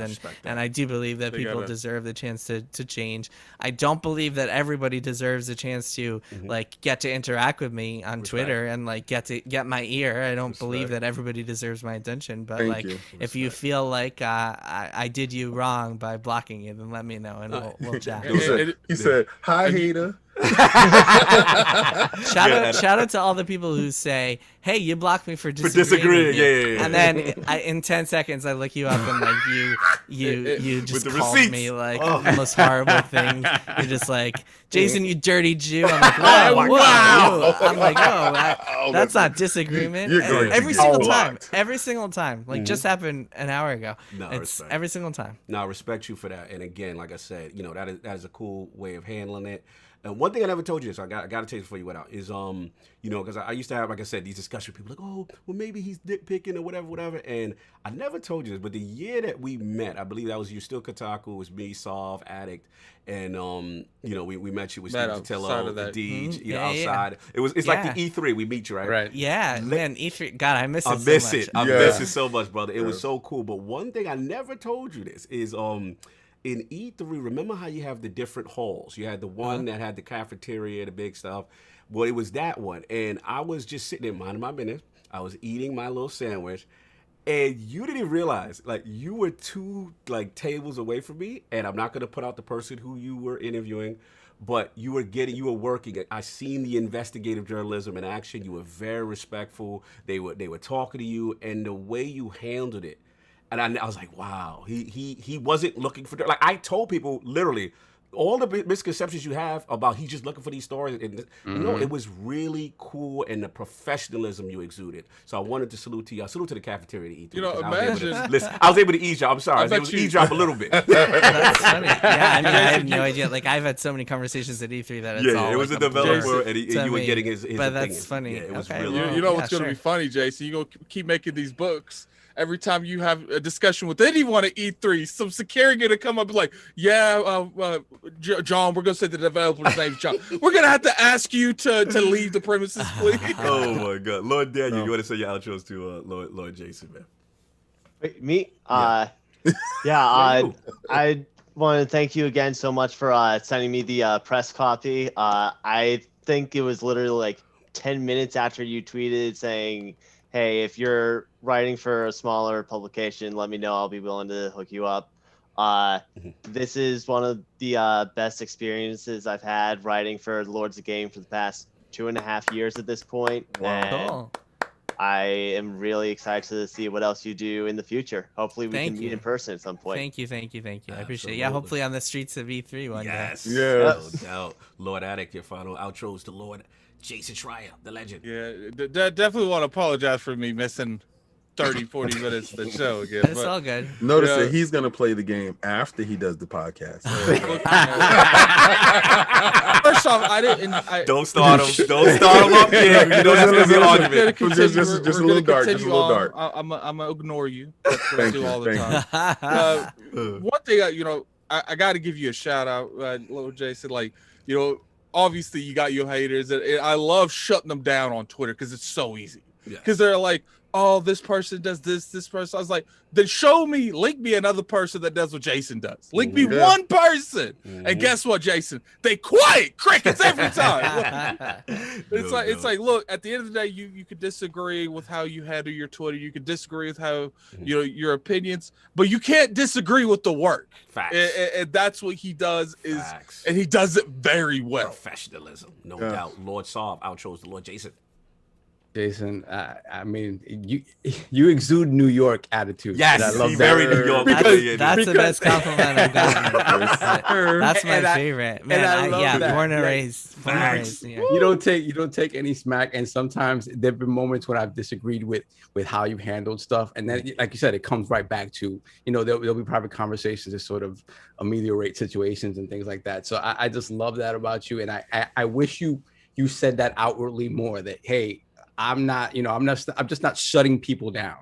and I do believe that They people gotta- deserve the chance to change. I don't believe that everybody deserves a chance to like get to interact with me on Twitter and like get my ear. I don't believe that everybody deserves my attention, but Thank like you. if you feel like I did you wrong by blocking you, then let me know and we'll chat. He said, hi, hater. Shout out to all the people who say, "Hey, you blocked me for disagreeing." disagreeing, with you." yeah. And then in 10 seconds, I look you up and like you just the called receipts. me like Oh. the most horrible thing. You're just like, Jason, you dirty Jew. I'm like, Oh my whoa. God. I'm like, oh, Oh, that's not disagreement. You're going to Every get single time, blocked. every single time, like just happened an hour ago. No, It's respect. every single time. No, I respect you for that. And again, like I said, that is a cool way of handling it. And one thing I never told you, so I got to tell you before you went out, is because I used to have, like I said, these discussions with people like, oh, well maybe he's dick picking or whatever. And I never told you this, but the year that we met, I believe that was you still Kotaku, it was me, Solve, Addict, and we met you with Met Steve outside Totillo, of that. Deej, Yeah, outside. It's like the E3 we meet you, right? Right. Yeah, man, E3. God, I miss it. I so miss much. it. I Yeah. miss it so much, brother. It was so cool. But one thing I never told you this is in E3, remember how you have the different halls? You had the one that had the cafeteria, the big stuff. Well, it was that one. And I was just sitting there minding my business. I was eating my little sandwich. And you didn't even realize, like, you were two, like, tables away from me. And I'm not going to put out the person who you were interviewing. But you were working. I seen the investigative journalism in action. You were very respectful. They were talking to you. And the way you handled it. And I was like, wow, he wasn't looking for, like, I told people literally all the misconceptions you have about he's just looking for these stories. And no, it was really cool, and the professionalism you exuded. So I wanted to salute to you. I salute to the cafeteria to eat. I was able to eavesdrop. I'm sorry. I was able to eavesdrop a little bit. That's funny. Yeah, I mean, I have no idea. Like, I've had so many conversations at E3 that it's all it was like a developer, and to you were me. getting his But that's opinions. funny. Yeah, it was Okay, really well, You know what's yeah, going to be sure. funny, Jason? You're going to keep making these books. Every time you have a discussion with anyone at E3, some security going to come up and be like, John, we're going to say the developer's name's John. We're going to have to ask you to leave the premises, please. Oh my God, Lord Daniel, you want to say your outros to Lord Jason, man? Wait, me? you. I want to thank you again so much for sending me the press copy. I think it was literally like 10 minutes after you tweeted saying, hey, if you're writing for a smaller publication, let me know. I'll be willing to hook you up. This is one of the best experiences I've had writing for Lords of Game for the past 2.5 years at this point. And Cool. I am really excited to see what else you do in the future. Hopefully we Thank can you. meet in person at some point. Thank you. I appreciate it. Yeah, Absolutely. hopefully on the streets of E3 one day. Yes. Yes. No doubt. Lord Addict, your final outros to Lord Jason Schreier, the legend. Yeah, definitely want to apologize for me missing 30, 40 minutes of the show again. It's but- all good. Notice Yeah. that he's going to play the game after he does the podcast. First off, I didn't. Don't start him. Don't start him up here. You know that's gonna be an argument. Just a little dark, just a little dark. I'm gonna ignore you. That's what I Thank do you, all the thank time. you. One thing, I got to give you a shout out, Lord Jason. Like, obviously you got your haters, and I love shutting them down on Twitter because it's so easy. Yes. Because they're like, oh, this person does this person. I was like, then link me another person that does what Jason does. Link me one person. And guess what, Jason? They quiet crickets every time. It's like, look, at the end of the day, you could disagree with how you handle your Twitter. You could disagree with how, your opinions, but you can't disagree with the work. Facts. And that's what he does and he does it very well. Professionalism, no doubt. Lord Saab outros the Lord Jason. Jason, I mean, you exude New York attitude. Yes, I love very New York. That's the best compliment I've gotten. That's my favorite. Man, born and raised. Yeah. You don't take any smack, and sometimes there've been moments when I've disagreed with how you handled stuff, and then, like you said, it comes right back to, there'll be private conversations to sort of ameliorate situations and things like that. So I just love that about you, and I wish you said that outwardly more, that, hey, I'm just not shutting people down.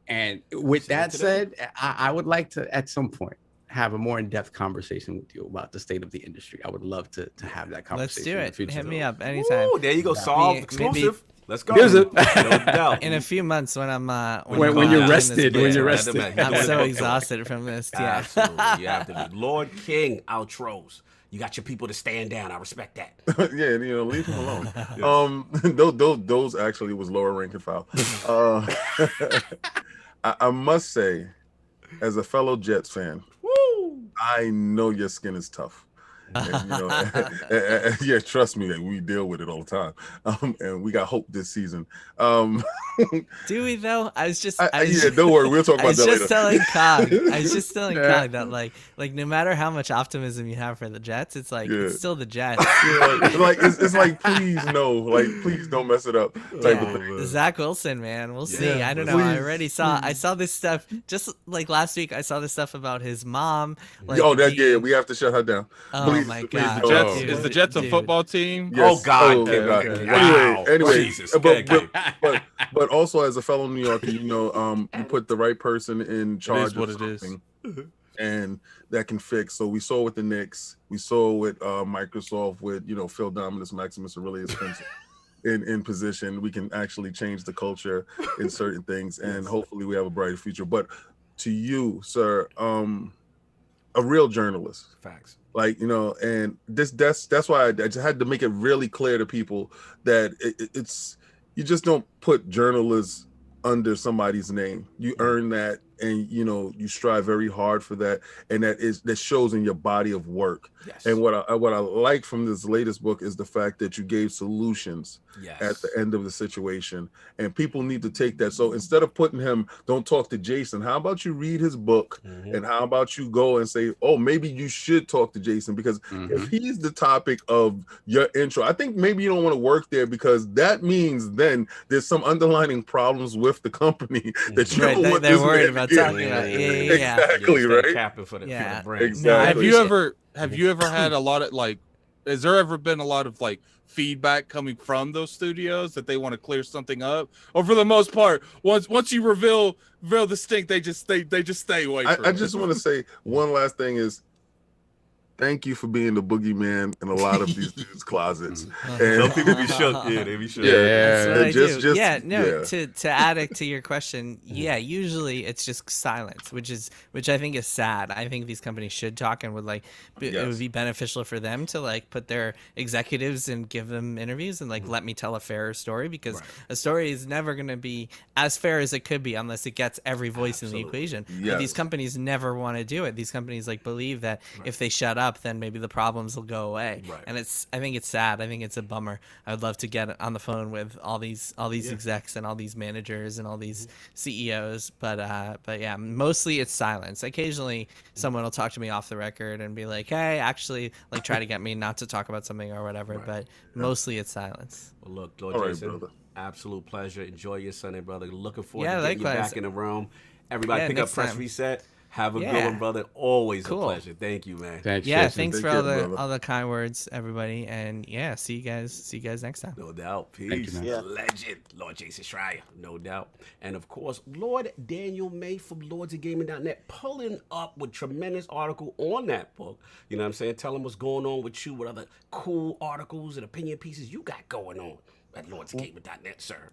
And with that said, I would like to, at some point, have a more in-depth conversation with you about the state of the industry. I would love to have that conversation. Let's do it. Hit me up anytime. Ooh, there you go. Solve exclusive. Let's go. No doubt. In a few months, when I'm when you're rested, I'm so exhausted from this. Yeah, absolutely. You have to be. Lord King outros. You got your people to stand down. I respect that. Yeah, leave him alone. Those actually was lower rank and file. I must say, as a fellow Jets fan, I know your skin is tough. And, yeah, trust me, we deal with it all the time. And we got hope this season. Do we though? Don't worry, we'll talk about that later. I was just telling Cog that like no matter how much optimism you have for the Jets, it's like it's still the Jets. It's like please no, like please don't mess it up type of thing. Zach Wilson, man, we'll see. I don't know. I saw this stuff just like last week. I saw this stuff about his mom. We have to shut her down. Oh my God! Is the Jets a football team? Yes. Oh God! Wow. Anyway, Jesus. But also as a fellow New Yorker, you put the right person in charge of something, and that can fix. So we saw with the Knicks, we saw with Microsoft, with Phil Dominus Maximus Aurelius Spencer in position. We can actually change the culture in certain things, and hopefully we have a brighter future. But to you, sir, a real journalist. Facts. And that's why I just had to make it really clear to people that it's you just don't put journalists under somebody's name. You earn that, and you strive very hard for that, and that shows in your body of work. Yes. And what I like from this latest book is the fact that you gave solutions at the end of the situation, and people need to take that. So instead of putting him, don't talk to Jason, how about you read his book, and how about you go and say, oh, maybe you should talk to Jason, because if he's the topic of your intro, I think maybe you don't want to work there, because that means then there's some underlying problems with the company that you don't want they're worried about talking about. Yeah. Exactly, right? Capping for the brand. Exactly. Have you ever had a lot of has there ever been a lot of feedback coming from those studios that they want to clear something up, or for the most part, once you reveal the stink, they just stay away from I just want to say one last thing is, thank you for being the boogeyman in a lot of these dudes' closets. And some people be shook. Yeah, they be shook. To add to your question, usually it's just silence, which I think is sad. I think these companies should talk, and would it would be beneficial for them to put their executives and give them interviews and let me tell a fairer story, because a story is never going to be as fair as it could be unless it gets every voice in the equation. But these companies never want to do it. These companies believe that if they shut up, then maybe the problems will go away. And I think it's sad. I think it's a bummer. I would love to get on the phone with all these execs and all these managers and all these CEOs, but yeah, mostly it's silence. Occasionally someone will talk to me off the record and be like, hey, actually try to get me not to talk about something or whatever, but mostly it's silence. Well, look, Lord Jason, absolute pleasure. Enjoy your Sunday, brother. Looking forward to getting you back in the room. Everybody pick up PressReset. Have a good one, brother. Always a pleasure. Thank you, man. Thanks. Yeah, thanks for all the kind words, everybody. And see you guys next time. No doubt. Peace. Legend, Lord Jason Schreier. No doubt. And of course, Lord Daniel May from LordsOfGaming.net pulling up with tremendous article on that book. You know what I'm saying? Tell them what's going on with you, what other cool articles and opinion pieces you got going on at LordsOfGaming.net, sir.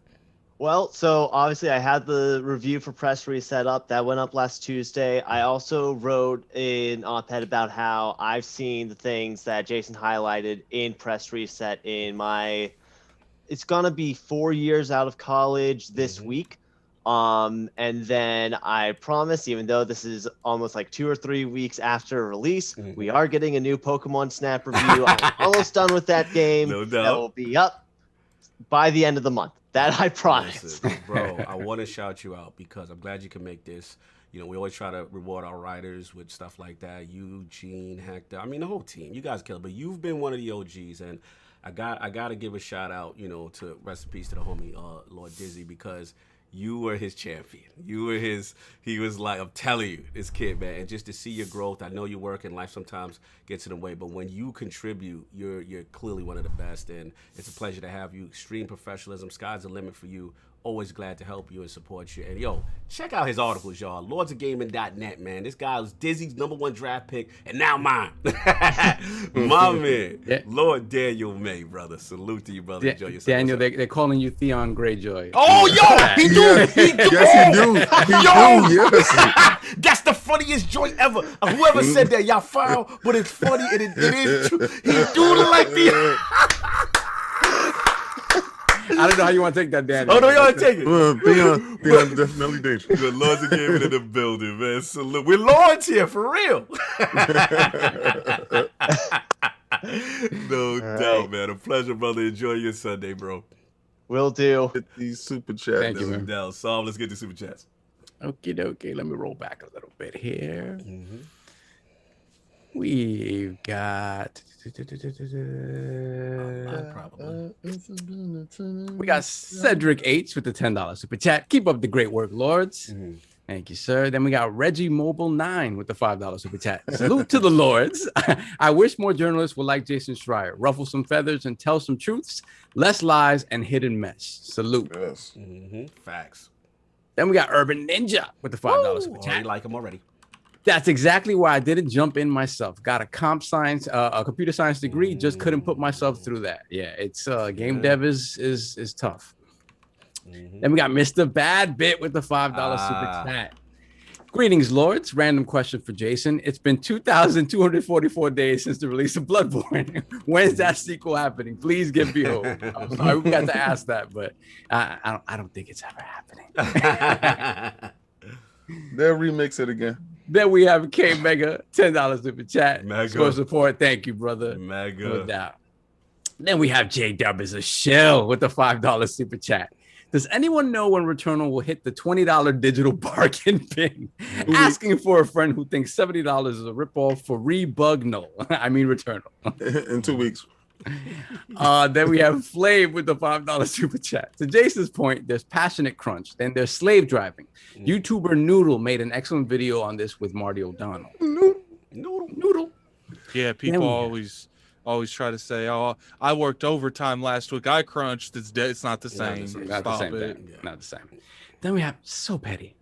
Well, so obviously I had the review for Press Reset up. That went up last Tuesday. I also wrote an op-ed about how I've seen the things that Jason highlighted in Press Reset in my... It's going to be 4 years out of college this week. And then I promise, even though this is almost like 2 or 3 weeks after release, we are getting a new Pokemon Snap review. I'm almost done with that game. No doubt. That will be up by the end of the month. That I promise. Listen, bro, I want to shout you out because I'm glad you can make this. You know, we always try to reward our writers with stuff like that. You, Gene, Hector, I mean the whole team. You guys kill it, but you've been one of the OGs, and I got to give a shout out, you know, to rest in peace to the homie Lord Dizzy, because you were his champion. You were his. He was like, I'm telling you, this kid, man. And just to see your growth, I know your work in life sometimes gets in the way, but when you contribute, you're clearly one of the best, and it's a pleasure to have you. Extreme professionalism, sky's the limit for you. Always glad to help you and support you. And yo, check out his articles, y'all. LordsofGaming.net, man. This guy was Dizzy's #1 draft pick, and now mine. My man, Lord Daniel May, brother. Salute to you, brother. Enjoy yourself. Daniel, they're calling you Theon Greyjoy. Oh, yo, he do. Yes, He do. yes, he do. He do, yes. That's the funniest joint ever. Whoever said that, y'all foul, but it's funny and it is true. He do look like the. I don't know how you want to take that, Daniel. Oh, no, y'all take it. Theon definitely dangerous. Good Lords of Gaming in the building, man. Salute. We're Lords here, for real. No doubt, man. A pleasure, brother. Enjoy your Sunday, bro. Will do. Hit these super chats. Thank you, No man. doubt. Saul, let's get the super chats. Okay. Let me roll back a little bit here. We've got. We got Cedric H with the $10 super chat. Keep up the great work, Lords. Thank you, sir. Then we got Reggie Mobile 9 with the $5 super chat. Salute to the Lords. I wish more journalists would like Jason Schreier, ruffle some feathers and tell some truths, less lies and hidden mess. Salute. Yes. Facts. Then we got Urban Ninja with the $5 super chat. Already like him already. That's exactly why I didn't jump in myself. Got a a computer science degree, just couldn't put myself through that. Yeah, it's game dev is tough. Then we got Mr. Bad Bit with the $5 super chat. Greetings, Lords. Random question for Jason. It's been 2,244 days since the release of Bloodborne. When's that sequel happening? Please give me hope. I'm sorry we got to ask that, but I don't think it's ever happening. They'll remix it again. Then we have K Mega, $10 super chat. Mega. For support. Thank you, brother. Mega. No doubt. Then we have J Dub as a shell with the $5 super chat. Does anyone know when Returnal will hit the $20 digital bargain bin? Asking for a friend who thinks $70 is a ripoff for Rebugnal. I mean Returnal. In 2 weeks. Then we have Flave with the $5 super chat. To Jason's point, there's Passionate Crunch. Then there's slave driving. YouTuber Noodle made an excellent video on this with Marty O'Donnell. Noodle. Yeah, people always try to say, "Oh, I worked overtime last week. I crunched." It's not the same. Not the same thing. Not the same. Then we have So Petty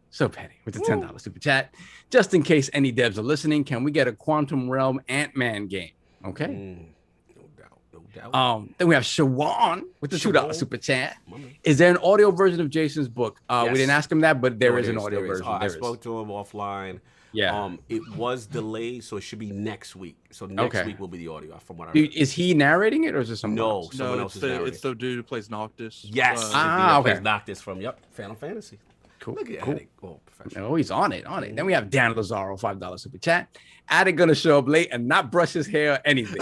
with the $10 super chat. Just in case any devs are listening, can we get a Quantum Realm Ant-Man game? Okay. No doubt. Then we have Shawan with the $2 super chat. Is there an audio version of Jason's book? We didn't ask him that, but there is an audio version. I spoke to him offline. Yeah. It was delayed, so it should be next week. So next week will be the audio, from what I heard. Is he narrating it, or is it someone else? Someone else is narrating. It's the dude who plays Noctis. Yes. Okay. Noctis from Final Fantasy. Cool. Look at cool. Attic. Oh, professional. Oh, he's on it. Then we have Dan Lazaro, $5 super chat. Attic gonna show up late and not brush his hair or anything.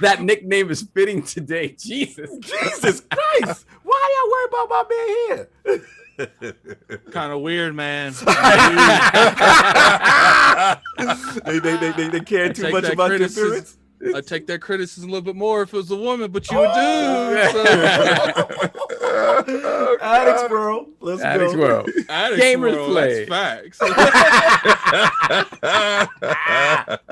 That nickname is fitting today. Jesus Christ! Why y'all worried about my man here? Kind of weird, man. They care too much about your appearance. I take that criticism a little bit more if it was a woman, but you a dude. So. Addicts World. Let's Addicts go. World. Gamers World, Play. That's facts.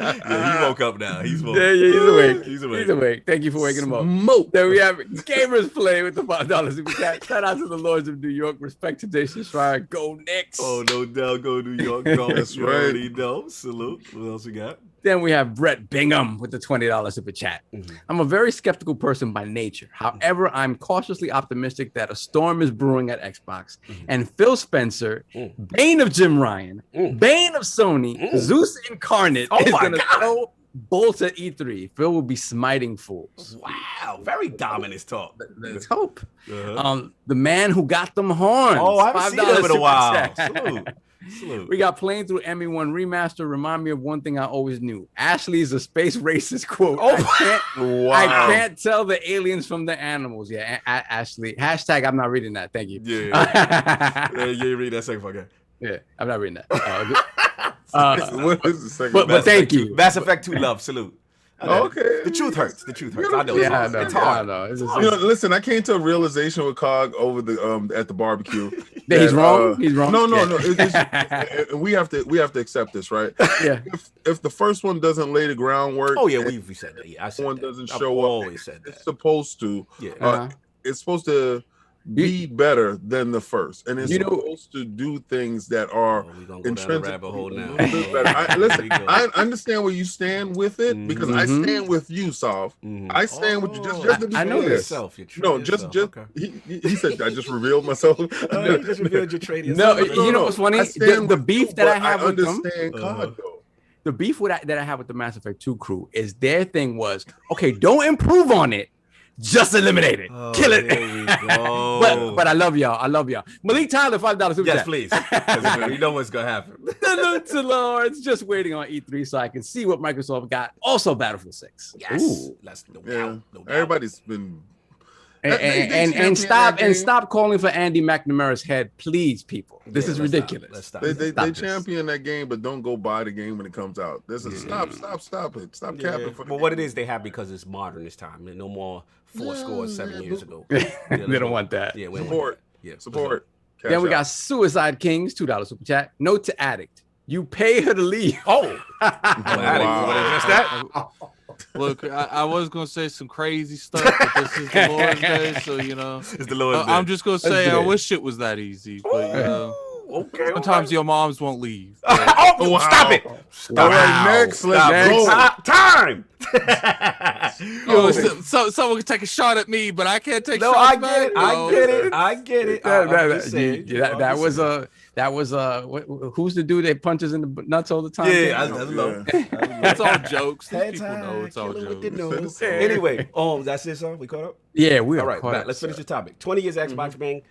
Yeah, he woke up now. He's woke. Yeah, he's awake. He's awake. He's awake. Thank you for waking him up. Then we have Gamers Play with the $5 super chat. Shout out to the Lords of New York. Respect to Jason Schreier. Go Knicks. Oh, no doubt. Go New York. Go. That's You right. already know. Salute. What else we got? Then we have Brett Bingham with the $20 super chat. I'm a very skeptical person by nature. However, I'm cautiously optimistic that a storm is brewing at Xbox. And Phil Spencer, Bane of Jim Ryan, Bane of Sony, Zeus Incarnate is going to throw bolts at E3. Phil will be smiting fools. Wow, very dominant talk. Let's hope. The man who got them horns. Oh, I haven't seen him in a while. Salute. We got Playing Through ME1 Remaster. Remind me of one thing I always knew. Ashley is a space racist quote. I can't tell the aliens from the animals. Yeah, Ashley. Hashtag I'm not reading that. Thank you. Yeah. You read that second fucker. Yeah, I'm not reading that. What is the second? But thank you. Mass Effect 2 love. Salute. Okay. The truth hurts. The truth hurts. I know. Yeah, It's hard. Listen, I came to a realization with Cog over the at the barbecue. That he's wrong. He's wrong. No. We have to accept this, right? Yeah. If the first one doesn't lay the groundwork, Oh yeah, we said that. Yeah, I said one that. doesn't I've show up. always said that. It's supposed to. Yeah. It's supposed to be better than the first, and it's supposed to do things that are we gonna go down the rabbit hole now. I understand where you stand with it because I stand with you, Sov. I stand with you. Just to be I know clear. yourself. He said I just revealed myself. You just revealed your trade. No, you know what's funny? The beef that I have with them. COD, though. The beef that I have with the Mass Effect 2 crew is their thing was, okay, don't improve on it. Just eliminate it. Kill it. but I love y'all. Malik Tyler, $5. Yes, please. You know what's gonna happen. The Lords just waiting on E3 so I can see what Microsoft got. Also, Battlefield 6. Yes. That's no doubt. Everybody's been and stop calling for Andy McNamara's head, please, people. This is ridiculous. Let's stop. They champion that game, but don't go buy the game when it comes out. This is stop it. Stop capping for the But what it is, they have because it's modern this time. No more 7 years ago. They don't want that. Yeah, support. Support. Then we got Suicide Kings, $2 super chat. Note to Addict. You pay her to leave. Addict. Just that. Look, I was gonna say some crazy stuff, but this is the Lord's Day, so it's the Lord's Day. I'm just gonna say I wish it was that easy, but sometimes your moms won't leave. Stop it! All right, next. Let's go. Time. Someone can take a shot at me, but I can't take. No, shots I get it. I get it. That was who's the dude that punches in the nuts all the time? Yeah, I love. It's all jokes. These people know it's all jokes. Anyway, that's it, sir. We caught up. Yeah, we are. All right, caught Matt, up, let's finish the topic. 20 years Xbox, man.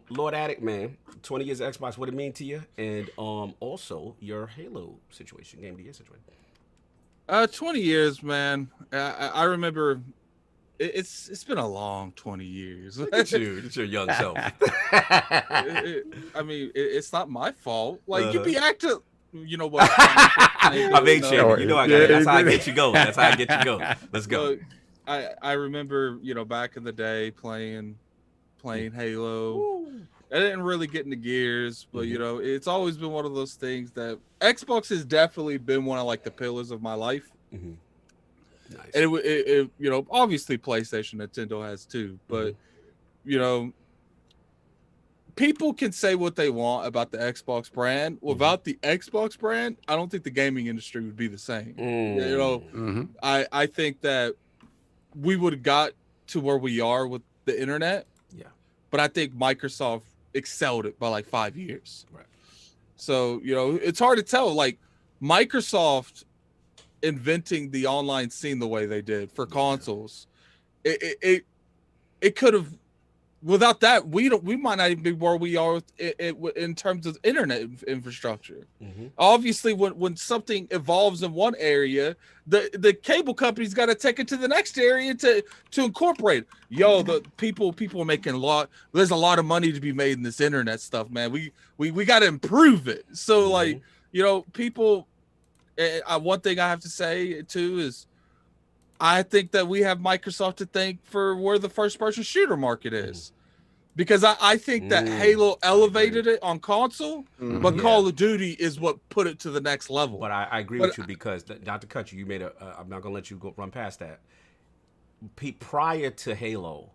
Lord Addict, man. 20 years Xbox. What it mean to you? And also your Halo situation, game of the year situation. 20 years, man. I remember. It's been a long 20 years. It's your young self. I mean, it's not my fault. Like, you be acting, you know what? I made sure. You know I got it. That's how I get you going. Let's go. I remember, back in the day playing Halo. I didn't really get into Gears, but, it's always been one of those things that Xbox has definitely been one of, like, the pillars of my life. Mm-hmm. Nice. And it obviously PlayStation, Nintendo has too, but people can say what they want about the Xbox brand. Without the Xbox brand, I don't think the gaming industry would be the same. I think that we would have got to where we are with the internet. Yeah. But I think Microsoft excelled it by like 5 years. Right. So, it's hard to tell. Like, Microsoft inventing the online scene the way they did for consoles, it could have. Without that, we might not even be where we are in terms of internet infrastructure. Obviously, when something evolves in one area, the cable company's got to take it to the next area to incorporate. The people are making a lot. There's a lot of money to be made in this internet stuff, man. We got to improve it. So people. One thing I have to say too is, I think that we have Microsoft to thank for where the first-person shooter market is, because I think that Halo elevated it on console, but Call of Duty is what put it to the next level. But I agree with you, because not to cut you, you made I'm not gonna let you run past that. Prior to Halo,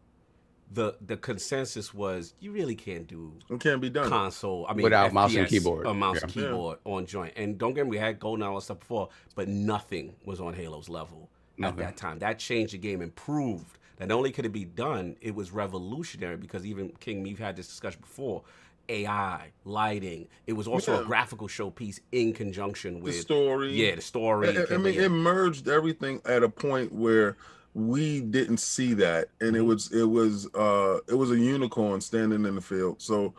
the consensus was you really can't do It can't be done. console. I mean, Without mouse and FPS, keyboard. a mouse Yeah. and keyboard on joint. And don't get me, we had Golden and all that stuff before, but nothing was on Halo's level at that time. That changed the game and proved that not only could it be done, it was revolutionary because even King, we've had this discussion before. AI, lighting. It was also a graphical showpiece in conjunction with the story. Yeah, the story. I mean, it merged everything at a point where we didn't see that, and it was a unicorn standing in the field. So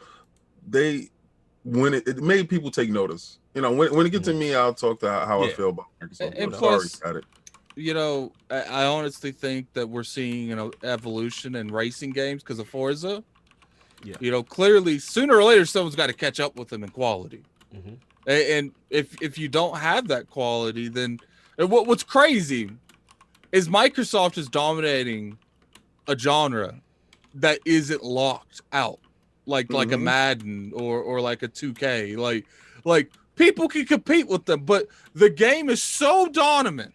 when it made people take notice. You know, when it gets to me, I'll talk to how I feel about Microsoft. And I'm plus, sorry about it. You know, I honestly think that we're seeing evolution in racing games because of Forza. Yeah. You know, clearly sooner or later someone's got to catch up with them in quality. And if you don't have that quality, then what's crazy is Microsoft is dominating a genre that isn't locked out like a Madden or like a 2K. Like people can compete with them, but the game is so dominant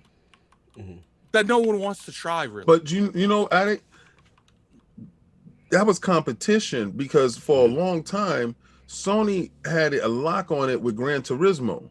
that no one wants to try really. But you know, Addict, that was competition because for a long time, Sony had a lock on it with Gran Turismo.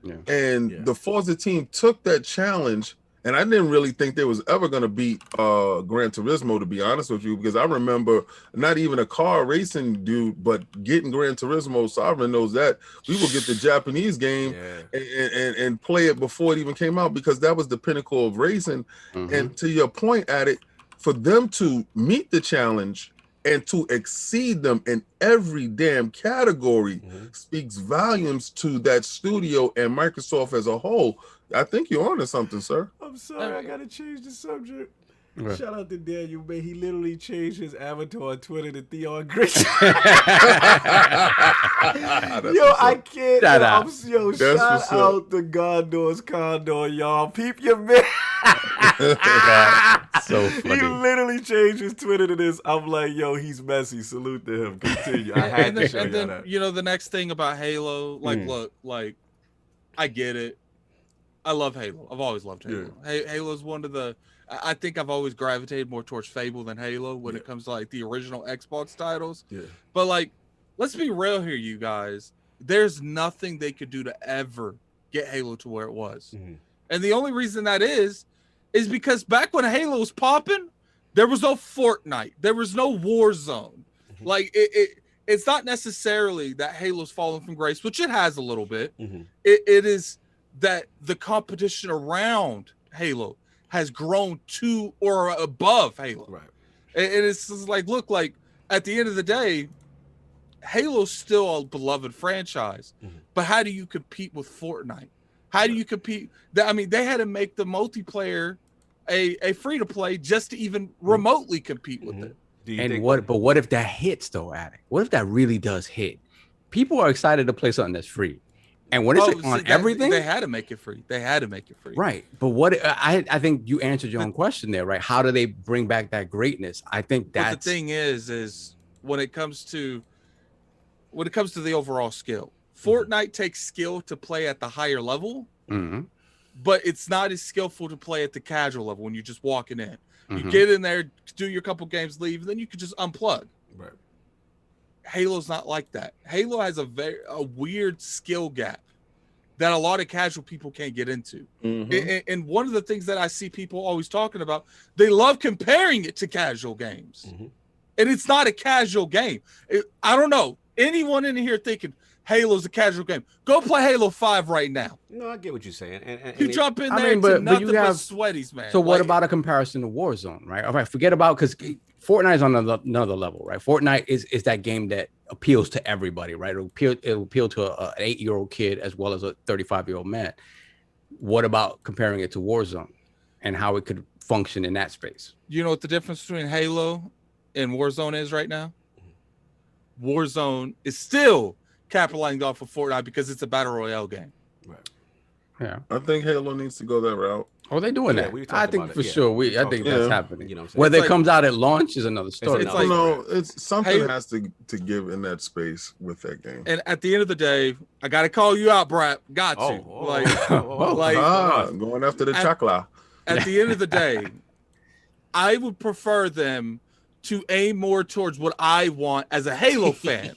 Yeah. And the Forza team took that challenge, and I didn't really think they was ever going to beat Gran Turismo, to be honest with you, because I remember not even a car racing dude, but getting Gran Turismo, Sovereign knows that, we will get the Japanese game and play it before it even came out, because that was the pinnacle of racing. And to your point, Addict, for them to meet the challenge and to exceed them in every damn category speaks volumes to that studio and Microsoft as a whole. I think you're onto something, sir. I'm sorry, I gotta change the subject. Shout out to Daniel, man. He literally changed his avatar on Twitter to Theon Grich. I can't. Shout out to Gondor's Condor, y'all. Peep your man. So funny. He literally changed his Twitter to this. I'm like, yo, he's messy. Salute to him. Continue. I had to show you that. You know, the next thing about Halo, look, I get it. I love Halo. I've always loved Halo. Halo's one of the. I think I've always gravitated more towards Fable than Halo when it comes to like the original Xbox titles. But like, let's be real here, you guys. There's nothing they could do to ever get Halo to where it was. And the only reason that is because back when Halo was popping, there was no Fortnite. There was no Warzone. Like it's not necessarily that Halo's fallen from grace, which it has a little bit. It is that the competition around Halo has grown to or above Halo. Right. And it's just like, look, like at the end of the day, Halo's still a beloved franchise. But how do you compete with Fortnite? How do you compete? I mean, they had to make the multiplayer a free-to-play just to even remotely compete with it. But what if that hits though, Addict? What if that really does hit? People are excited to play something that's free. And when it's on everything, they had to make it free. Right. But what I think you answered your own question there, right? How do they bring back that greatness? I think that's but the thing is when it comes to the overall skill, Fortnite takes skill to play at the higher level, but it's not as skillful to play at the casual level when you're just walking in. You get in there, do your couple games, leave, and then you can just unplug. Right. Halo's not like that. Halo has a weird skill gap that a lot of casual people can't get into. And one of the things that I see people always talking about, they love comparing it to casual games. And it's not a casual game. I don't know. Anyone in here thinking Halo's a casual game, go play Halo 5 right now. No, I get what you're saying. And you jump in there to nothing but sweaties, man. So what about a comparison to Warzone, right? All right, forget about, because Fortnite is on another level, right? Fortnite is that game that appeals to everybody, right? It'll appeal to an 8-year-old kid as well as a 35-year-old man. What about comparing it to Warzone and how it could function in that space? You know what the difference between Halo and Warzone is right now? Warzone is still capitalizing off of Fortnite because it's a battle royale game. Right. Yeah. I think Halo needs to go that route. Oh, they're doing that. I think for sure. I think that's happening. You know what I'm saying? Whether it comes out at launch is another story. It's like, it's something has to give in that space with that game. And at the end of the day, I got to call you out, Brad. Got to. Going after the chocolate. At the end of the day, I would prefer them to aim more towards what I want as a Halo fan.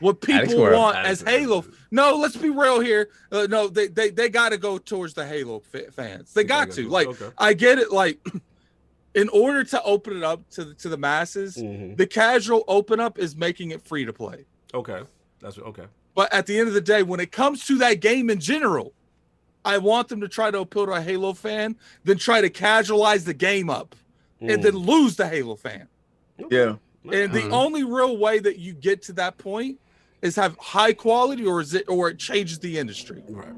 What people Square. want as Halo. No, let's be real here. No, they got to go towards the Halo fans. They got to. Like, I get it. Like, in order to open it up to the masses, the casual open up is making it free to play. Okay, that's okay. But at the end of the day, when it comes to that game in general, I want them to try to appeal to a Halo fan, then try to casualize the game up, and then lose the Halo fan. Yeah. And the only real way that you get to that point is have high quality, or it changes the industry. Right.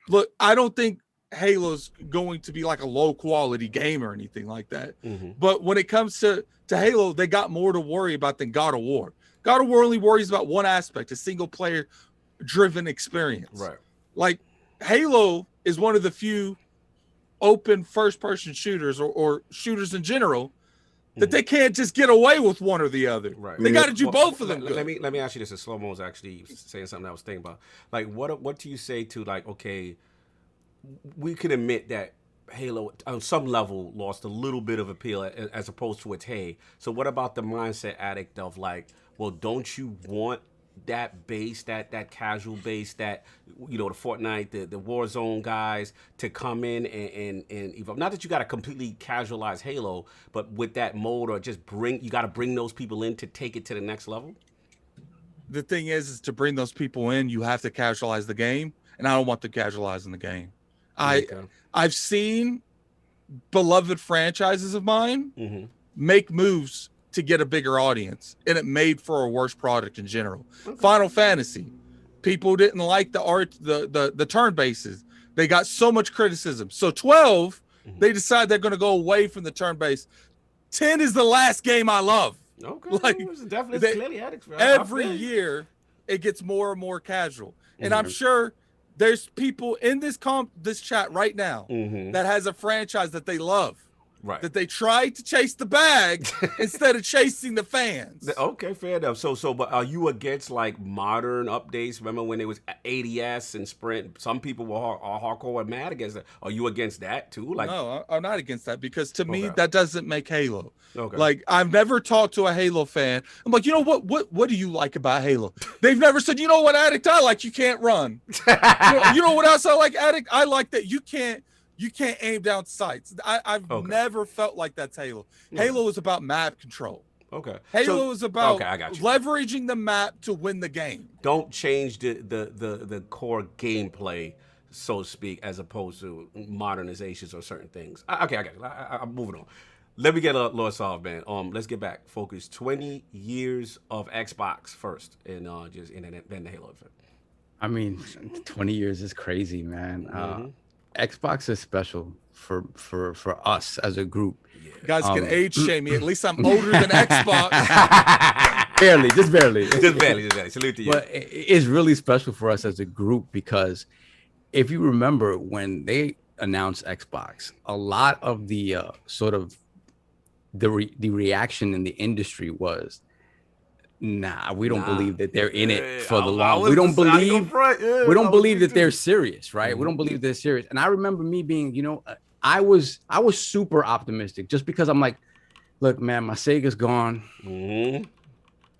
Look, I don't think Halo's going to be like a low quality game or anything like that. But when it comes to Halo, they got more to worry about than God of War. God of War only worries about one aspect, a single player driven experience. Right. Like, Halo is one of the few open first person shooters or shooters in general that they can't just get away with one or the other. Right. They got to do both of them. Let me ask you this. Slow Mo was actually saying something I was thinking about. Like, what do you say to, like, okay, we can admit that Halo on some level lost a little bit of appeal as opposed to its hey. So what about the mindset addict of, like, well, don't you want that base, that casual base, that, you know, the Fortnite, the Warzone guys to come in and evolve? Not that you got to completely casualize Halo, but with that mode, or just you got to bring those people in to take it to the next level. The thing is to bring those people in, you have to casualize the game, and I don't want them casualizing the game. I've seen beloved franchises of mine make moves to get a bigger audience, and it made for a worse product in general. Final Fantasy, people didn't like the art, the turn bases. They got so much criticism. So 12, they decide they're going to go away from the turn base. 10 is the last game I love. Okay, like, definitely clearly addicts. Every year, it gets more and more casual, and I'm sure there's people in this chat right now that has a franchise that they love. Right. That they tried to chase the bag instead of chasing the fans. Okay, fair enough. So, but are you against, like, modern updates? Remember when it was ADS and Sprint? Some people were hardcore and mad against that. Are you against that too? Like, no, I'm not against that, because to me that doesn't make Halo. Okay. Like, I've never talked to a Halo fan. I'm like, you know what do you like about Halo? They've never said, you know what, Addict, I like you can't run. you know what else I like, Addict? I like that you can't aim down sights. I've never felt like that's Halo. Halo is about map control. Okay. Halo is about I got you. leveraging the map to win the game. Don't change the core gameplay, so to speak, as opposed to modernizations or certain things. Okay, I got you. I'm moving on. Let me get Lord Solve, man. Let's get back. Focus. 20 years of Xbox first, and then the Halo effect. I mean, 20 years is crazy, man. Xbox is special for us as a group. You guys can age shame me. At least I'm older than Xbox. barely, just barely. Just barely. Salute to you. But it's really special for us as a group, because if you remember when they announced Xbox, a lot of the sort of the reaction in the industry was, nah, we don't believe that they're in it for the long. We don't believe that they're serious, right? We don't believe they're serious. And I remember me being, you know, I was super optimistic, just because I'm like, look, man, my Sega's gone,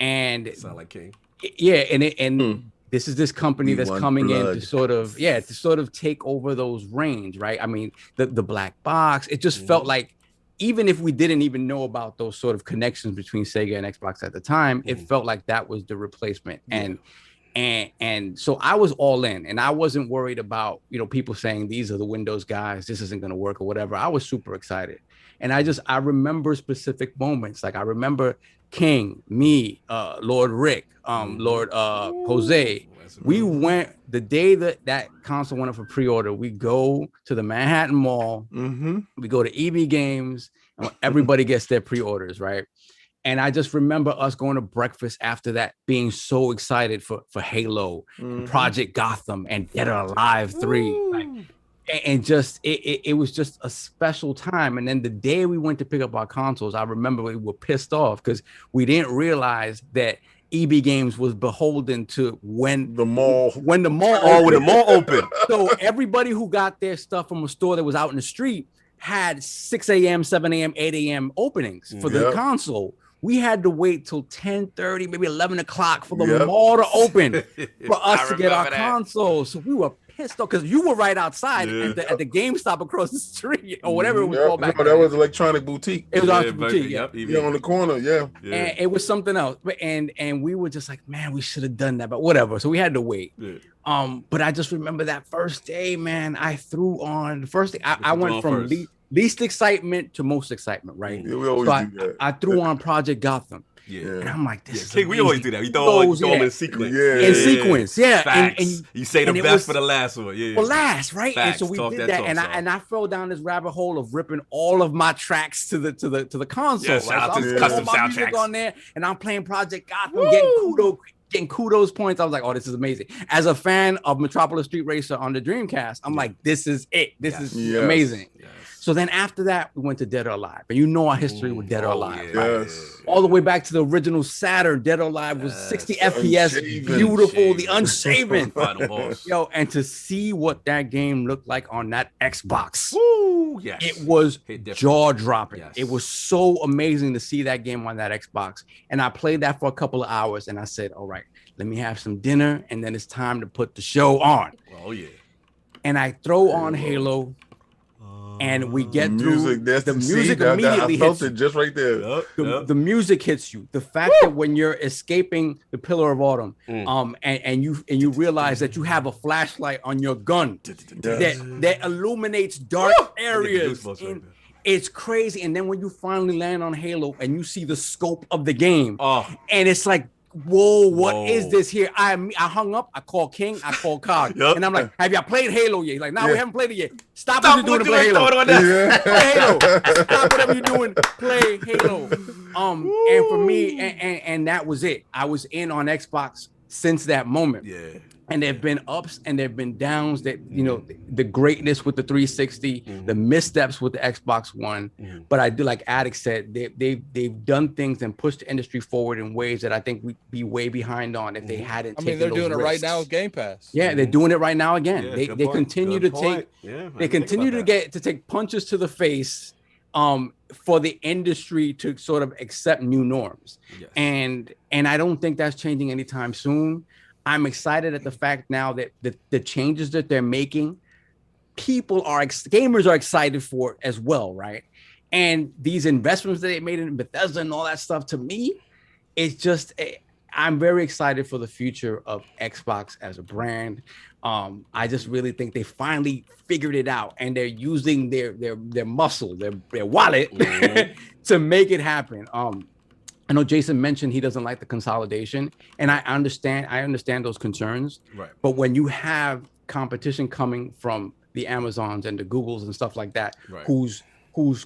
and sound like King. Yeah, and this is this company that's coming in to sort of take over those reins, right? I mean, the black box. It just felt like, even if we didn't even know about those sort of connections between Sega and Xbox at the time, it felt like that was the replacement. And so I was all in, and I wasn't worried about, you know, people saying these are the Windows guys, this isn't going to work or whatever. I was super excited. And I remember specific moments. Like, I remember King, me, Lord Rick, Lord Jose. We went the day that console went up for pre-order. We go to the Manhattan Mall. We go to EB Games, and everybody gets their pre-orders, right? And I just remember us going to breakfast after that, being so excited for Halo, Project Gotham, and Dead or Alive 3. Like, and just it was just a special time. And then the day we went to pick up our consoles, I remember we were pissed off because we didn't realize that EB Games was beholden to when the mall opened. So everybody who got their stuff from a store that was out in the street had 6 a.m., 7 a.m., 8 a.m. openings for the console. we had to wait till 10:30, maybe 11 o'clock for the mall to open for us to get our consoles. So we were pissed off because you were right outside at the GameStop across the street or whatever it was called back then. That was Electronic Boutique. It was our boutique. Yeah, on the corner. And it was something else. And we were just like, man, we should have done that, but whatever. So we had to wait. But I just remember that first day, man. I threw on the first day. I went from least excitement to most excitement, right? Yeah, we always do that. I threw on Project Gotham. And I'm like, this is King, we always do that. We throw them in sequence. In sequence, Facts. And you say the best for the last one. For last, right? Facts. And so we did that. And I fell down this rabbit hole of ripping all of my tracks to the console. Yeah, shout out to custom soundtracks on there, and I'm playing Project Gotham, getting kudos points. I was like, oh, this is amazing. As a fan of Metropolis Street Racer on the Dreamcast, I'm like, this is it. This is amazing. So then after that, we went to Dead or Alive. And you know our history with Dead or Alive. Right? All the way back to the original Saturn. Dead or Alive was 60 FPS, beautiful, the unshaven. Yo, and to see what that game looked like on that Xbox, it was jaw-dropping. It was so amazing to see that game on that Xbox. And I played that for a couple of hours, and I said, all right, let me have some dinner, and then it's time to put the show on. And I throw on Halo, and we get through the music immediately hits you. Just right there. The music hits you. The fact that when you're escaping the Pillar of Autumn, and you realize that you have a flashlight on your gun that illuminates dark areas. It's crazy. And then when you finally land on Halo and you see the scope of the game, and it's like, whoa, what is this here? I hung up, I called King, I called Cog, and I'm like, have y'all played Halo yet? He's like, no, we haven't played it yet. Stop what you're doing to play Halo. Play Halo. Stop whatever you're doing, play Halo. And for me, and that was it. I was in on Xbox since that moment. And there've been ups and there've been downs. That the greatness with the 360, the missteps with the Xbox One. But I do, like Addict said, they've done things and pushed the industry forward in ways that I think we'd be way behind on if they hadn't. I mean, they're doing it right now with Game Pass. Yeah, they're doing it right now again. They continue to take to take punches to the face for the industry to sort of accept new norms. And I don't think that's changing anytime soon. I'm excited at the fact now that the changes that they're making, gamers are excited for it as well, right? And these investments that they made in Bethesda and all that stuff, to me, it's just, I'm very excited for the future of Xbox as a brand. I just really think they finally figured it out, and they're using their muscle, their wallet to make it happen. I know Jason mentioned he doesn't like the consolidation, and I understand those concerns. Right. But when you have competition coming from the Amazons and the Googles and stuff like that, whose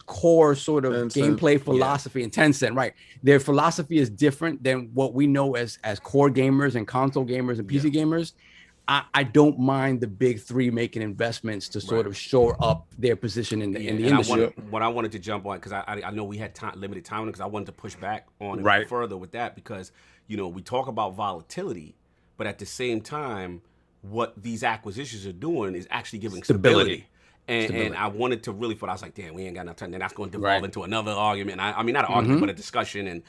core sort of gameplay philosophy and Tencent, right? Their philosophy is different than what we know as core gamers and console gamers and PC gamers. I don't mind the big three making investments to sort of shore up their position in the industry. What I wanted to jump on, because I know we had limited time, because I wanted to push back on it further with that, because we talk about volatility, but at the same time, what these acquisitions are doing is actually giving stability. And I wanted to really I was like, damn, we ain't got enough time. Then that's going to devolve into another argument. I mean, not an argument, but a discussion. And,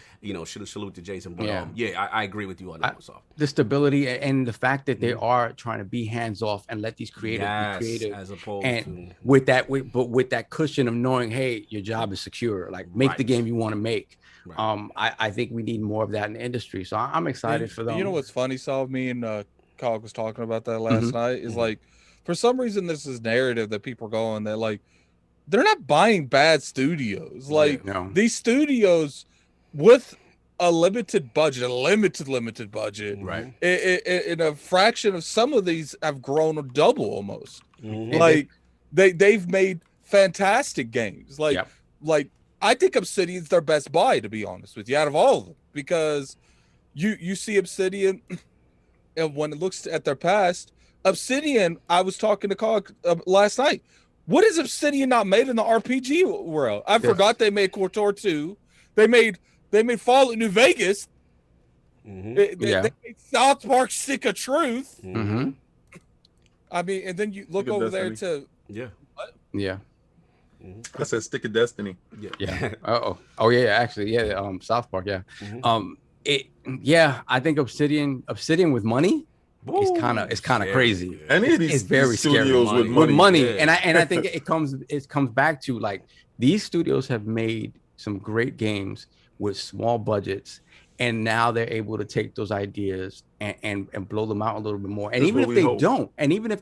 salute to Jason. But I agree with you on that one. So. The stability and the fact that they are trying to be hands off and let these creators be creative. As opposed to. With that cushion of knowing, hey, your job is secure. Like, make the game you want to make. Right. I think we need more of that in the industry. So I'm excited for them. You know what's funny, Saul? Me and Cog was talking about that last night. Is like, for some reason, there's this narrative that people are going that, like, they're not buying bad studios. Like, these studios with a limited budget, right? In a fraction of some of these have grown double almost. Like, they've made fantastic games. Like I think Obsidian's their best buy, to be honest with you, out of all of them, because you see Obsidian, and when it looks at their past. Obsidian, I was talking to Cog last night. What has Obsidian not made in the RPG world? I forgot they made KOTOR 2. They made Fallout New Vegas. They made South Park Stick of Truth. I mean, and then you look over there to I said Stick of Destiny. Yeah. Oh yeah. Actually, yeah. South Park. Yeah. I think Obsidian with money. It's kind of crazy. Any of these it's very studios scary with money. and I think it comes back to like these studios have made some great games with small budgets, and now they're able to take those ideas and blow them out a little bit more. And even if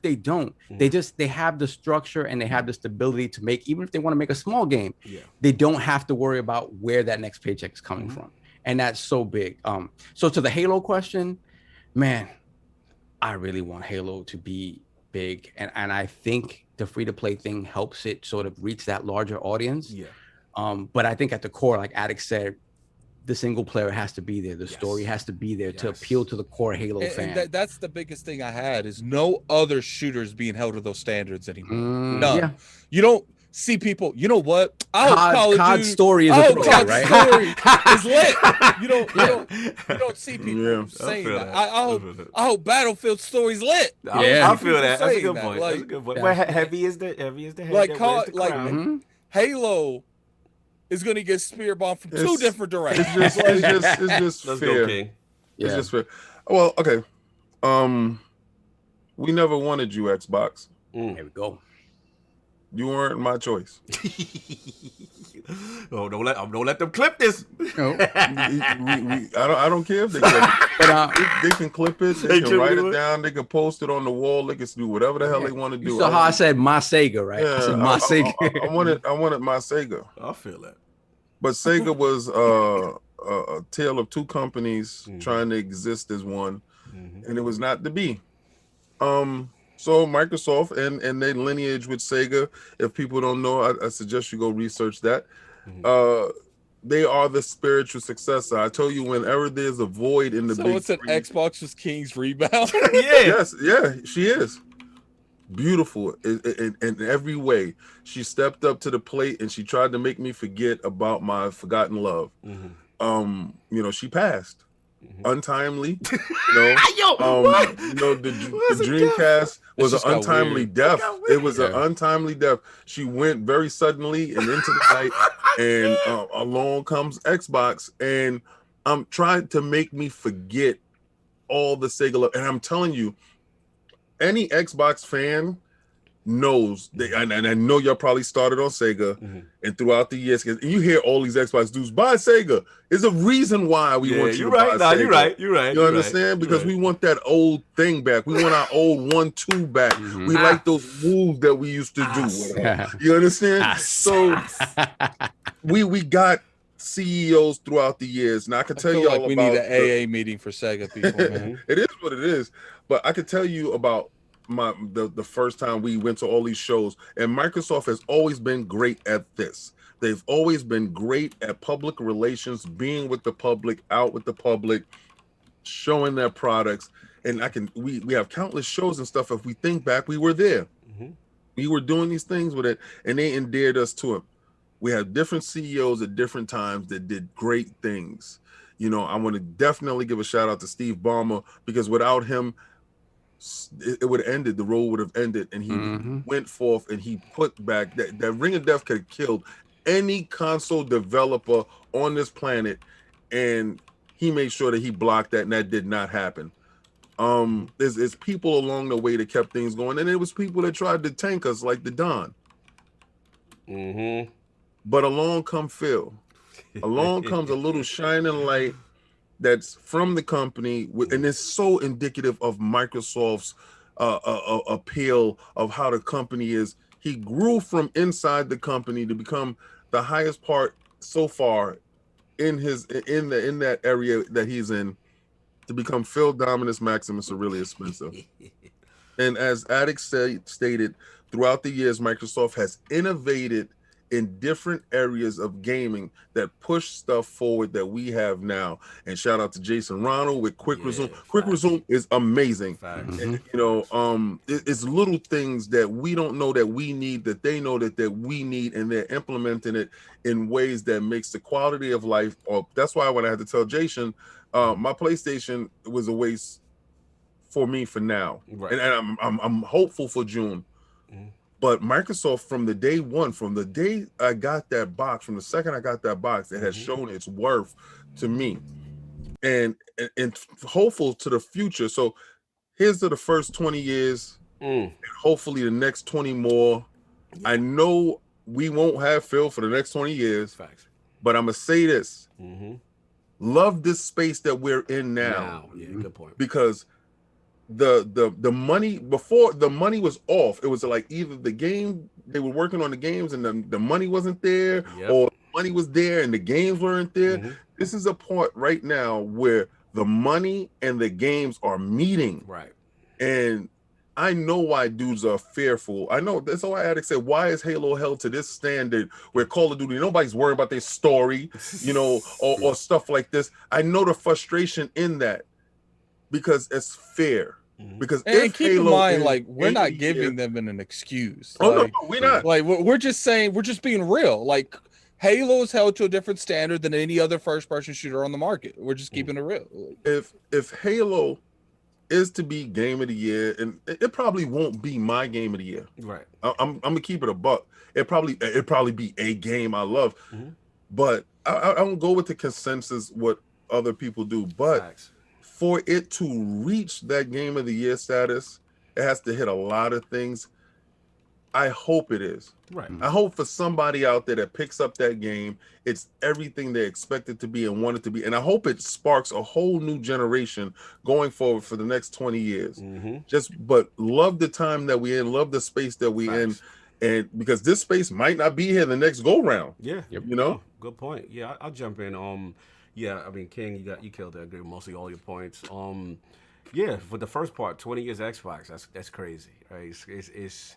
they don't, they have the structure and they have the stability to make, even if they want to make a small game, they don't have to worry about where that next paycheck is coming from. And that's so big. So to the Halo question, man, I really want Halo to be big. And I think the free-to-play thing helps it sort of reach that larger audience. But I think at the core, like Addict said, the single player has to be there. The story has to be there to appeal to the core Halo fan. And that's the biggest thing I had is no other shooters being held to those standards anymore. None. Yeah. You don't see people. You know what? COD story is a throwaway, right? Story is lit. You don't see people saying that. I hope Battlefield story's lit. I feel that. That's a good that. point. Like, That's a good point. Where heavy is the head? Like Halo is going to get spear bombed from two different directions. It's just Let's fair. go, King. It's just fair. Well, okay. We never wanted you, Xbox. There we go. You weren't my choice. Oh, don't let them clip this. I don't care if they clip it. But they can clip it. They can write it down. They can post it on the wall. They can do whatever the hell they want to do. So how I said my Sega, right? Yeah, I said my Sega. I wanted my Sega. I feel that. But Sega was a tale of two companies trying to exist as one, and it was not to be. So Microsoft and their lineage with Sega, if people don't know, I suggest you go research that. They are the spiritual successor. I told you, whenever there's a void in the big it's an Xbox was King's rebound. Yes, she is. Beautiful in every way. She stepped up to the plate and she tried to make me forget about my forgotten love. She passed untimely. The Dreamcast was an untimely death. It was an untimely death. She went very suddenly and into the night, and along comes Xbox, and trying to make me forget all the Sega love. And I'm telling you, any Xbox fan knows, and I know y'all probably started on Sega, and throughout the years, and you hear all these Xbox dudes buy Sega. There's a reason why we want you to buy Sega. You're right. You understand? Because we want that old thing back. We want our old 1-2 back. We like those moves that we used to do. You understand? So we got CEOs throughout the years, and I can tell you all we about need an AA meeting for Sega people. Man. It is what it is, but I can tell you about the first time we went to all these shows, and Microsoft has always been great at this. They've always been great at public relations, being with the public, out with the public, showing their products. And we have countless shows and stuff. If we think back, we were there. We were doing these things with it, and they endeared us to it. We have different CEOs at different times that did great things. I want to definitely give a shout out to Steve Ballmer, because without him, it would have ended. The road would have ended, and he went forth and he put back that Ring of Death could have killed any console developer on this planet, and he made sure that he blocked that, and that did not happen. There's people along the way that kept things going, and it was people that tried to tank us, like the Don. But along come Phil. Along comes a little shining light that's from the company, and it's so indicative of Microsoft's appeal of how the company is. He grew from inside the company to become the highest part so far in that area that he's in, to become Phil Dominus Maximus Aurelius Spencer. And as Addict stated, throughout the years, Microsoft has innovated in different areas of gaming that push stuff forward that we have now. And shout out to Jason Ronald with Quick Resume. Quick Resume is amazing. And, it's little things that we don't know that we need, that they know that we need, and they're implementing it in ways that makes the quality of life. That's why when I had to tell Jason, my PlayStation was a waste for me for now. And I'm hopeful for June. But Microsoft, from the day one, from the day I got that box, from the second I got that box, it has shown its worth to me, and hopeful to the future. So here's to the first 20 years, and hopefully the next 20 more. I know we won't have Phil for the next 20 years. Facts. But I'm gonna say this: love this space that we're in now. Yeah, good point. Because the money, before the money was off, it was like either the game, they were working on the games and the money wasn't there, or money was there and the games weren't there. This is a point right now where the money and the games are meeting. Right. And I know why dudes are fearful. I know that's why addicts say, why is Halo held to this standard where Call of Duty, nobody's worried about their story, you know, or stuff like this. I know the frustration in that because it's fair. Because and keep Halo in mind, like, we're not 80 giving them an excuse. Oh, like, no, we're not. Like, we're just saying, we're just being real. Like, Halo is held to a different standard than any other first-person shooter on the market. We're just keeping it real. If Halo is to be game of the year, and it probably won't be my game of the year. Right. I'm gonna keep it a buck. It probably be a game I love, but I don't go with the consensus what other people do. But Facts. For it to reach that game of the year status, it has to hit a lot of things. I hope it is. Right. I hope for somebody out there that picks up that game, it's everything they expect it to be and want it to be. And I hope it sparks a whole new generation going forward for the next 20 years. But love the time that we're in, love the space that we're in. And because this space might not be here the next go round. Yeah. You know? Good point. Yeah, I'll jump in. Yeah, I mean, King, you killed that. I agree with mostly all your points. Yeah, for the first part, 20 years Xbox, that's crazy, right? It's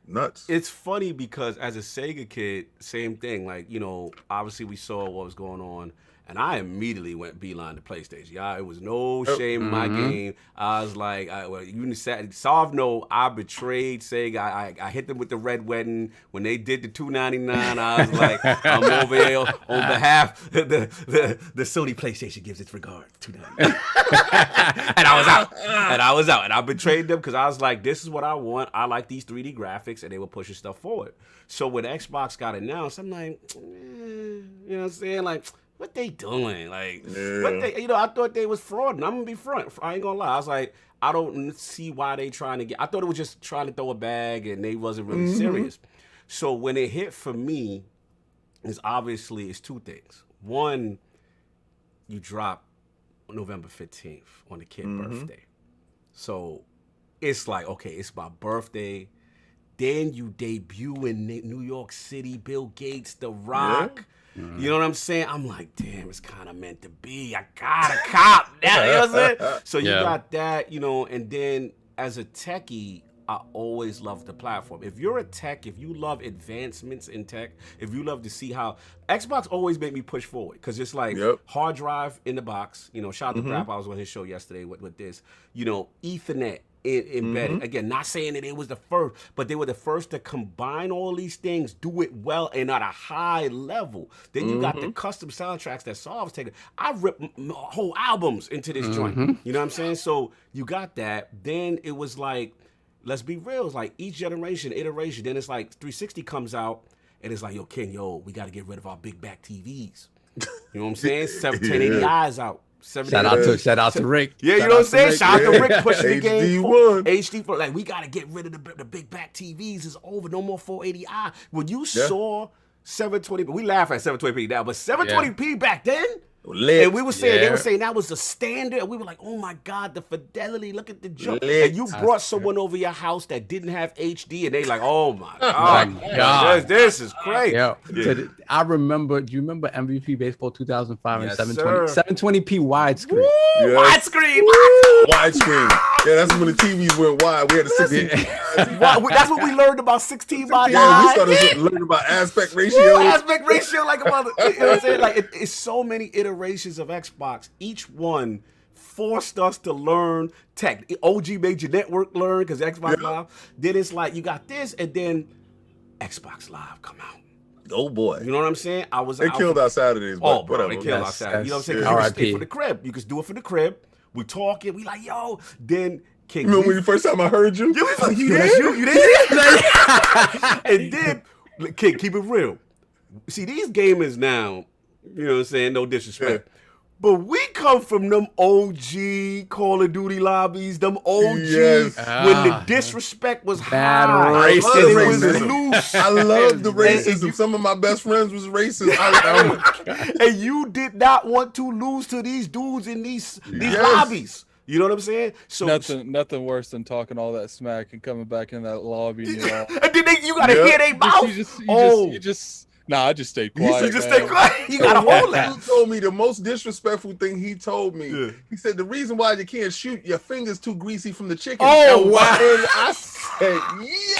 nuts. It's funny because as a Sega kid, same thing. Like, you know, obviously we saw what was going on, and I immediately went beeline to PlayStation. Yeah, it was no shame in my game. I was like, you solve no. I betrayed Sega. I hit them with the red wedding when they did the $2.99. I was like, I'm over here on behalf the Sony PlayStation gives its regard. $2.99. And I was out. And I betrayed them because I was like, this is what I want. I like these 3D graphics, and they were pushing stuff forward. So when Xbox got announced, I'm like, you know what I'm saying? Like, what they doing? Like, what they, you know, I thought they was fraud, and I'm gonna be front. I ain't gonna lie. I was like, I don't see why they trying to get. I thought it was just trying to throw a bag, and they wasn't really serious. So when it hit for me, it's two things. One, you drop November 15th on the kid birthday, so it's like, okay, it's my birthday. Then you debut in New York City, Bill Gates, The Rock. You know what I'm saying? I'm like, damn, it's kind of meant to be. I gotta cop now. You know what I'm saying? So you got that, you know, and then as a techie, I always love the platform. If you're a tech, if you love advancements in tech, if you love to see how Xbox always made me push forward, because it's like hard drive in the box, you know, shout out to Brap, I was on his show yesterday with this, you know, Ethernet embedded. Again, not saying that it was the first, but they were the first to combine all these things, do it well and at a high level. Then you got the custom soundtracks that Saul was taking. I ripped whole albums into this joint. You know what I'm saying? So you got that. Then it was like, let's be real. It's like each generation, iteration. Then it's like 360 comes out and it's like, yo, King, we got to get rid of our big back TVs. You know what I'm saying? 1080i's out. Shout out to Rick. Yeah, you know what I'm saying? Shout out to Rick pushing the game. HD1. Like, we got to get rid of the big back TVs. It's over. No more 480i. When you saw 720p, we laugh at 720p now, but 720p back then, and we were saying, they were saying that was the standard. And we were like, oh my God, the fidelity, look at the jump. And you brought someone over your house that didn't have HD, and they like, oh my God, this is crazy. I remember, do you remember MVP Baseball 2005 and 720p widescreen? Widescreen. Widescreen. Yeah, that's when the TVs went wide. We had a 16. That's what we learned about 16 by 9. Yeah, we started learning about aspect ratio. Aspect ratio, like a mother. You know what I'm saying? Like, it's so many iterations of Xbox. Each one forced us to learn tech. OG made your network learn because Xbox Live. Then it's like you got this, and then Xbox Live come out. Oh boy. You know what I'm saying? They killed our Saturdays. Oh, bro, they killed our Saturdays. You know what I'm saying? You can stay for the crib. You can do it for the crib. We talking, we like, yo. Then King, Remember when the first time I heard you? you that's you did. And then, King, keep it real. See, these gamers now, you know what I'm saying, no disrespect. But we come from them OG Call of Duty lobbies, them OG Yes. when the disrespect was Bad high. racism. It was Racism. loose. I love the And racism. Some of my best friends was racist. And you did not want to lose to these dudes in these Yes. lobbies. You know what I'm saying? So Nothing worse than talking all that smack and coming back in that lobby. And you're all, and then you gotta Yep. hear they mouth. you just nah. I just stayed quiet. You just man. stay quiet. You gotta hold that. He told me the most disrespectful thing he told me. Yeah. He said the reason why you can't shoot, your fingers too greasy from the chicken. Oh, And wow. I said,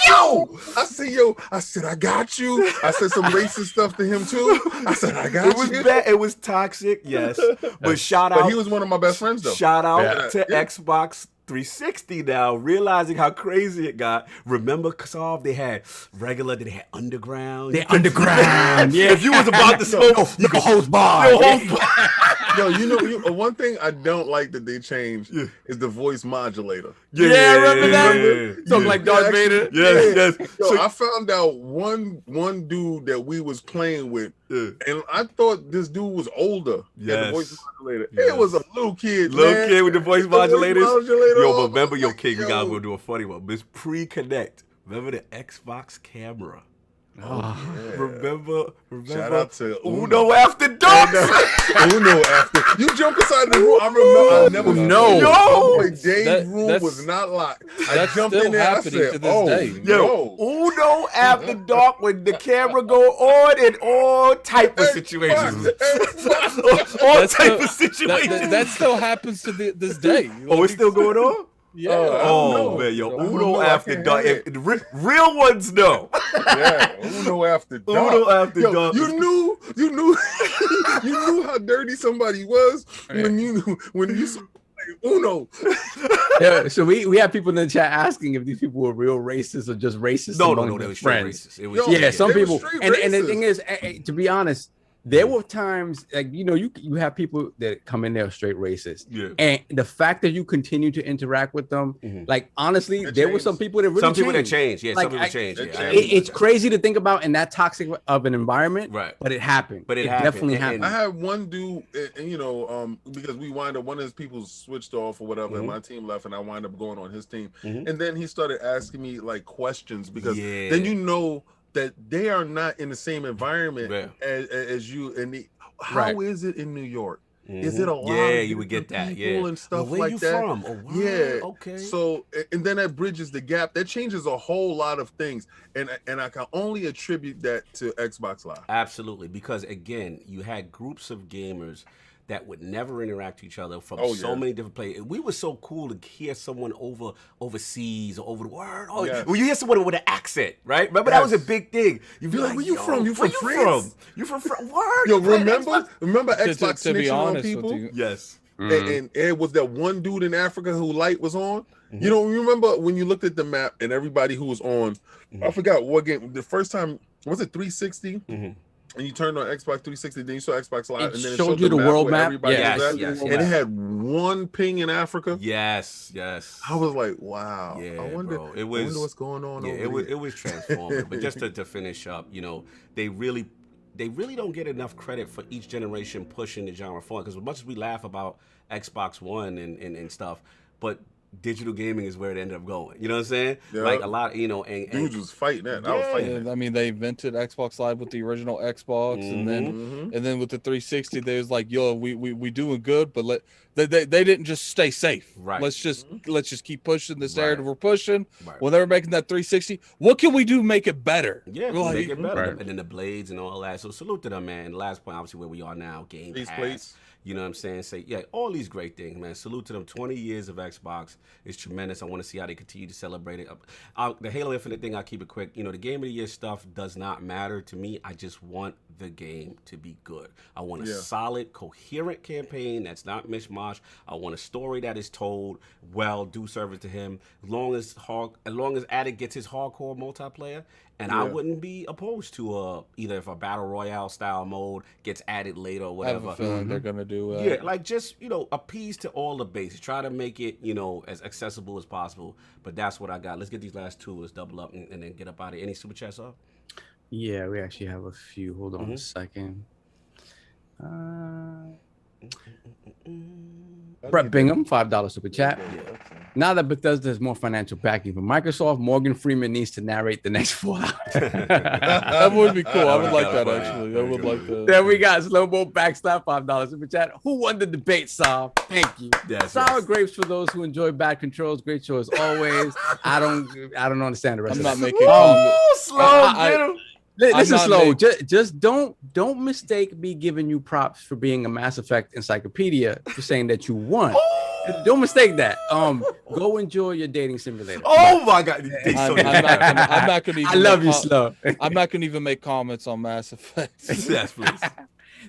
yo. I said, I got you. I said some racist stuff to him too. I said, I got It was you. bad. It was toxic, yes. But shout out. But he was one of my best friends though. Shout out Yeah. to Yeah. Xbox 360 now, realizing how crazy it got. Remember, Kasov, they had regular, then they had underground. They underground. Yeah. If you was about to smoke, you could host bar. Yo, host bar. Yo, one thing I don't like that they changed is the voice modulator. Yeah, remember that? Yeah. Something like Darth Vader. Yes. Yo, So- I found out one dude that we was playing with, Yeah. and I thought this dude was older. Yes. The voice modulator. Yes. It was a little kid, Little man. kid with the voice modulators. modulator. Yo, Oh, but remember, yo, my King, we God. gotta go do a funny one. This pre-connect. Remember the Xbox camera? Yeah. Remember Shout out to Uno after dark. Uno after you jump inside the room. I remember. I never No. Yo. My Dave's That- room that's- was not locked. I that's jumped still in there. I happening said, to this "Oh day. Yo, no!" Uno after dark when the camera go on in all type of situations. all That's type still- of situations. That still happens to this day. Oh, it's still going on? Yeah. I don't Oh, know. man, yo, I don't Uno know. I after can't dark. have If the real ones know. Yeah, Uno after dark. Uno after Yo, dark. You knew, you knew how dirty somebody was when you saw like, Uno. Yeah, so we have people in the chat asking if these people were real racist or just racist. No, among they their were straight friends. racist. It was Yo, Yeah, some they were people, straight and the racist. thing is, to be honest, there were times like you have people that come in there straight racist, Yeah. and the fact that you continue to interact with them, like honestly, It there were changed. some people that really Some people that changed. change. Yeah, Like, some people I- change. it Yeah, I changed. It's crazy to think about in that toxic of an environment, Right. But it happened. But it happened, definitely and- happened. I had one dude, and because we wind up, one of his people switched off or whatever, and my team left, and I wind up going on his team. And then he started asking me like questions because Yeah. then you know that they are not in the same environment Yeah. as you. And how is it in New York? Is it a lot? Yeah, of you would get different that. people Yeah. and stuff Where like you that. from? Oh, wow. Yeah. Okay. So, and then that bridges the gap. That changes a whole lot of things, and I can only attribute that to Xbox Live. Absolutely, because again, you had groups of gamers that would never interact with each other from Oh, so yeah. many different places. We were so cool to hear someone overseas or over the world. Oh, Yes. when you hear someone with an accent, right? Remember that was a Yes. big thing. You'd be You're like, like, where you "Yo, from? You where from France?" You from France? Word? Yo, You playing remember Xbox? Xbox To be snitching on honest people? with you, Yes. And it was that one dude in Africa who light was on. You know, remember when you looked at the map and everybody who was on, I forgot what game. The first time was it 360, and you turned on Xbox 360, then you saw Xbox Live, It and then it showed you the map world where map? everybody Yes, was at, yes, and yes. it had one ping in Africa. Yes. Yes. I was like, wow. Yeah, I wonder, bro. I wonder what's going on Yeah, over it was transformative. But just to finish up, they really don't get enough credit for each generation pushing the genre forward. Because as much as we laugh about Xbox One and stuff, but digital gaming is where it ended up going. You know what I'm saying? Yeah. Like a lot, and Dudes was fighting that. I was fighting yeah, that. I mean, they invented Xbox Live with the original Xbox, and then with the 360, they was like, "Yo, we doing good, but they didn't just stay safe. Right. Let's just keep pushing this narrative Right. we're pushing. Right. When they're making that 360, what can we do to make it better? Yeah, We're make it better. Right. And then the blades and all that. So salute to them, man. And the last point, obviously, where we are now, Game These Pass. plates. You know what I'm saying? Say, yeah, all these great things, man. Salute to them. 20 years of Xbox is tremendous. I want to see how they continue to celebrate it. The Halo Infinite thing, I'll keep it quick. The Game of the Year stuff does not matter to me. I just want the game to be good. I want a solid, coherent campaign that's not mishmash. I want a story that is told well, do service to him. As long as Addict gets his hardcore multiplayer, And I wouldn't be opposed to either if a battle royale style mode gets added later or I have whatever. a feeling they're gonna do that. Yeah, like just appease to all the bases. Try to make it as accessible as possible. But that's what I got. Let's get these last two. Let's double up and then get up out of here. Any super chats up? Yeah, we actually have a few. Hold on a second. Brett Bingham, $5 super chat. Now that Bethesda has more financial backing from Microsoft, Morgan Freeman needs to narrate the next 4 hours. That would be cool. I would like that actually. I would like that. Then we got Slowbo Backslap, $5 super chat. Who won the debate, Saab? Thank you. Sour grapes for those who enjoy bad controls. Great show as always. I don't understand the rest. I'm of not it. making comments. Slow. Listen, Slow. Just don't mistake me giving you props for being a Mass Effect encyclopedia for saying that you won. Don't mistake that. Go enjoy your dating simulator. Oh my God! I'm not gonna even. I love you, Slow. I'm not gonna even make comments on Mass Effect. Yes, please.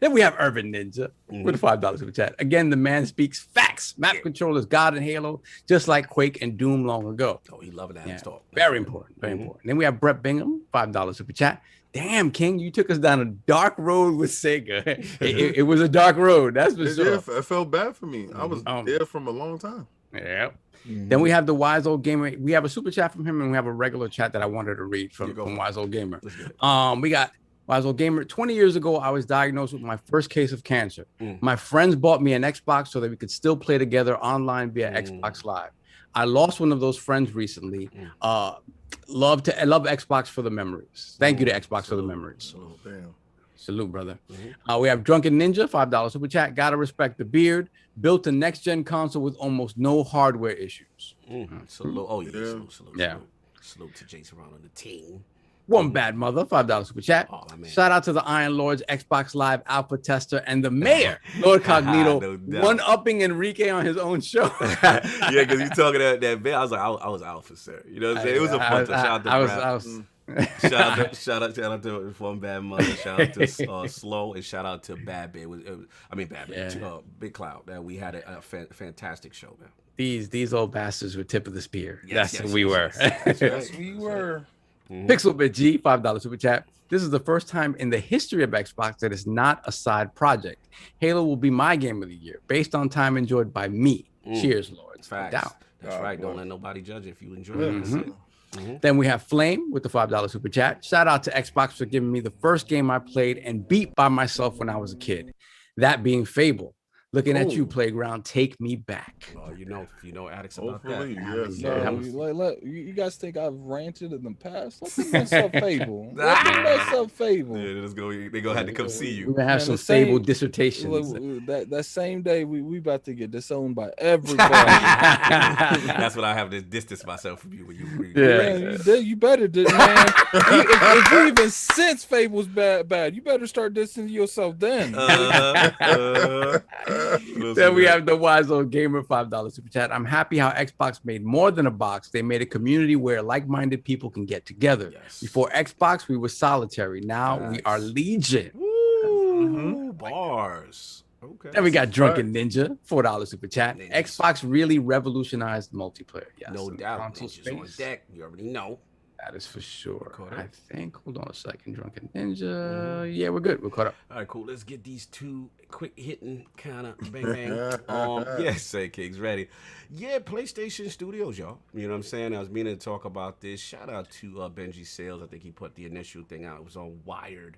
Then we have Urban Ninja with a $5 super chat. Again, the man speaks facts. Map control is God in Halo, just like Quake and Doom long ago. Oh, he loving that talk. Very important. Very important. Then we have Brett Bingham, $5 super chat. Damn, King, you took us down a dark road with Sega. It was a dark road, that's for sure. It felt bad for me. I was there from a long time. Yeah. Then we have the Wise Old Gamer. We have a super chat from him, and we have a regular chat that I wanted to read from Wise Old Gamer. We got Wise Old Gamer. 20 years ago, I was diagnosed with my first case of cancer. My friends bought me an Xbox so that we could still play together online via Xbox Live. I lost one of those friends recently. I love Xbox for the memories. Thank you to Xbox for the memories. Salute, brother. We have Drunken Ninja, $5 super chat. Gotta respect the beard. Built a next gen console with almost no hardware issues. Salute. Oh yeah. Yeah. Salute to Jason Brown on the team. One bad mother, $5 super chat. Shout out to the Iron Lords, Xbox Live alpha tester, and the mayor, LordCognito, one-upping Enrique on his own show. Yeah, because you talking that bit. I was like, I was alpha, sir. You know what I'm saying? It was a fun time. Shout out to One Bad Mother. Shout out to Slow, and shout out to Bad Bit. Big Cloud. We had a fantastic show, man. These old bastards were tip of the spear. Yes, we were. Yes, we were. Pixelbit G, $5 super chat. This is the first time in the history of Xbox that is not a side project. Halo will be my game of the year, based on time enjoyed by me. Cheers, Lords. Facts. That's right. Don't let nobody judge if you enjoy it. Then we have Flame with the $5 super chat. Shout out to Xbox for giving me the first game I played and beat by myself when I was a kid. That being Fable. Looking at you, Playground, take me back. Oh, you know addicts about that. Yes. You guys think I've ranted in the past? Let me mess up Fable. Let me mess up Fable. Yeah, they're gonna have to come see you. We're gonna have some Fable dissertations. That same day, we about to get disowned by everybody. That's what I have to distance myself from you when you read. Yeah, you better, man. if you even since Fable's bad, you better start distancing yourself then. Then we have the Wise Old Gamer, $5 super chat. I'm happy how Xbox made more than a box. They made a community where like-minded people can get together. Before Xbox, we were solitary. Now we are Legion. Bars. Okay. Then we got Drunken Ninja, $4 super chat. Xbox really revolutionized multiplayer. Yes, no doubt. Ninjas on deck. You already know. That is for sure. I think. Hold on a second. Drunken Ninja. Yeah, we're good. We're caught up. All right, cool. Let's get these two quick hitting kind of bang bang. Yes, say Kings ready. Yeah, PlayStation Studios, y'all. You know what I'm saying? I was meaning to talk about this. Shout out to Benji Sales. I think he put the initial thing out. It was on Wired.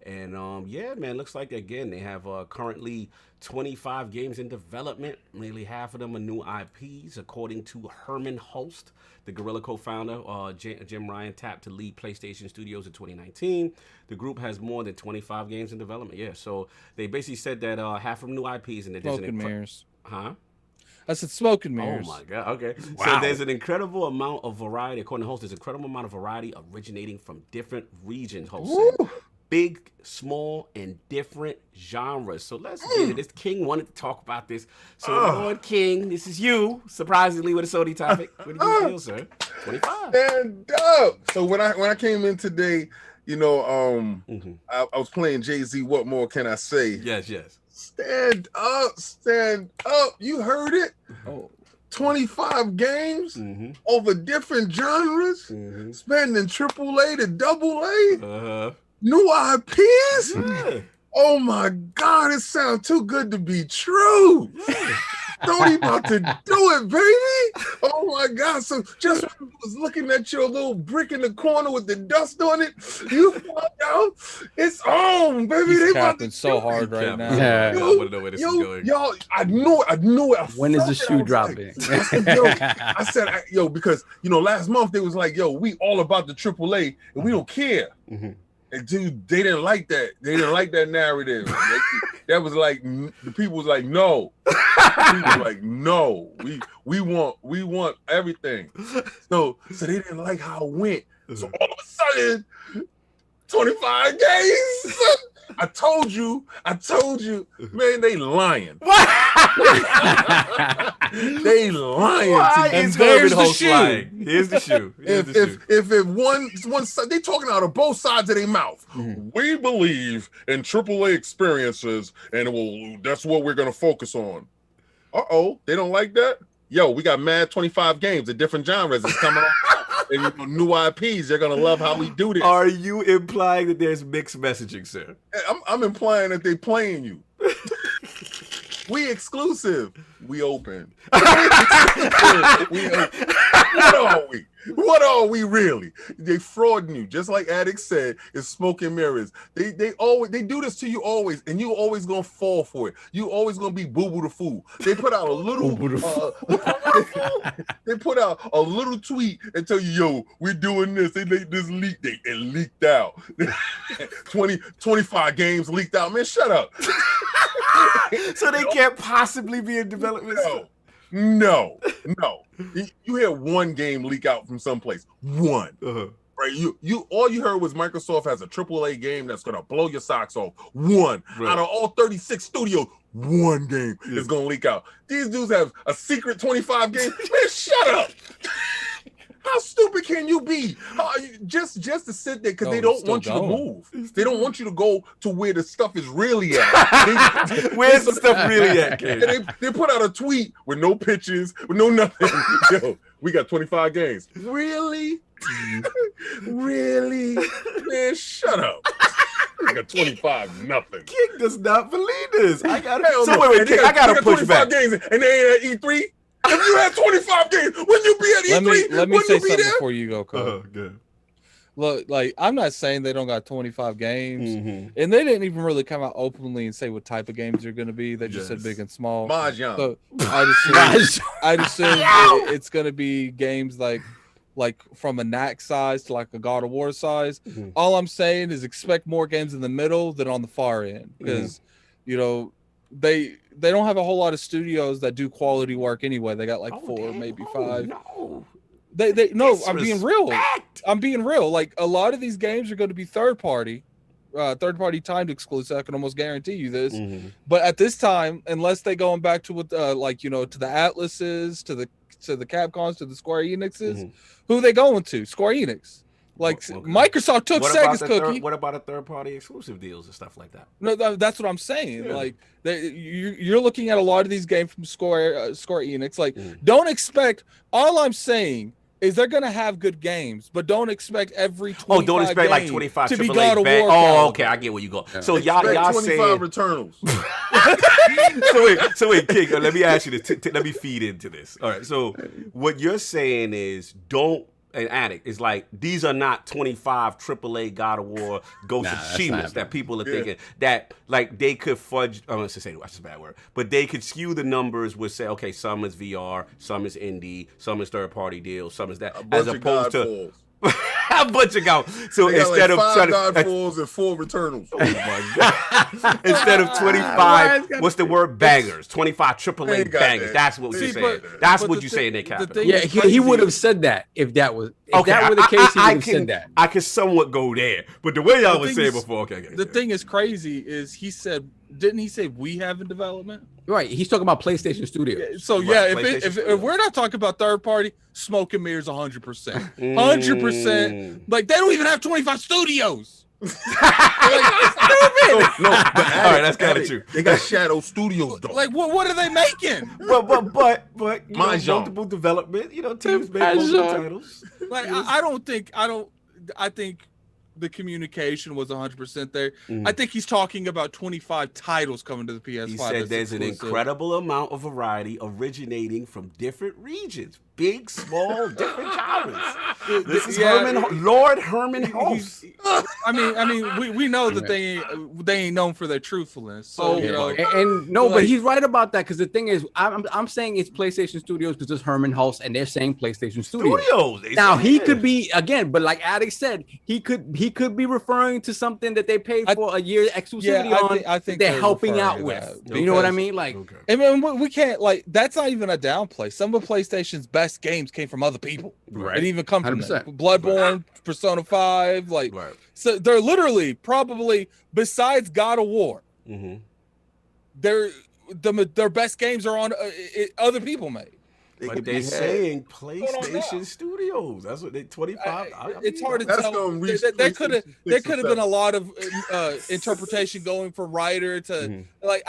And yeah, man, looks like again they have currently 25 games in development. Nearly half of them are new IPs, according to Herman Hulst, the Guerrilla co-founder. Jim Ryan tapped to lead PlayStation Studios in 2019. The group has more than 25 games in development. Yeah, so they basically said that half of them new IPs and Smoke and mirrors. Huh? I said smoke and mirrors. Oh my God. Okay. Wow. So there's an incredible amount of variety, according to Hulst. There's an incredible amount of variety originating from different regions. Hulst said. Big, small, and different genres. So let's get it. This King wanted to talk about this. So Lord King, this is you, surprisingly, with a Sony topic. What do you feel, sir? 25. Stand up. So when I came in today, you know, I was playing Jay-Z. What more can I say? Yes. Stand up. You heard it. Oh. 25 games over different genres, spending AAA to AA, new IPs. Oh my God, it sounds too good to be true. Tony about to do it, baby. Oh my God. So just when I was looking at your little brick in the corner with the dust on it, you found out it's on, baby. He's They about capping to so hard right now. Yeah. I want to know where this is going. Y'all, I knew it. When is the shoe dropping? I said, yo, because last month they was like, yo, we all about the AAA and we don't care. And dude, they didn't like that. They didn't like that narrative. That was like the people was like, no. People were like, no. We want everything. So they didn't like how it went. So all of a sudden, 25 games. I told you, man, they lying. They lying. Why to you. is HermanHulst lying? Here's the shoe. If one side, they talking out of both sides of their mouth. We believe in AAA experiences, and that's what we're gonna focus on. They don't like that. Yo, we got mad 25 games of different genres that's coming out. And new IPs, they're gonna love how we do this. Are you implying that there's mixed messaging, sir? I'm implying that they playing you. We exclusive. We open. We open. What are we? What are we really? They frauding you, just like Addict said. It's smoke and mirrors. They do this to you always, and you always gonna fall for it. You always gonna be boo boo the fool. They put out a little. They put out a little tweet and tell you, yo, we're doing this. They made this leak. It leaked out. 25 games leaked out. Man, shut up. So they can't possibly be in development. No. You hear one game leak out from someplace. One. Right? You all you heard was Microsoft has a AAA game that's gonna blow your socks off. One. Right. Out of all 36 studios, one game is gonna leak out. These dudes have a secret 25 games. Man, shut up. How stupid can you be? Just to sit there because they don't want you to move. They don't want you to go to where the stuff is really at. Where's the stuff really at? They put out a tweet with no pictures, with no nothing. Yo, we got 25 games. Really? Really? Man, shut up. We got 25 nothing. King does not believe this. I gotta push back. Games and they ain't at E3. If you had 25 games, wouldn't you be at E3? Let me say something before you go, Cole. Oh, good. Look, like, I'm not saying they don't got 25 games, and they didn't even really come out openly and say what type of games they're going to be. They just said big and small. Mahjong. So I'd assume it's going to be games like from a knack size to like a God of War size. All I'm saying is expect more games in the middle than on the far end, because they don't have a whole lot of studios that do quality work anyway. They got like 4, maybe 5. No. They no, I'm being real. I'm being real. Like, a lot of these games are going to be third party timed exclusive. I can almost guarantee you this. But at this time, unless they going back to what to the Atlases, to the Capcoms, to the Square Enixes, who they going to? Square Enix. Like, Microsoft took Sega's cookie. What about a third-party exclusive deals and stuff like that? No, that's what I'm saying. Yeah. Like, you're looking at a lot of these games from Square Enix. Like, don't expect. All I'm saying is they're gonna have good games, but don't expect every 25 don't expect like 25 to be AAA God of War. Oh, okay, I get where you go. Yeah. So y'all 25 saying Returnals. so wait, King. Let me ask you this. Let me feed into this. All right. So what you're saying is don't. An addict is like, these are not 25 AAA God of War Ghost of Tsushima that people are thinking that like they could fudge. I don't say that's a bad word, but they could skew the numbers with say, okay, some is VR, some is indie, some is third party deals, some is that, as opposed to a bunch of go. So instead of 5 Godfalls and 4 Returnals. Oh my God. Instead of 25, what's the word? Bangers. 25 AAA bangers. That's what you're saying. That's what you say in their capital. Yeah, he would have said that if that were the case. He would have said that. I could somewhat go there, but the way y'all was saying before, the thing is crazy is he said, didn't he say we have in development? Right, he's talking about PlayStation Studios. So if we're not talking about third party, smoke and mirrors 100%, 100%. Like, they don't even have 25 studios. No, but All right, that's kind of true. They got Shadow Studios though. Like, what are they making? But you know, Mahjong. multiple development. You know, teams make multiple titles. Like, I think the communication was 100% there. I think he's talking about 25 titles coming to the PS5. He said that's there's an exclusive. incredible amount of variety originating from different regions, big, small, different genres. This is Lord Herman Hulst. I mean, we know that they ain't known for their truthfulness. So you know, and no, but he's right about that because the thing is, I'm saying it's PlayStation Studios because it's Herman Hulst, and they're saying PlayStation Studios. Now he could be again, but like Addict said, he could be referring to something that they paid for a year exclusivity on. I think they're helping out referring to with. that. You know what I mean? Like, I mean, we can't like that's not even a downplay. Some of PlayStation's best games came from other people. Right. It even come from 100%. them. Bloodborne, Persona 5, like so they're literally probably besides God of War. Their best games are on other people made. But they're saying PlayStation Studios. That's what they 25. It's hard to tell. There could have been a lot of interpretation going from writer to like.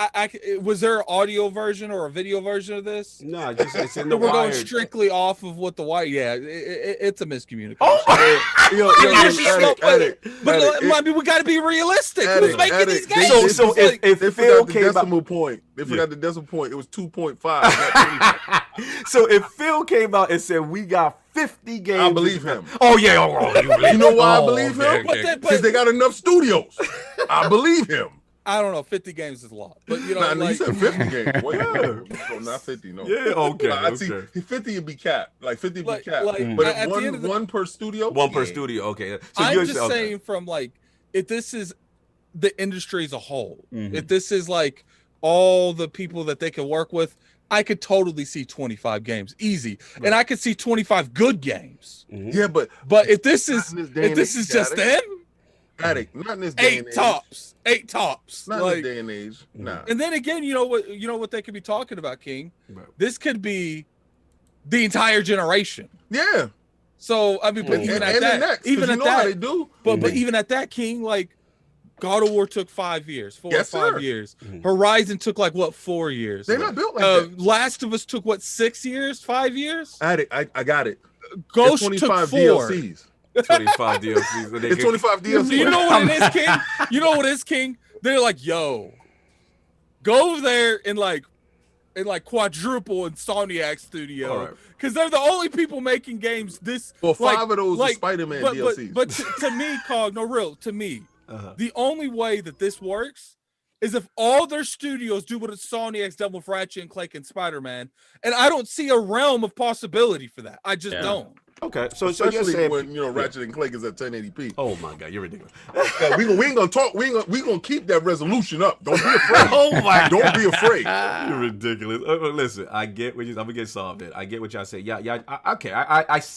Was there an audio version or a video version of this? No, just it's in the We're going Wired. strictly off of what the wire. Yeah, it's a miscommunication. I mean, we got to be realistic. Who's making these games? So if They Phil forgot the came out, decimal point. They forgot the decimal point. It was 2.5. so if Phil came out and said we got 50 games, I believe him. Oh yeah, You know why I believe him? But Because they got enough studios. I believe him. I don't know. 50 games is a lot, but you know, Nah, like, you said 50 games. Wait, no, not 50. No. Yeah, okay. I see 50 would be capped. Like 50 would be capped. like, But at if the end of the- one per studio. one per studio. Okay, so I'm you're just saying from like if this is the industry as a whole, if this is like all the people that they can work with, I could totally see 25 games easy, and I could see 25 good games. Yeah, but if this is just them, Addict, not in this day and age. eight tops, Not like, in this day and age. Nah. and then again, you know what they could be talking about, King. This could be the entire generation. Yeah. So I mean, but even at and that, the next, even you at know how that, they do. but even at that, King, like God of War took 5 years, 4 Yes, or 5 sir. years. Horizon took like what 4 years. They're not built like that. Last of Us took what 6 years, 5 years. Addict, I got it. Ghost It's took 4. DLCs. 25 DLCs. It's 25 DLCs. You know what it is, King? You know what it is, King? They're like, yo, go over there and like quadruple Insomniac Studio because they're the only people making games. This Well, 5 of those are Spider-Man DLCs. But to me, to me, the only way that this works is if all their studios do what Insomniac's done with Ratchet and Clank and Spider-Man, and I don't see a realm of possibility for that. I just don't. Okay, so Especially you're saying when Ratchet and Clank is at 1080p. Oh my God, you're ridiculous. Yeah, we ain't gonna talk. We gonna keep that resolution up. Don't be afraid. Oh my Don't God. be afraid. You're ridiculous. Listen, I get what I'm gonna get solved. I get what y'all say. Yeah.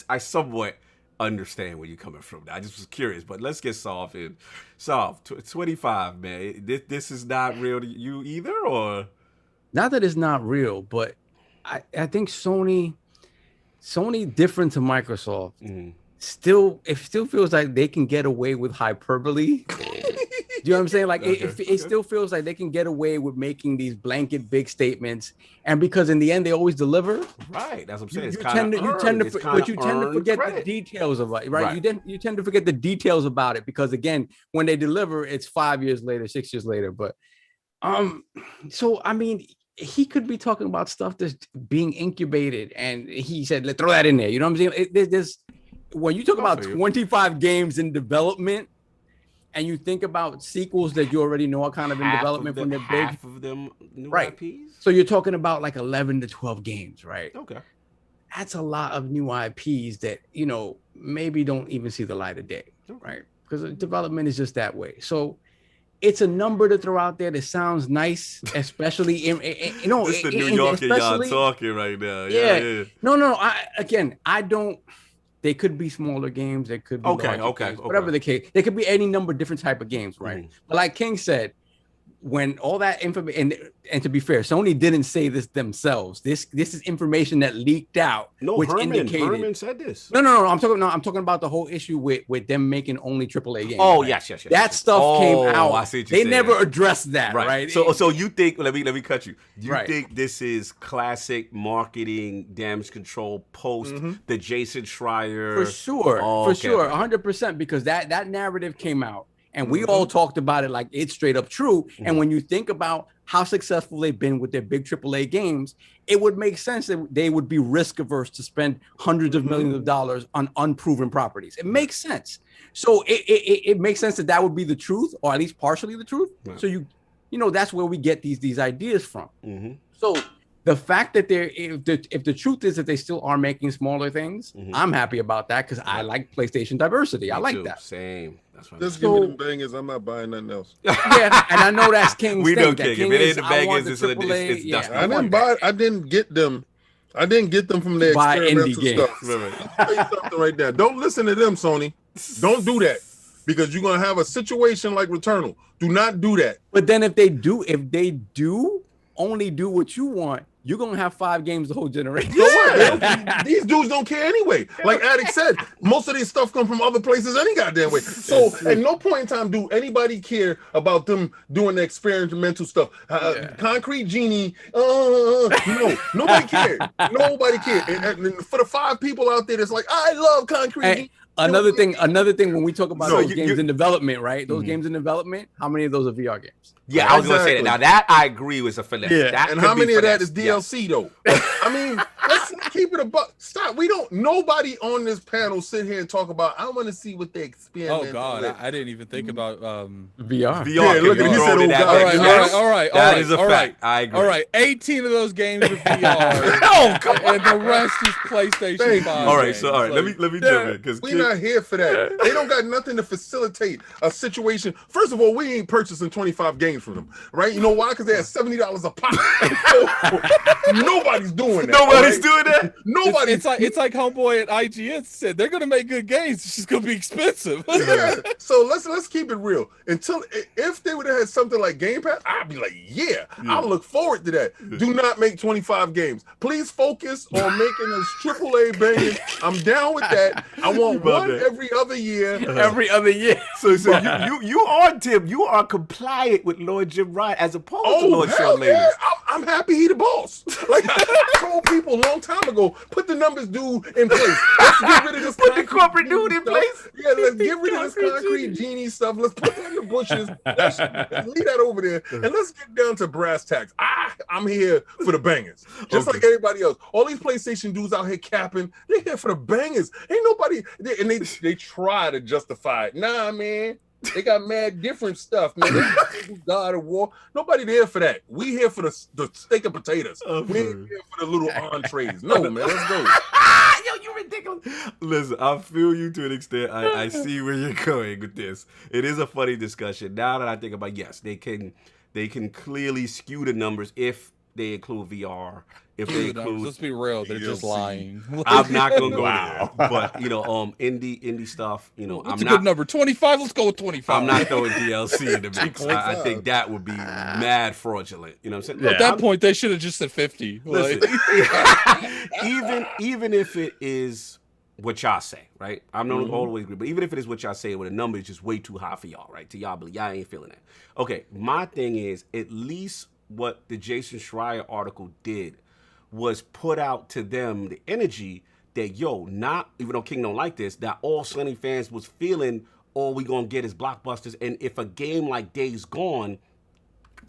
I somewhat understand where you're coming from. I just was curious, but let's get solved. 25, man. This is not real to you either, or not that it's not real, but I think Sony different to Microsoft. It still feels like they can get away with hyperbole. Do you know what I'm saying? Like it still feels like they can get away with making these blanket big statements, and because in the end they always deliver. Right, that's what I'm saying. You tend to forget the details of it, right? You tend to forget the details about it because again, when they deliver, it's 5 years later, 6 years later. But so I mean, he could be talking about stuff that's being incubated, and he said, "Let's throw that in there." You know what I'm saying? There's when you talk about 25 games in development. And you think about sequels that you already know are kind of in development from the big, half of them new right? IPs? So you're talking about like 11 to 12 games, right? Okay, that's a lot of new IPs that maybe don't even see the light of day, right? Because development is just that way. So it's a number to throw out there that sounds nice, especially it's the New Yorker y'all talking right now. Yeah. No. I don't. They could be smaller games. They could be games, whatever the case. They could be any number of different type of games, right? But like King said, when all that information, and to be fair, Sony didn't say this themselves. This is information that leaked out, No, which Herman indicated. said this. No. I'm talking about the whole issue with them making only AAA games. Oh, right? yes. That stuff came out. I see what you're they saying. never addressed that, right? So you think? Let me cut you. You Right. think this is classic marketing damage control post the Jason Schreier? For sure, Oh, for okay, sure, okay. 100%, because that narrative came out, and we all talked about it like it's straight up true. And when you think about how successful they've been with their big AAA games, it would make sense that they would be risk averse to spend hundreds of millions of dollars on unproven properties. It makes sense. So it makes sense that would be the truth, or at least partially the truth. Right. So you know that's where we get these ideas from. So the fact that if the truth is that they still are making smaller things, I'm happy about that because I like PlayStation diversity. I like too. that. Same. That's right. Just give me them bangers. I'm not buying nothing else. Yeah, and I know that's King's We thing. know That King. King If it is, ain't the I want bangers, the it's AAA. dusty. I didn't buy. I didn't get them. I didn't get them from the Buy indie experimental games. stuff. I'll tell you something right there. Don't listen to them, Sony. Don't do that because you're gonna have a situation like Returnal. Do not do that. But then if they do only do what you want, you're gonna have 5 games the whole generation. Yeah, these dudes don't care anyway. Like Addict said, most of this stuff come from other places any goddamn way. So at no point in time do anybody care about them doing the experimental stuff. Concrete Genie, no, nobody cared. Nobody cared. And for the 5 people out there that's like, I love Concrete Genie. Another thing, when we talk about those games you- in development, right? Those games in development, how many of those are VR games? Yeah, I was gonna say that. Now that I agree with a finesse. Yeah, That and could how be many of that finesse. is DLC though? I mean, let's keep it a buck. Stop. Nobody on this panel sit here and talk about. I want to see what they experiment. Oh God, I didn't even think about VR. Yeah, look at he said, "Oh God." That is a fact. I agree. All right, 18 of those games are VR. No, come on. And the rest is PlayStation Thank 5. All right, games. so all right, Like, let me jump in because We not here for that. They don't got nothing to facilitate a situation. First of all, we ain't purchasing 25 games from them, right? You know why? Because they're $70 a pop. Nobody's doing that. nobody's right? doing that. Nobody. it's like homeboy at IGN said they're gonna make good games. It's just gonna be expensive. Yeah. So let's keep it real. If they would have had something like Game Pass, I'd be like, yeah, I'll look forward to that. Do not make 25 games. Please focus on making us AAA bangers. I'm down with that. I want one every other year. Every other year. So you are Tim. You are compliant with Lord Jim Ryan as opposed to Lord hell Sean Ladies. yeah. I'm happy he the boss. Like I told people a long time ago, put the numbers dude in place. Let's get rid of this. Put the corporate dude in stuff. place. Yeah, let's get rid of this concrete genie stuff. Let's put that in the bushes. Let's leave that over there, and let's get down to brass tacks. I'm here for the bangers, just like everybody else. All these PlayStation dudes out here capping, they're here for the bangers. Ain't nobody, and they try to justify it. Nah, man. They got mad different stuff, man. They do God of War. Nobody there for that. We here for the steak and potatoes. We ain't here for the little entrees. No, man. Let's go. Yo, you ridiculous. Listen, I feel you to an extent. I see where you're going with this. It is a funny discussion. Now that I think about, yes, they can clearly skew the numbers if they include VR. If they include, let's be real, they're just lying. I'm not gonna go there. But indie stuff. What's a good number? 25. Let's go with 25. I'm not throwing DLC in the mix. I think that would be mad fraudulent. You know what I'm saying? At that point, they should have just said 50. Listen, even if it is what y'all say, right? I'm not always agree, but even if it is what y'all say, where the number is just way too high for y'all, right? To y'all, but y'all ain't feeling that. Okay, my thing is at least what the Jason Schreier article did was put out to them the energy that, not, even though King don't like this, that all Sony fans was feeling all we gonna get is blockbusters. And if a game like Days Gone,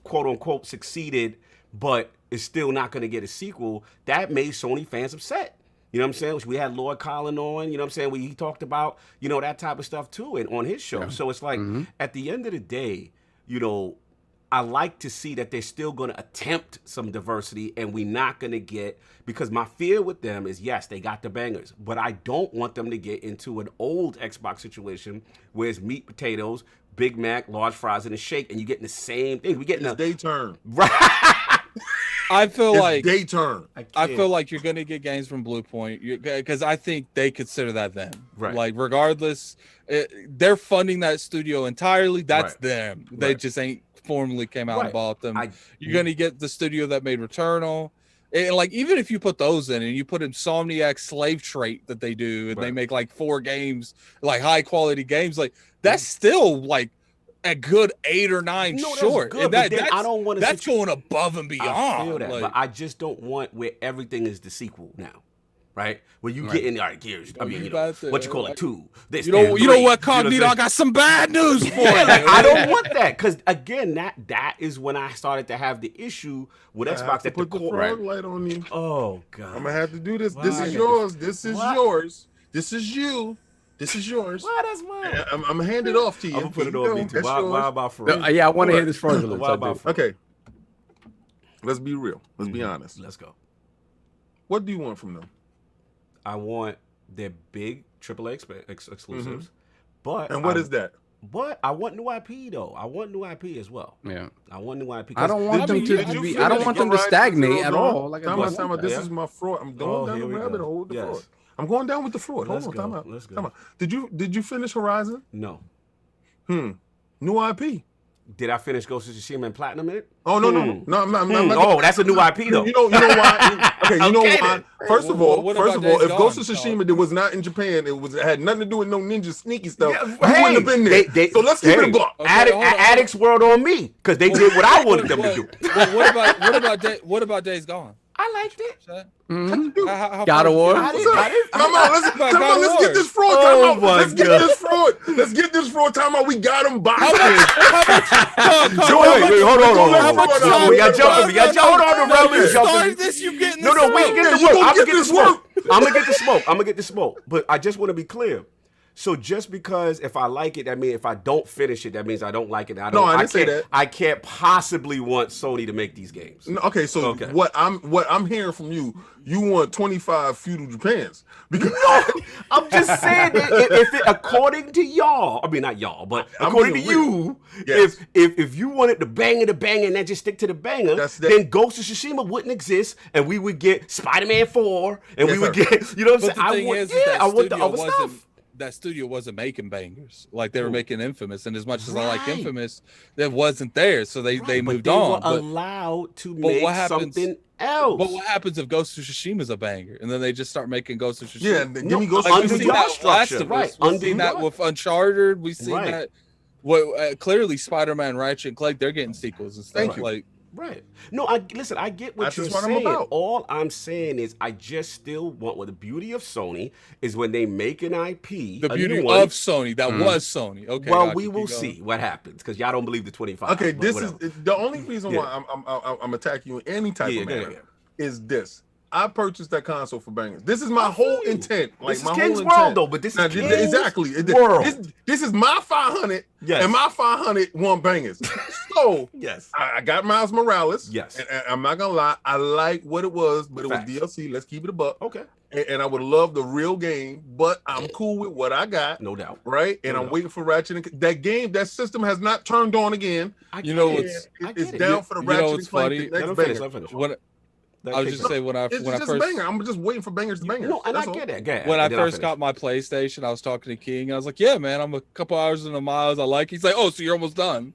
quote unquote, succeeded, but is still not gonna get a sequel, that made Sony fans upset. You know what I'm saying? We had Lord Colin on, you know what I'm saying? He talked about, that type of stuff too, and on his show. Yeah. So it's like, at the end of the day, I like to see that they're still going to attempt some diversity, and we're not going to get, because my fear with them is, yes, they got the bangers, but I don't want them to get into an old Xbox situation where it's meat, potatoes, Big Mac, large fries, and a shake, and you're getting the same thing. We're getting day turn. Right. I feel like day turn. I feel like you're gonna get games from Bluepoint because I think they consider that them. Right. Like regardless, they're funding that studio entirely. That's them. They just ain't formerly came out and Right. bought them. You're gonna get the studio that made Returnal. And like, even if you put those in and you put Insomniac's Slave Trait that they do, and they make like 4 games, like high quality games, like that's still like a good 8 or 9 short. Good, And but then I don't want to. That's going above and beyond. I feel that, like, but I just don't want where everything is the sequel now. Right, where you get in the gears. I mean, what you call it, 2. This, you know what, Cognito? I got some bad news for you. I don't want that, because again, that is when I started to have the issue with Xbox. That put the frog light on you. Oh God, I'm gonna have to do this. This is yours. This is yours. This is you. This is yours. Why that's mine? I'm gonna hand it off to you. I'm gonna put it on me too. Why about fraud? Yeah, I want to hear this fraudulent. Why about fraud? Okay, let's be real. Let's be honest. Let's go. What do you want from them? I want their big AAA exclusives, but and what is that? But I want new IP though. I want new IP as well. Yeah, I want new IP. I don't want them to be. I don't want them to stagnate at all. Like time out. This is my fraud. I'm going down the rabbit hole with the fraud. I'm going down with the fraud. Hold on, time out. Let's go. Time out. Did you finish Horizon? No. New IP. Did I finish Ghost of Tsushima and Platinum in it? Oh no, I'm not. Oh, that's a new IP though. You know why? Okay, you know why? First of all, if Ghost of Gone, Tsushima was not in Japan, it had nothing to do with no ninja sneaky stuff. Yeah, You wouldn't have been there. So let's keep it a buck. Addicts World on me, because they did what I wanted them to do. What about Days Gone? I liked it. God of War. Come on, let's get this fraud. Let's get this fraud. Let's get this fraud. Time out. We got him boxed. Wait, hold on. Y'all jumping me. Hold on, the Roman's jumping me. No, wait, get the work. I'm gonna get the smoke. I'm gonna get the smoke. But I just want to be clear. So just because if I like it, that means if I don't finish it, that means I don't like it. I didn't say that. I can't possibly want Sony to make these games. No, okay, so what I'm hearing from you, you want 25 feudal Japans. Because no, I'm just saying that if it, according to y'all, I mean not y'all, but according to you, if you wanted the banger and then just stick to the banger, then Ghost of Tsushima wouldn't exist, and we would get Spider-Man 4, and we would get, you know what I'm saying? I want the other stuff. That studio wasn't making bangers like they were making Infamous, and as much as I like Infamous, that wasn't there, so they moved on. Were allowed to make something else. But what happens if Ghost of Tsushima is a banger, and then they just start making Ghost of Tsushima? Yeah, give me Ghost of Tsushima. Right, we've seen that with Uncharted. We've seen that. Clearly, Spider-Man, Ratchet and Clank, they're getting sequels and stuff. Right. No, I get what you're saying. All I'm saying is I just still want, the beauty of Sony is when they make an IP. The beauty of Sony, that was Sony. Okay. Well, we will see what happens, because y'all don't believe the 25. Okay, this is the only reason why I'm attacking you in any type of manner is this. I purchased that console for bangers. This is my whole intent. Like this my is whole King's intent. World, though. But this is King's exactly World. This is my 500, and my 500 want bangers. So I got Miles Morales. Yes, and I'm not gonna lie, I like what it was, but it was DLC. Let's keep it a buck. Okay. And I would love the real game, but I'm cool with what I got. No doubt. Right? And I'm waiting for Ratchet. That game, that system has not turned on again. It's down for the Ratchet and Clank. Let me finish. I was just saying when I first banger. I'm just waiting for bangers to bangers. No, and I get it. When I first got my PlayStation, I was talking to King, and I was like, "Yeah, man, I'm a couple hours in the miles. I like it." He's like, "Oh, so you're almost done."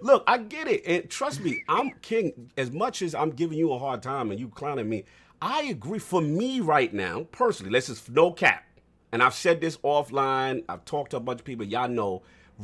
Look, I get it, and trust me, I'm King. As much as I'm giving you a hard time and you clowning me, I agree. For me right now, personally, let's just no cap. And I've said this offline. I've talked to a bunch of people. Y'all know.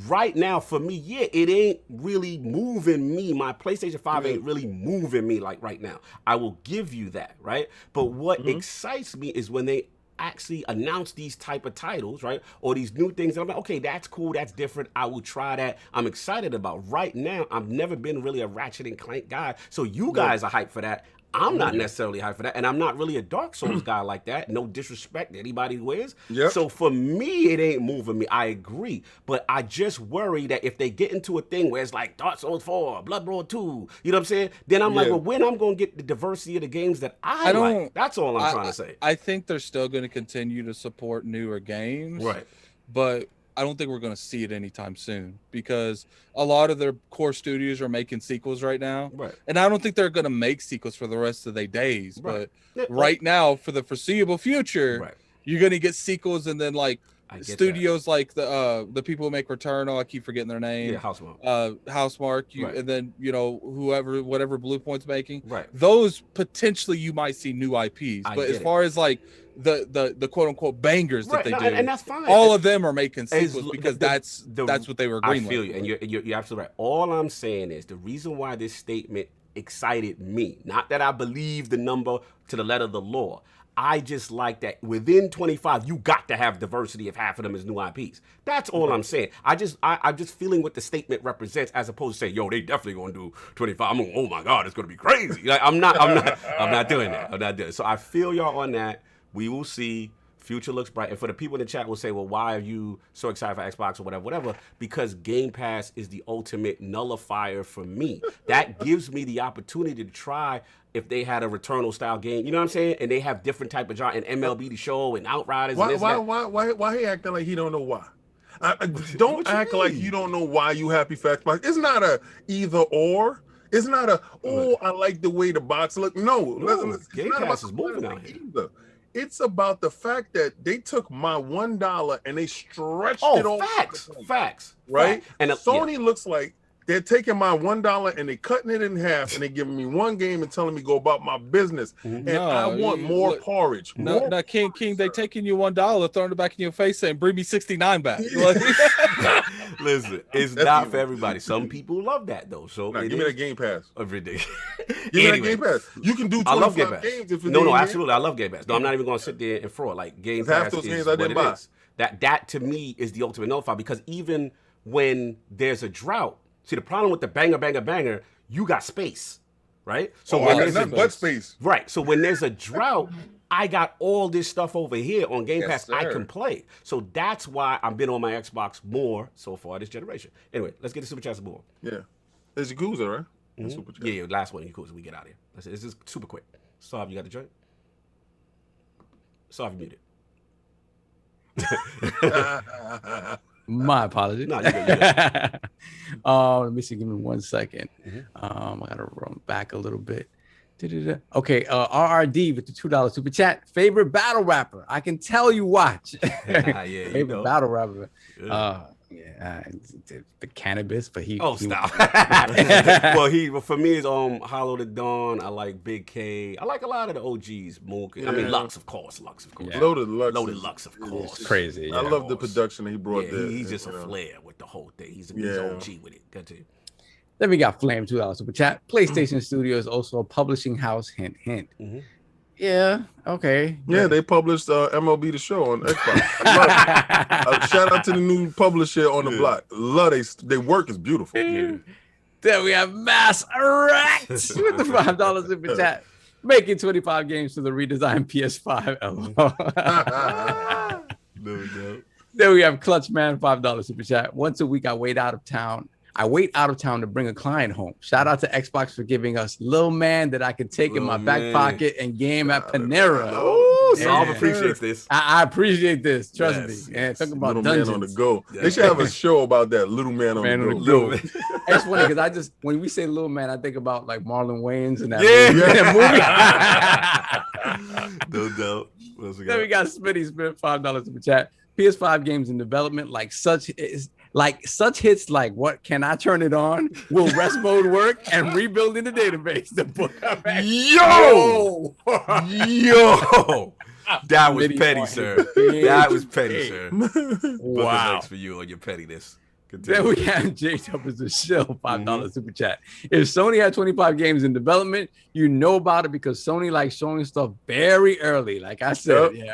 Right now, for me, it ain't really moving me. My PlayStation 5 ain't really moving me like right now. I will give you that, right? But what excites me is when they actually announce these type of titles, right? Or these new things. And I'm like, okay, that's cool. That's different. I will try that. I'm excited about. Right now, I've never been really a Ratchet and Clank guy. So you guys are hyped for that. I'm not necessarily hyped for that, and I'm not really a Dark Souls guy like that. No disrespect to anybody who is. Yep. So for me, it ain't moving me. I agree, but I just worry that if they get into a thing where it's like Dark Souls 4, Bloodborne 2, you know what I'm saying? Then I'm like, well, when I'm going to get the diversity of the games that I like? That's all I'm trying to say. I think they're still going to continue to support newer games, right? But I don't think we're going to see it anytime soon, because a lot of their core studios are making sequels right now. Right. And I don't think they're going to make sequels for the rest of their days. Right. But right now, for the foreseeable future, you're going to get sequels, and then like studios like the people who make Returnal, I keep forgetting their name. Yeah, Housemark. Housemark, Right. and then whatever Blue Point's making. Right. Those potentially you might see new IPs, I but as get far as like the quote unquote bangers that they do, and that's fine. all of them are making As sequels l- because the- that's what they were I greenlit. feel you, and you're absolutely right. All I'm saying is the reason why this statement excited me, not that I believe the number to the letter of the law. I just like that within 25, you got to have diversity if half of them is new IPs. That's all I'm saying. I'm just feeling what the statement represents as opposed to say, yo, they definitely gonna do 25. Oh my God, it's gonna be crazy. Like, I'm not doing that. I'm not doing it. So I feel y'all on that. We will see. Future looks bright. And for the people in the chat will say, well, why are you so excited for Xbox or whatever? Because Game Pass is the ultimate nullifier for me. That gives me the opportunity to try if they had a Returnal style game. You know what I'm saying? And they have different type of genre and MLB The Show and Outriders. Why and this, why he acting like he don't know why? Don't act like you don't know why you happy for Xbox. It's not a either or. It's not a I like the way the box look. No, Game Pass is moving out here. Either. It's about the fact that they took my $1 and they stretched it all. Facts. Right? And Sony looks like they're taking my $1 and they cutting it in half and they giving me one game and telling me go about my business. And I want more porridge. No, King, they taking you $1, throwing it back in your face, saying, "Bring me 69 back." Listen, it's not for everybody. Some people love that though. So give me that Game Pass. Ridiculous. Give me that Game Pass. You can do 25 I love Game Pass. games if No, absolutely. I love Game Pass. No, I'm not even going to sit there and fraud. Like Game Pass half those is games I what didn't it buy. is. That to me is the ultimate nullifier because even when there's a drought, see the problem with the banger, you got space, right? So I got nothing but space. Right. So when there's a drought, I got all this stuff over here on Game Pass sir. I can play. So that's why I've been on my Xbox more so far this generation. Anyway, let's get the Super Chats more. Yeah. It's Yakuza, right? Mm-hmm. Super Chat. Yeah, last one, Yakuza. We get out of here. This is super quick. Sav, you got the joint? Sav, you muted. My apologies. No, you're good. Let me see. Give me 1 second. I gotta run back a little bit. Okay, RRD with the $2 super chat. Favorite battle rapper? I can tell you watch. Favorite battle rapper. The cannabis, but he. Oh, stop. Well, for me, it's Hollow the Dawn. I like Big K. I like a lot of the OGs. Mook. I mean, Lux, of course. Yeah. Loaded Lux, of course. Crazy. Yeah. I love the production that he brought there. He's just a flair with the whole thing. He's OG with it. Good to you. Then we got Flame $2 super chat. PlayStation Studios also a publishing house. Hint, hint. Yeah. Okay. Yeah, they published MLB The Show on Xbox. Shout out to the new publisher on the block. Love their work is beautiful. Then we have Mass Erect with the $5 super chat. Making 25 games to the redesigned PS5. Then we have Clutch Man $5 super chat. Once a week, I wait out of town to bring a client home. Shout out to Xbox for giving us Lil Man that I could take in my back pocket and game at Panera. Oh, Saul appreciates this. I appreciate this. Trust me. And talking about Little dungeons. Man on the go. They should have a show about that. Little Man on the go. It's funny because when we say Lil Man, I think about like Marlon Wayans and that movie. No doubt. Then we got Smitty Smith $5 super chat. PS5 games in development like such hits like What Can I Turn It On? Will Rest Mode Work? And Rebuilding the Database. The book. Yo! That was petty, sir. That was petty, sir. Wow. Thanks for you on your pettiness. Then we have J-Tup as a shill, $5 super chat. If Sony had 25 games in development, you know about it because Sony likes showing stuff very early. Like I said, Chris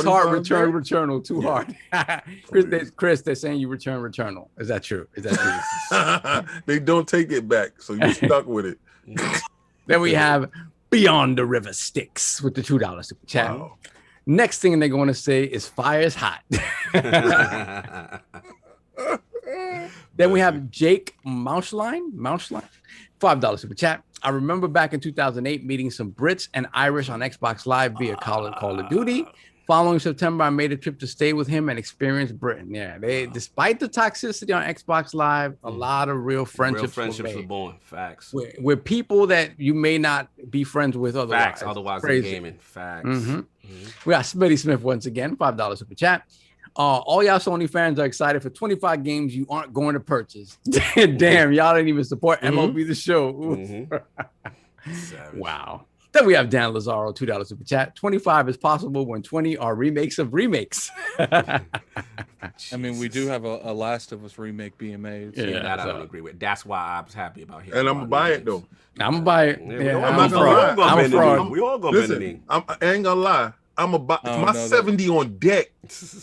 Hart Returnal too hard. Chris, they're saying you return Returnal. Is that true? They don't take it back, so you're stuck with it. Then we have Beyond the River Styx with the $2 super chat. Wow. Next thing they're going to say is fire's hot. Then we have Jake Mouchline, $5 super chat. I remember back in 2008 meeting some Brits and Irish on Xbox Live via Call of Duty. Following September, I made a trip to stay with him and experience Britain. Yeah, despite the toxicity on Xbox Live, a lot of real friendships were born. Facts. With people that you may not be friends with otherwise. Facts. Otherwise, in gaming. Facts. We got Smitty Smith once again, $5 super chat. All y'all Sony fans are excited for 25 games you aren't going to purchase. Damn, y'all didn't even support MLB The Show. Wow. Then we have Dan Lazaro, $2 super chat. 25 is possible when 20 are remakes of remakes. I mean, we do have a Last of Us remake being made. So. Yeah, that I don't agree with. That's why I was happy about hearing. And I'm gonna buy it though. I'm gonna buy it. I'm not gonna lie. I'm a fraud. We all gonna bend the knee. I ain't gonna lie. I'm a buy. My 70 on deck.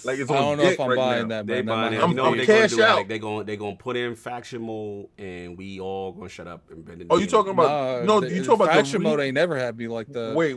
Like it's I on don't know deck if I'm right buying now. that, They man. buying it. I'm You know what they cash gonna do? out. Like, they gonna put in faction mode, and we all gonna shut up and bend the knee. Oh, you talking about you talking about faction the mode ain't never had me like the Wait.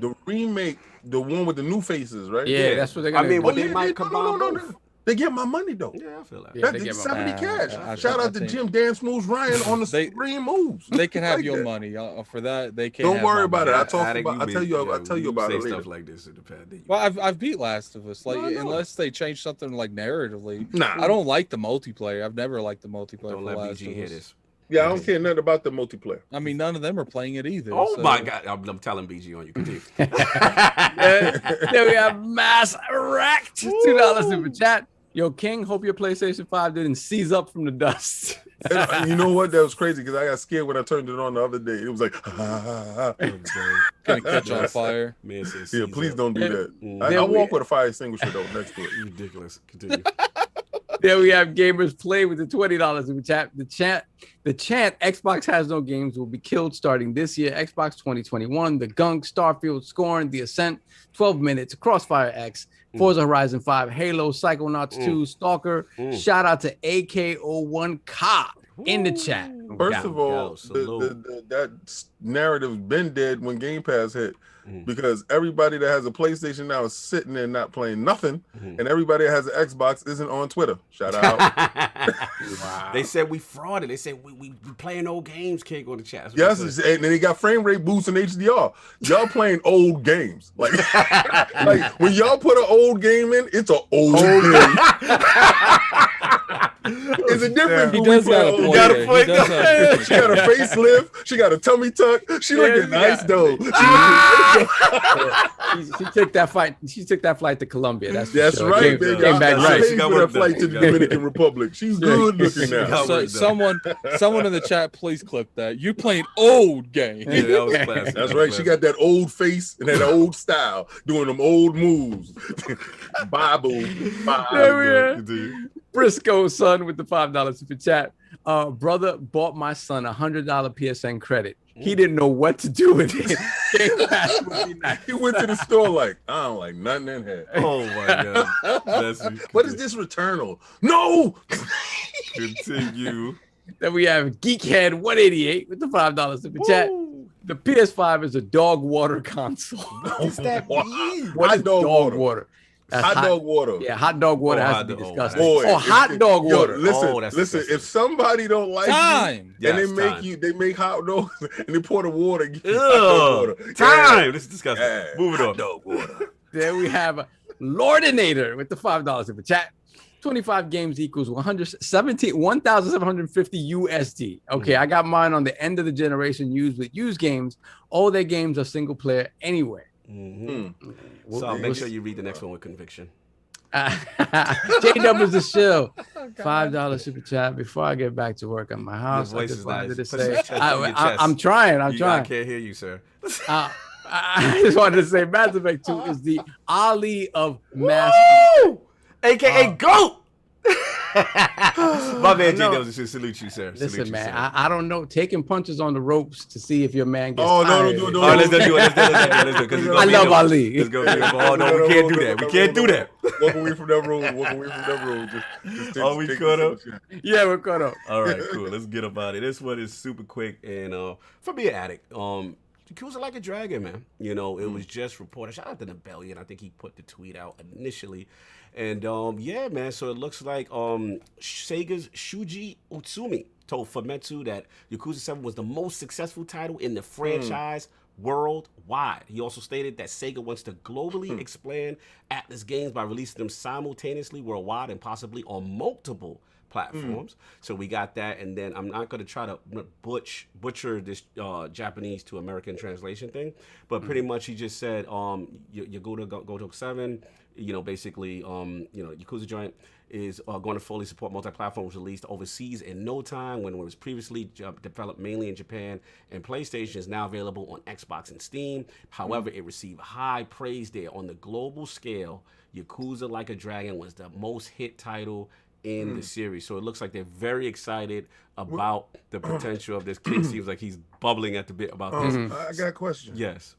The remake, the one with the new faces, right? Yeah, that's what they're gonna I mean, do. but they might combine both. They get my money though. Yeah, I feel that. Yeah, they That's get my 70 money. cash. I Shout out to think- Jim Dan Smooth Ryan on the screen moves. They can have Like your that. money for that. They can't. Don't have worry my about it. money. I'll tell you about say it later. stuff like this in the past. Well, I've beat Last of Us. Like No, I know. unless they change something like narratively. Nah. I don't like the multiplayer. I've never liked the multiplayer Don't for let Last BG of hear Us. this. Yeah, I don't care nothing about the multiplayer. I mean, none of them are playing it either. Oh so- my God, I'm telling BG on you. Continue. There we have Mass Wrecked, $2 super chat. Yo, King, hope your PlayStation 5 didn't seize up from the dust. And you know what? That was crazy because I got scared when I turned it on the other day. It was like, Gonna catch on fire. Man says, yeah, please don't do that. There I we- walk with a fire extinguisher though next to it. Ridiculous. Continue. There we have Gamers Play with the $20 super chat. The chant Xbox has no games will be killed starting this year. Xbox 2021, The Gunk, Starfield, Scorn, The Ascent, 12 Minutes, Crossfire X, Forza Horizon 5, Halo, Psychonauts 2, Stalker. Shout out to AK01 Ka in the chat. First of all, salute. that narrative's been dead when Game Pass hit. Because everybody that has a PlayStation now is sitting there not playing nothing, and everybody that has an Xbox isn't on Twitter. Shout out. Wow. They said we frauded. They said we playing old games. Can't go to chat. Yes, and then they got frame rate boosts in HDR. Y'all playing old games. Like when y'all put an old game in, it's an old game. It's a difference. He when we does play got a old point games. there. He does have a She got a facelift. She got a tummy tuck. She looking nice though. She took that flight. She took that flight to Colombia. That's for sure. right, baby. Came back I right. paid for that flight to the Dominican Republic. She's good looking now. So, someone in the chat, please clip that. You playing old game. Yeah, that was classic. That's right. She got that old face and that old style, doing them old moves. Bible. There we are. Briscoe son with the $5 super chat. Brother bought my son $100 PSN credit. He didn't know what to do with it. Game Pass would be nice. He went to the store like, I don't like nothing in here. Oh my God. What is this Returnal? No. Continue. Then we have Geekhead 188 with the $5 super chat. The PS5 is a dog water console. What's that mean? What is dog water? That's Hot dog water. Yeah, hot dog water Oh, has hot to be dog- disgusting. Boy, Oh, hot dog yo, water. Listen, that's listen. disgusting. If somebody don't like Time. you, and Yes, they make time. you, they make hot dogs and they pour the water. And give you hot dog Ugh, water. time. This is disgusting. Yeah. Move it on. Hot dog water. Then we have Lordinator with the $5 super chat. 25 games equals 1,750 USD. Okay, I got mine on the end of the generation used with used games. All their games are single player anyway. So make sure you read the next one with conviction. J-Dub is the shill. $5 super chat. Before I get back to work at my house, Your I voice just is wanted nice. to Put your say, chest on your chest. I'm trying. I'm I trying. can't hear you, sir. I just wanted to say Mass Effect 2 is the Ali of Mass. Woo! AKA GOAT. My man G, that was just salute you, sir. Listen, Salute you, man, sir. I don't know. Taking punches on the ropes to see if your man gets Oh, no, tired. no, All right, let's do it. Let's do it. Let's do it. I love Ali. Let's go. Oh no, we can't do that. We can't do that. Walk away from that road. Walk away from that road. Just Oh, we caught up? Yeah, we're caught up. All right, cool. Let's get about it. This one is super quick, and for me, an addict, Yakuza Like a Dragon, man. You know, it was just reported. Shout out to Nebellion. I think he put the tweet out initially, and yeah, man. So it looks like Sega's Shuji Utsumi told Famitsu that Yakuza7 was the most successful title in the franchise worldwide. He also stated that Sega wants to globally expand Atlas games by releasing them simultaneously worldwide and possibly on multiple platforms. So we got that, and then I'm not going to try to butcher this Japanese to American translation thing, but pretty much he just said Yakuza7, basically Yakuza joint is going to fully support multi-platforms released overseas in no time, when it was previously developed mainly in Japan, and PlayStation is now available on Xbox and Steam. However, it received high praise there. On the global scale, Yakuza Like a Dragon was the most hit title in the series. So it looks like they're very excited about the potential of this. King seems like he's bubbling at the bit about this. I got a question. Yes.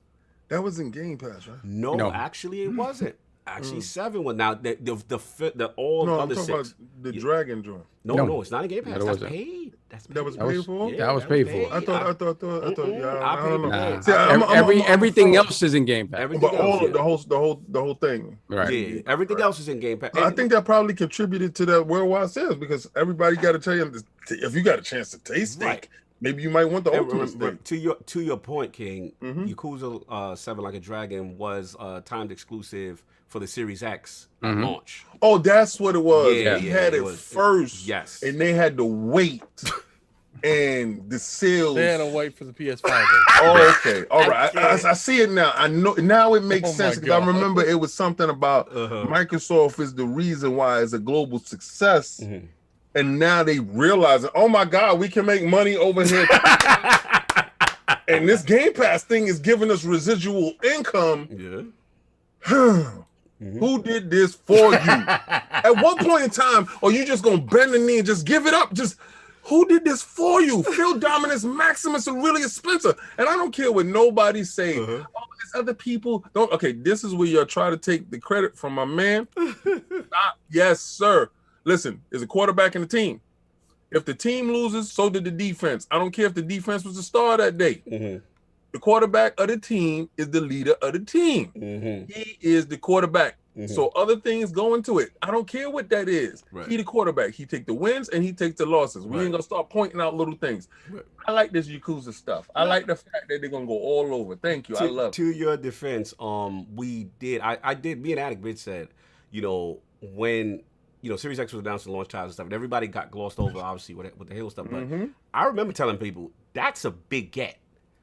That was in Game Pass, right? No, actually it wasn't. Actually, 7 was now the all No, I'm other talking 6. about the Dragon joint. No, it's not a Game Pass. No, it That's wasn't. paid. That's paid. That was paid for? Yeah, That was paid for. I thought. Yeah, I don't know. Nah. See, Everything else is in Game Pass. Everything But all else, of the whole thing. Right. yeah, everything else is in Game Pass. I think that probably contributed to that worldwide sales, because everybody got to tell you, if you got a chance to taste steak, Right. maybe you might want the And ultimate remember, steak. to your point, King, Yakuza 7 Like a Dragon was timed exclusive for the Series X at launch. Oh, that's what it was. Yeah, He yeah, had it it was- first. yes. And they had to wait. And the sales. They had to wait for the PS5. Oh, okay. All right. I see it now. I know now it makes Oh my sense, because I God. remember it was something about Microsoft is the reason why it's a global success. And now they realize, oh my God, we can make money over here. And this Game Pass thing is giving us residual income. Yeah. Who did this for you? At what point in time are you just gonna bend the knee and just give it up? Just who did this for you? Phil Dominus Maximus Aurelius Spencer. And I don't care what nobody's saying. Oh, there's other people. Don't. Okay, this is where you're trying to take the credit from my man. Yes, sir. Listen, there's a quarterback in the team. If the team loses, so did the defense. I don't care if the defense was the star that day. The quarterback of the team is the leader of the team. He is the quarterback. So other things go into it. I don't care what that is. Right. He the quarterback. He take the wins and he takes the losses. We ain't gonna start pointing out little things. I like this Yakuza stuff. I like the fact that they're gonna go all over. Thank you. I love it. To your defense, we did. I did. Me and Attic Bit said, when Series X was announced and launch titles and stuff, and everybody got glossed over, obviously with the Halo stuff. But I remember telling people that's a big get.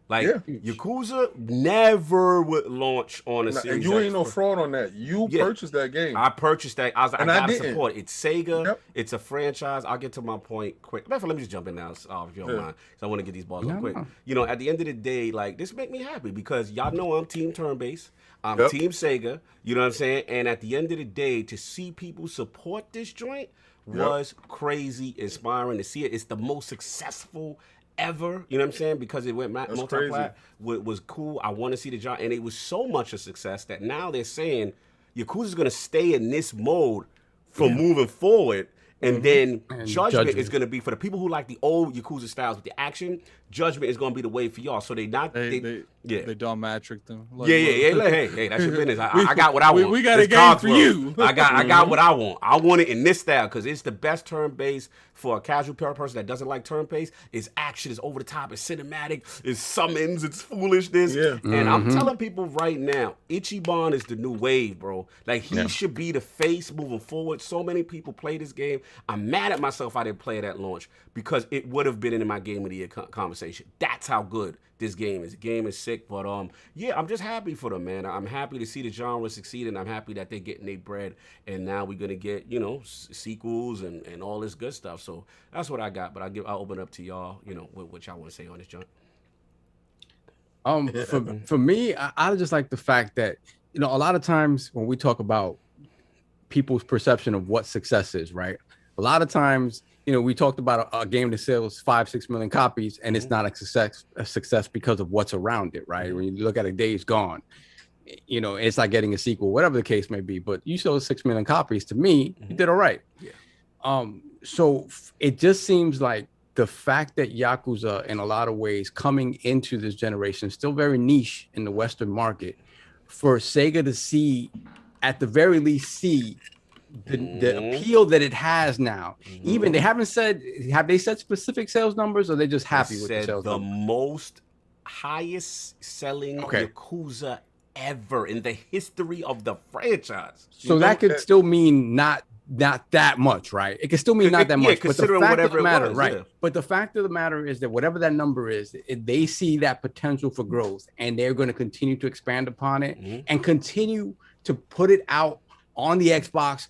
Like, Yakuza never would launch on a Series And you X. ain't no fraud on that. You purchased that game. I purchased that. I was like, And I I gotta didn't. support it. It's Sega. Yep. It's a franchise. I'll get to my point quick. Matter of fact, let me just jump in now, if you don't mind, because I want to get these balls on quick. At the end of the day, like, this make me happy, because y'all know I'm team turn-based. I'm team Sega. You know what I'm saying? And at the end of the day, to see people support this joint was crazy, inspiring to see it. It's the most successful ever, you know what I'm saying? Because it went multi-plat, was cool. I want to see the job, and it was so much a success that now they're saying Yakuza's going to stay in this mode for moving forward, and then Judgment is going to be for the people who like the old Yakuza styles with the action. Judgment is going to be the way for y'all. So they Don't matric them. Like, Hey, that's your business. I got what I want. We got This a game Cogs for World. you. I got what I want. I want it in this style, because it's the best turn-based for a casual person that doesn't like turn-based. It's action, it's over the top, it's cinematic, it's summons, it's foolishness. And I'm telling people right now, Ichiban is the new wave, bro. Like, he should be the face moving forward. So many people play this game. I'm mad at myself I didn't play it at launch, because it would have been in my Game of the Year conversation. That's how good this game is. The game is sick, but I'm just happy for them, man. I'm happy to see the genre succeed, and I'm happy that they're getting their bread, and now we're gonna get sequels and all this good stuff. So that's what I got. But I'll open it up to y'all. What y'all want to say on this joint. For me, I just like the fact that a lot of times when we talk about people's perception of what success is, right? A lot of times, we talked about a game that sells 5-6 million copies, and it's not a success because of what's around it, right? When you look at a Days Gone, it's like getting a sequel, whatever the case may be. But you sold 6 million copies. To me, you did all right. So it just seems like the fact that Yakuza, in a lot of ways, coming into this generation, is still very niche in the Western market. For Sega to see, at the very least, the appeal that it has now. Even have they said specific sales numbers, or are they just happy with the sales numbers? The most highest selling Yakuza ever in the history of the franchise. So that could still mean not not that much, right? It can still mean not that much. But the considering fact of whatever the it matter, was, right? yeah. But the fact of the matter is that whatever that number is, they see that potential for growth, and they're going to continue to expand upon it and continue to put it out on the Xbox.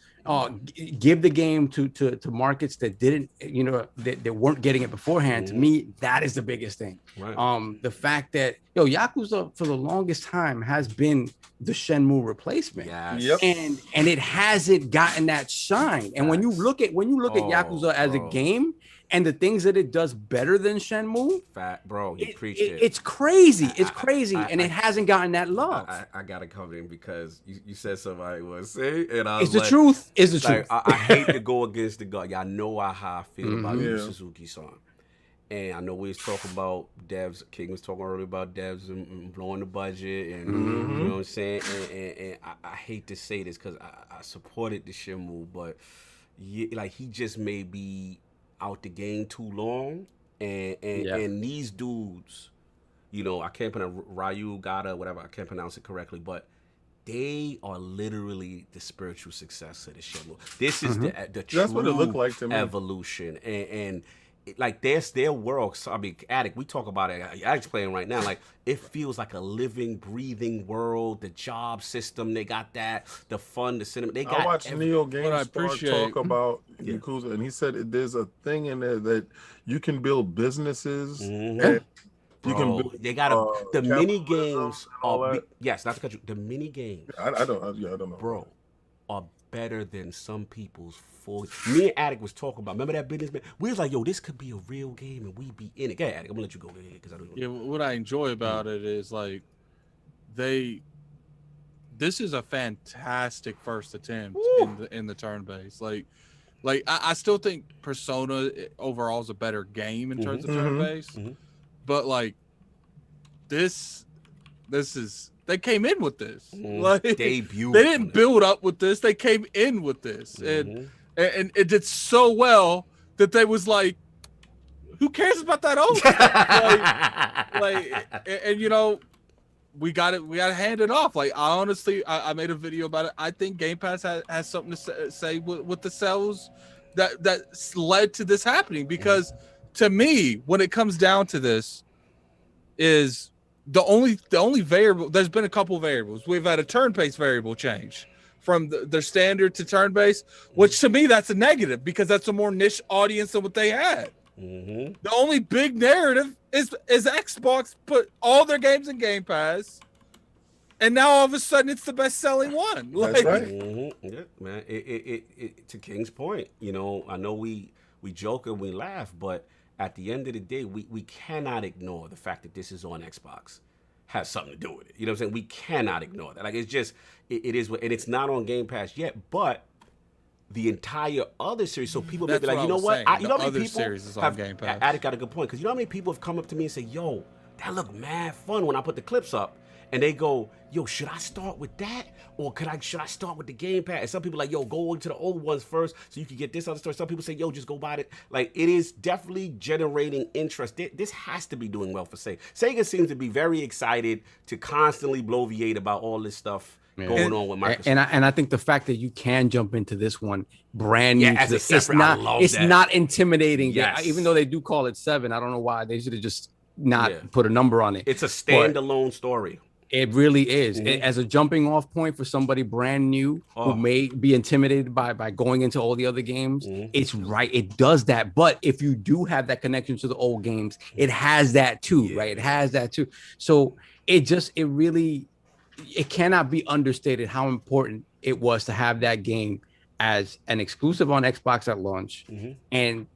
Give the game to markets that didn't, that weren't getting it beforehand. To me, that is the biggest thing. Right. The fact that Yakuza for the longest time has been the Shenmue replacement. Yes. And it hasn't gotten that shine. And when you look at Yakuza as a game and the things that it does better than Shenmue, Bro, you preached it. It's crazy. It's crazy, and it hasn't gotten that love. I gotta come in because you said somebody was saying, and I It's was the truth. It's the like, truth. I hate to go against the God. Y'all know how I feel about Yu Suzuki-san. And I know we was talking about devs. King was talking earlier about devs and blowing the budget, and you know what I'm saying. And I hate to say this because I supported the Shenmue, but he just may be out the game too long, and these dudes, I can't pronounce Ryu Gata, whatever, I can't pronounce it correctly, but they are literally the spiritual successor to Shenmue. This is the true That's what it looked like to me. Evolution, and like there's their world. So, I mean, Addict, we talk about it. Addict's playing right now. Like it feels like a living, breathing world. The job system, they got that. The fun, the cinema. They got. I watched Neo GameSpot talk about Yeah. Yakuza, and he said there's a thing in there that you can build businesses. Mhm. And you Bro, can build. they got the mini capitalism games and all are that. yes, not to cut you. The mini games, I don't know, bro, are better than some people's full. Me and Addict was talking about. Remember that businessman? We was like, yo, this could be a real game, and we be in it. Go ahead, Addict. I'm gonna let you go ahead because I don't. Yeah, what I enjoy about it is like this is a fantastic first attempt in the turn base. Like I still think Persona overall is a better game in terms of turn base, but like this is they came in with this. Like Debut. they didn't build up with this. They came in with this, and it did so well that they was like, who cares about that old stuff? and we got it handed off. Like I honestly, I made a video about it. I think Game Pass has something to say with the sales that led to this happening, because to me, when it comes down to this, is the only variable. There's been a couple of variables. We've had a turn-based variable change from their standard to turn-based, which to me that's a negative because that's a more niche audience than what they had. The only big narrative is Xbox put all their games in Game Pass, and now all of a sudden it's the best-selling one. That's right. Yeah, man. It to King's point, I know we joke and we laugh, but at the end of the day, we cannot ignore the fact that this is on Xbox. Has something to do with it. You know what I'm saying? We cannot ignore that. Like it's just it is, and it's not on Game Pass yet, but the entire other series. So people may be like, you know what? You know how many people series is on have? Game Pass. Addict got a good point, because you know how many people have come up to me and say, "Yo, that looked mad fun" when I put the clips up, and they go, "Yo, should I start with that, or should I start with the Game Pass?" And some people are like, "Yo, go into the old ones first, so you can get this other story." Some people say, "Yo, just go buy it." Like it is definitely generating interest. This has to be doing well for Sega. Sega seems to be very excited to constantly bloviate about all this stuff going on with Microsoft. And I think the fact that you can jump into this one brand new, as a it's separate, not intimidating. Yes. Even though they do call it 7, I don't know why they should have just not put a number on it. It's a standalone story. It really is. As a jumping off point for somebody brand new who may be intimidated by going into all the other games, it's right. It does that. But if you do have that connection to the old games, it has that too, right? It has that too. So it cannot be understated how important it was to have that game as an exclusive on Xbox at launch, and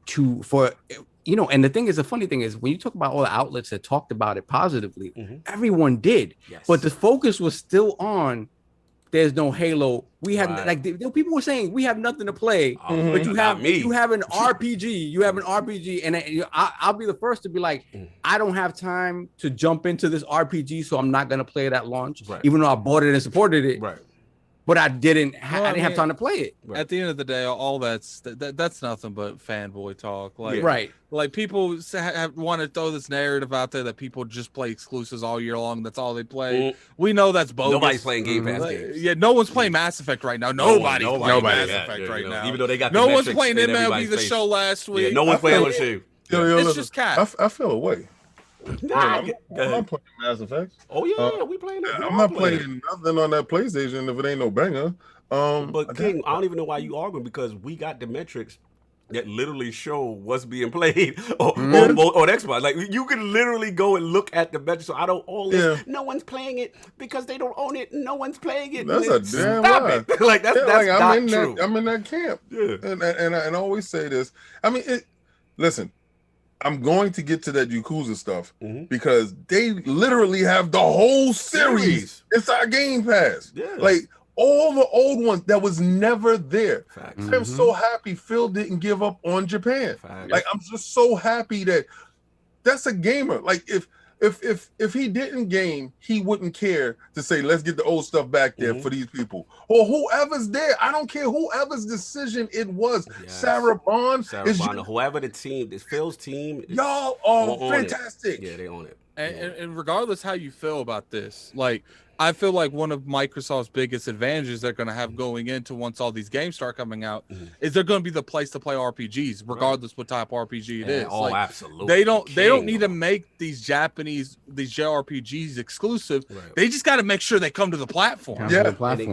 and the thing is, the funny thing is, when you talk about all the outlets that talked about it positively, everyone did. Yes. But the focus was still on there's no Halo. We have people were saying we have nothing to play, but you have an RPG. You have an RPG, and I'll be the first to be like, I don't have time to jump into this RPG, so I'm not gonna play it at launch, even though I bought it and supported it. Right. but I didn't Well, I I didn't have mean, time to play it. At the end of the day, all that's nothing but fanboy talk. Like, Right. Like people want to throw this narrative out there that people just play exclusives all year long. That's all they play. We know that's bogus. Nobody's playing Game Pass games. Yeah, no one's playing Mass Effect right now. Nobody's playing Mass Effect right now. Even though they got no the one's metrics playing in MLB everybody's The face. Show last week. Yeah, no one's playing on the show. Yo, It's listen, just cat. I feel away. Nah, I'm not playing Mass Effect. Oh yeah, we playing it. I'm not playing nothing on that PlayStation if it ain't no banger. But King, I don't even know why you arguing because we got the metrics that literally show what's being played on Xbox. Like you can literally go and look at the metrics. So I don't all this. No one's playing it because they don't own it. No one's playing it. That's a damn Stop lie. it. Like that's like, not I'm in true. That, I'm in that camp. Yeah. And I always say this. I mean, listen. I'm going to get to that Yakuza stuff because they literally have the whole series inside Game Pass. Yeah. Like all the old ones that was never there. Facts. I'm so happy Phil didn't give up on Japan. Facts. Like I'm just so happy that that's a gamer. Like if he didn't game, he wouldn't care to say, let's get the old stuff back there for these people. Or whoever's there. I don't care whoever's decision it was. Yes. Sarah Bond. Whoever the team, it's Phil's team. Y'all are fantastic. Yeah, they own it. And regardless how you feel about this, like I feel like one of Microsoft's biggest advantages they're going to have going into once all these games start coming out is they're going to be the place to play RPGs, regardless what type of RPG it is. Oh, like, absolutely. They don't need to make these JRPGs exclusive. Right. They just got to make sure they come to the platform.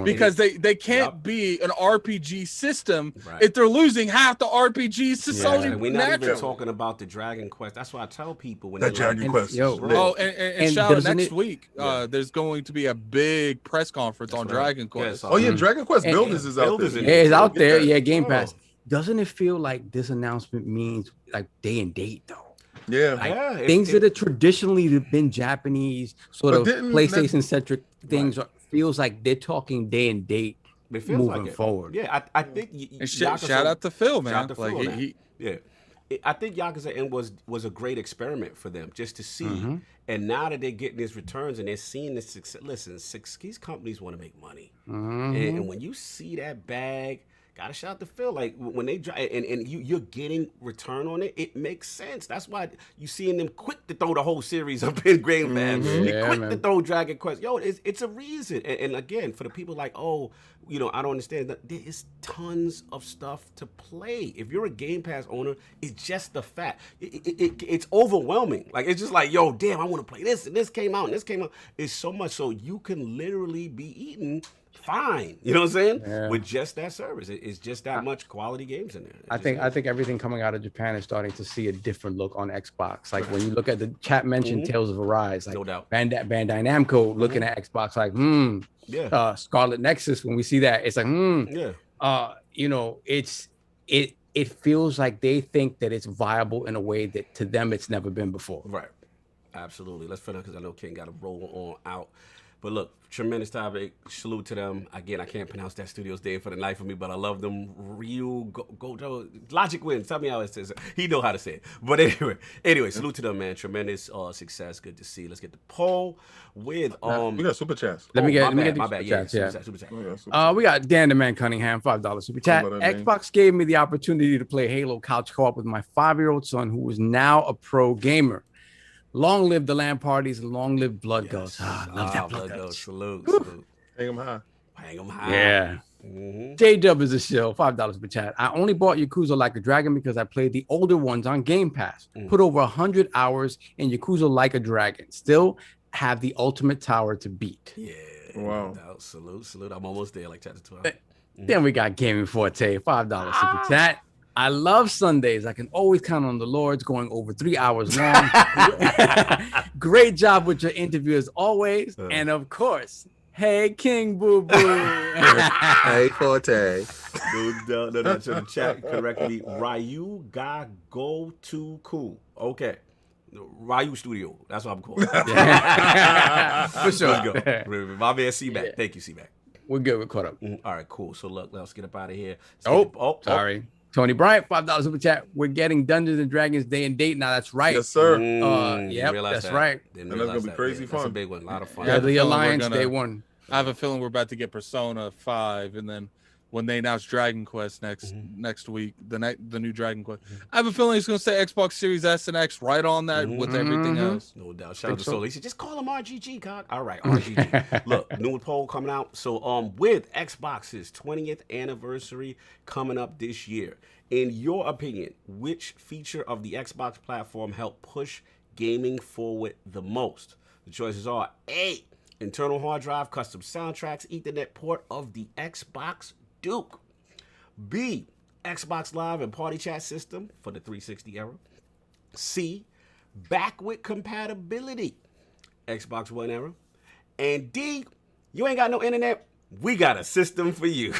Because they can't be an RPG system if they're losing half the RPGs to Sony. And we're not even talking about the Dragon Quest. That's why I tell people when that Dragon Quest. And shout out next week. There's going to be a big press conference on Dragon Quest. Oh yeah, Dragon Quest Builders is out there. It's out there. Yeah, Game Pass. Doesn't it feel like this announcement means like day and date though? Yeah, like things that have traditionally been Japanese sort of PlayStation centric things feels like they're talking day and date moving forward. Yeah, I think. Shout out to Phil, man. Shout out to Phil, I think Yakuza was a great experiment for them just to see. And now that they're getting these returns and they're seeing this success, listen, these companies want to make money. And when you see that bag, gotta shout out to Phil. Like when they drive and you're getting return on it, it makes sense. That's why you seeing them quick to throw the whole series up in Game Pass. They're quick to throw Dragon Quest. Yo, it's a reason. And again, for the people like, I don't understand that there is tons of stuff to play. If you're a Game Pass owner, it's just the fact. It's overwhelming. Like it's just like, yo, damn, I want to play this and this came out and this came out. It's so much so you can literally be eating fine, you know what I'm saying? Yeah. With just that service, it's just that much quality games in there. I think everything coming out of Japan is starting to see a different look on Xbox. Like when you look at the chat mentioned Tales of Arise, like no doubt. Bandai Namco looking at Xbox like Scarlet Nexus. When we see that, it's like it feels like they think that it's viable in a way that to them it's never been before. Right. Absolutely. Let's finish because I know King got to roll on out. But look, tremendous topic. Salute to them. Again, I can't pronounce that studio's name for the life of me, but I love them. Go Logic wins. Tell me how it says. He know how to say it. But anyway, salute to them, man. Tremendous success. Good to see. Let's get the poll with we got super chats. Let me get my bad. Yeah, super chat. We got Dan the Man Cunningham, $5 super chat. Xbox gave me the opportunity to play Halo couch co-op with my 5-year-old son, who is now a pro gamer. Long live the LAN parties and long live Blood Ghost. I love that Blood Ghost. Salute. Hang them high. Yeah. J-Dub is a shill. $5 per chat. I only bought Yakuza Like a Dragon because I played the older ones on Game Pass. Put over 100 hours in Yakuza Like a Dragon. Still have the ultimate tower to beat. Yeah. Wow. Salute. I'm almost there, like chapter 12. Then we got Gaming Forte. $5 super chat. I love Sundays. I can always count on the Lords going over 3 hours long. Great job with your interview as always. And of course, hey, King Boo Boo. Hey, Forte. No, so the chat correctly. Ryu ga go to cool. Okay. Ryu Studio. That's what I'm calling it. For sure. Let's go. My man C-Mac. Yeah. Thank you, C-Mac. We're good. We're caught up. All right, cool. So look, let's get up out of here. Sorry. Tony Bryant, $5 super chat. We're getting Dungeons and Dragons day and date now. That's right. Yes, sir. Yep, that's right. And that's gonna be crazy fun. That's a big one. A lot of fun. The Alliance day one. I have a feeling we're about to get Persona 5, and then when they announce Dragon Quest next week, the new Dragon Quest, I have a feeling it's going to say Xbox Series S and X right on that with everything else. No doubt. Shout out to Soul. He said, just call him RGG, cock. All right, RGG. Look, new poll coming out. So, with Xbox's 20th anniversary coming up this year, in your opinion, which feature of the Xbox platform helped push gaming forward the most? The choices are A, internal hard drive, custom soundtracks, Ethernet port of the Xbox Duke. B, Xbox Live and party chat system for the 360 era. C, backward compatibility, Xbox One era. And D, you ain't got no internet, we got a system for you.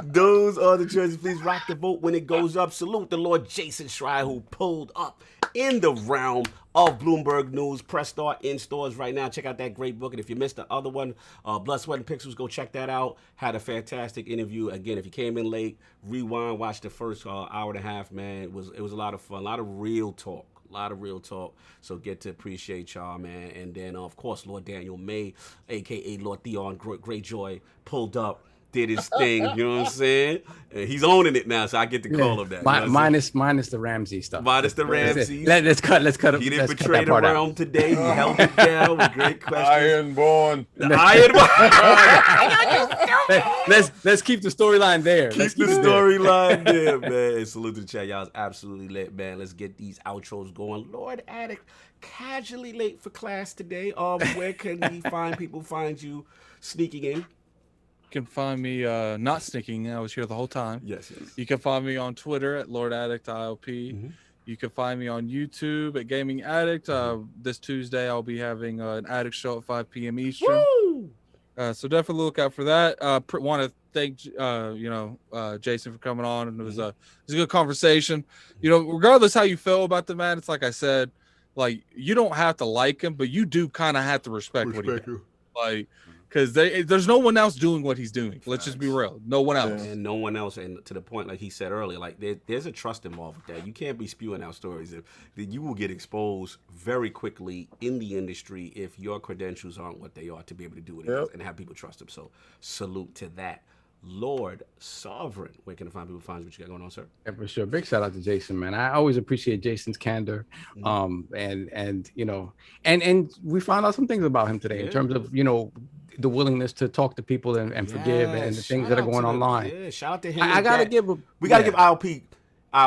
Those are the choices. Please rock the vote when it goes up. Salute the Lord Jason Schreier, who pulled up in the realm of Bloomberg News. Press start in stores right now. Check out that great book. And if you missed the other one, Blood, Sweat, and Pixels, go check that out. Had a fantastic interview. Again, if you came in late, rewind, watch the first hour and a half, man. It was a lot of fun, a lot of real talk. A lot of real talk, so get to appreciate y'all, man. And then, of course, Lord Daniel May, a.k.a. Lord Theon Greyjoy, pulled up, did his thing, you know what I'm saying? And he's owning it now, so I get to call him that. Minus the Ramsey stuff. Minus the Ramsey. Let's cut him. He didn't betray the realm today. He held it down with great questions. Ironborn. The Ironborn. Let's keep the storyline there. Keep the storyline there, man. And salute to the chat. Y'all is absolutely lit, man. Let's get these outros going. Lord Addict, casually late for class today. Where can we find you sneaking in? You can find me not sneaking. I was here the whole time. Yes. You can find me on Twitter at Lord Addict ILP. You can find me on YouTube at Gaming Addict. This Tuesday, I'll be having an Addict show at 5 p.m. Eastern. Woo! So definitely look out for that. Want to thank Jason for coming on, and it was a good conversation. You know, regardless how you feel about the man, it's like I said, like you don't have to like him, but you do kind of have to respect what he does. Like. Because there's no one else doing what he's doing. Let's just be real. No one else. And no one else. And to the point, like he said earlier, like there's a trust involved with that. You can't be spewing out stories. You will get exposed very quickly in the industry if your credentials aren't what they are to be able to do it and have people trust them. So salute to that. Lord Sovereign, where can I find people find what you got going on, sir? Yeah, for sure. Big shout out to Jason, man. I always appreciate Jason's candor. And you know, and we found out some things about him today in terms of, you know, the willingness to talk to people and forgive and the things that are going online. Yeah, shout out to him. I gotta give we gotta give ILP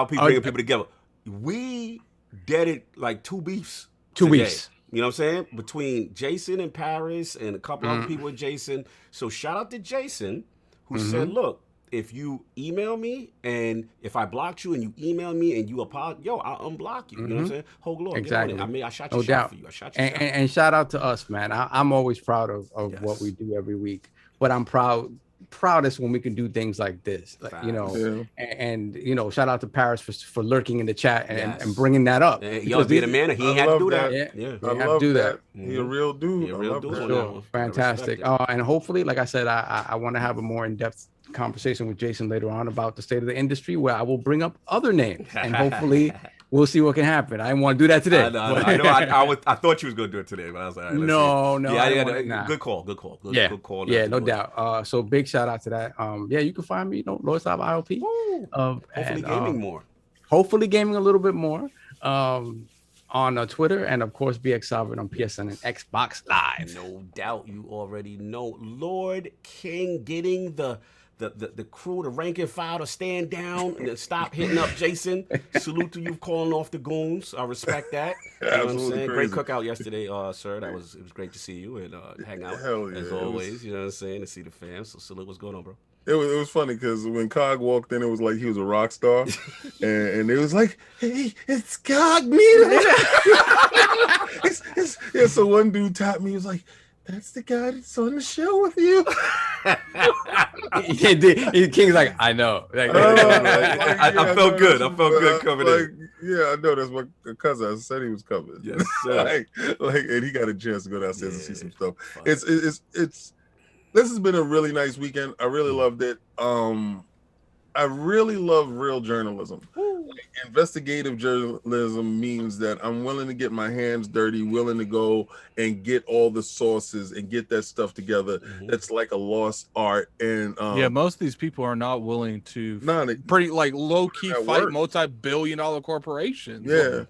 bringing people together. We deaded like two beefs. Two beefs. You know what I'm saying? Between Jason and Paris and a couple other people with Jason. So shout out to Jason, who said, look, if you email me and if I blocked you and you email me and you apologize, I'll unblock you. You know what I'm saying? Hold Lord, exactly. I mean, I shot your shot for you. I shot your shot. And shout out to us, man. I'm always proud of what we do every week, but I'm proudest when we can do things like this, like, you know, and you know, shout out to Paris for lurking in the chat and bringing that up. Yo, being a man, he had to do that. Yeah, I love that. He's a real dude. He a real dude. Sure. Fantastic. And hopefully, like I said, I want to have a more in-depth conversation with Jason later on about the state of the industry, where I will bring up other names and hopefully we'll see what can happen. I didn't want to do that today. I thought you was gonna do it today, but I was like, no. Good call. Good call. Yeah, no doubt. So big shout out to that. You can find me, you know, Lord Stop ILP. Hopefully gaming more. Hopefully gaming a little bit more. On Twitter, and of course BX Sovereign on PSN and Xbox Live. No doubt, you already know. Lord King getting the crew, the rank and file to stand down and stop hitting up Jason. Salute to you calling off the goons. I respect that. You know what I'm saying? Great cookout yesterday, sir. It was great to see you and hang out as always. You know what I'm saying? To see the fam. So salute. What's going on, bro? It was funny because when Cog walked in, it was like he was a rock star, and it was like, "Hey, it's Cognito." So one dude tapped me. He was like, "That's the guy that's on the show with you." King's like, I know. I felt good. I felt good coming in. Yeah, I know. That's my cousin. I said he was coming. Yes, sir. and he got a chance to go downstairs and see some stuff. It's. This has been a really nice weekend. I really loved it. I really love real journalism. Like, investigative journalism means that I'm willing to get my hands dirty, willing to go and get all the sources and get that stuff together. That's like a lost art. And yeah, most of these people are not willing to they- pretty like low key that fight work. multi-billion-dollar corporations. Yeah.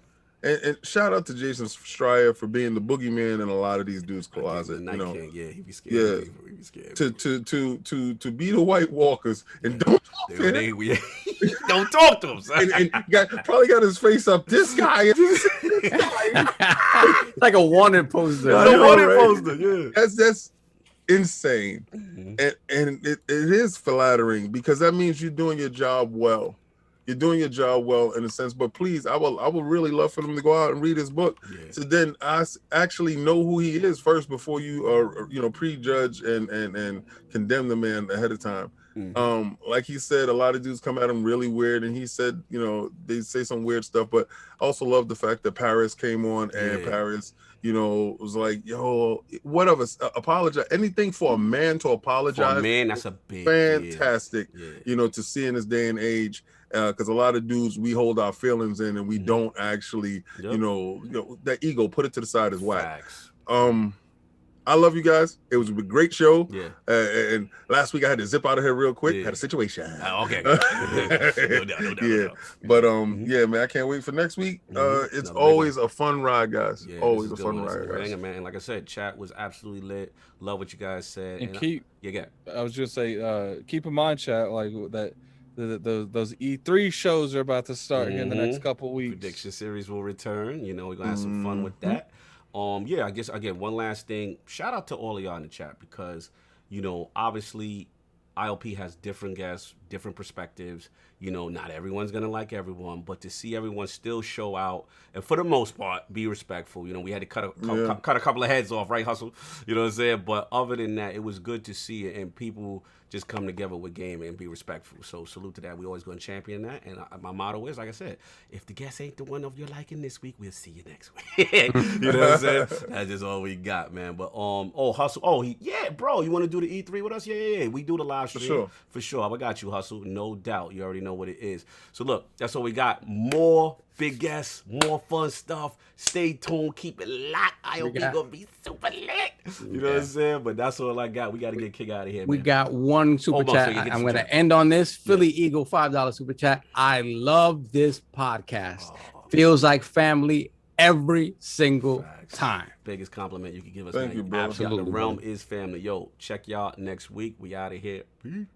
And shout out to Jason Schreier for being the boogeyman in a lot of these dudes' closet. The You know, King, yeah, he be scared. Yeah. He be scared. to be the White Walkers and don't talk to him. Don't talk to him, son. And probably got his face up. This guy. It's like a wanted poster. I know, right? poster, yeah. That's insane. And it is flattering because that means you're doing your job well. You're doing your job well in a sense, but please, I will really love for them to go out and read his book, so then I actually know who he is first before you prejudge and condemn the man ahead of time. Like he said, a lot of dudes come at him really weird, and he said, they say some weird stuff, but I also love the fact that Paris came on and Paris, was like, yo, whatever, apologize. Anything for a man to apologize. For a man, that's a big fantastic, deal. To see in this day and age. Because a lot of dudes, we hold our feelings in and we don't actually, that ego, put it to the side is whack. I love you guys. It was a great show. Yeah. And last week I had to zip out of here real quick. Had a situation. Okay. No doubt. Yeah. But yeah, man, I can't wait for next week. It's always a fun ride, guys. Yeah, always a fun ride, guys. Man, like I said, chat was absolutely lit. Love what you guys said. And keep. I was just say, keep in mind, chat, like that. Those E3 shows are about to start in the next couple of weeks. Prediction series will return. We're gonna have some fun with that. I guess again, one last thing. Shout out to all of y'all in the chat because obviously ILP has different guests, different perspectives. Not everyone's gonna like everyone, but to see everyone still show out and for the most part be respectful. We had to cut a couple of heads off, right, Hustle? You know what I'm saying? But other than that, it was good to see it and people just come together with game and be respectful. So salute to that. We always going to champion that. And my motto is, like I said, if the guest ain't the one of your liking this week, we'll see you next week. You know what I'm saying? That's just all we got, man. But Hustle. Bro, you want to do the E3 with us? Yeah. We do the live stream for sure. I got you, Hustle. No doubt. You already know what it is. So look, that's all we got. More big guests, more fun stuff. Stay tuned. Keep it locked. ILP gonna be super lit. You know what I'm saying? But that's all I got. We got to get kick out of here. We got one super chat. I'm going to end on this. Philly Eagle $5 super chat. I love this podcast. Feels like family every single time. Biggest compliment you can give us. Thank you, bro. Absolutely. The realm is family. Yo, check y'all next week. We out of here. Peace.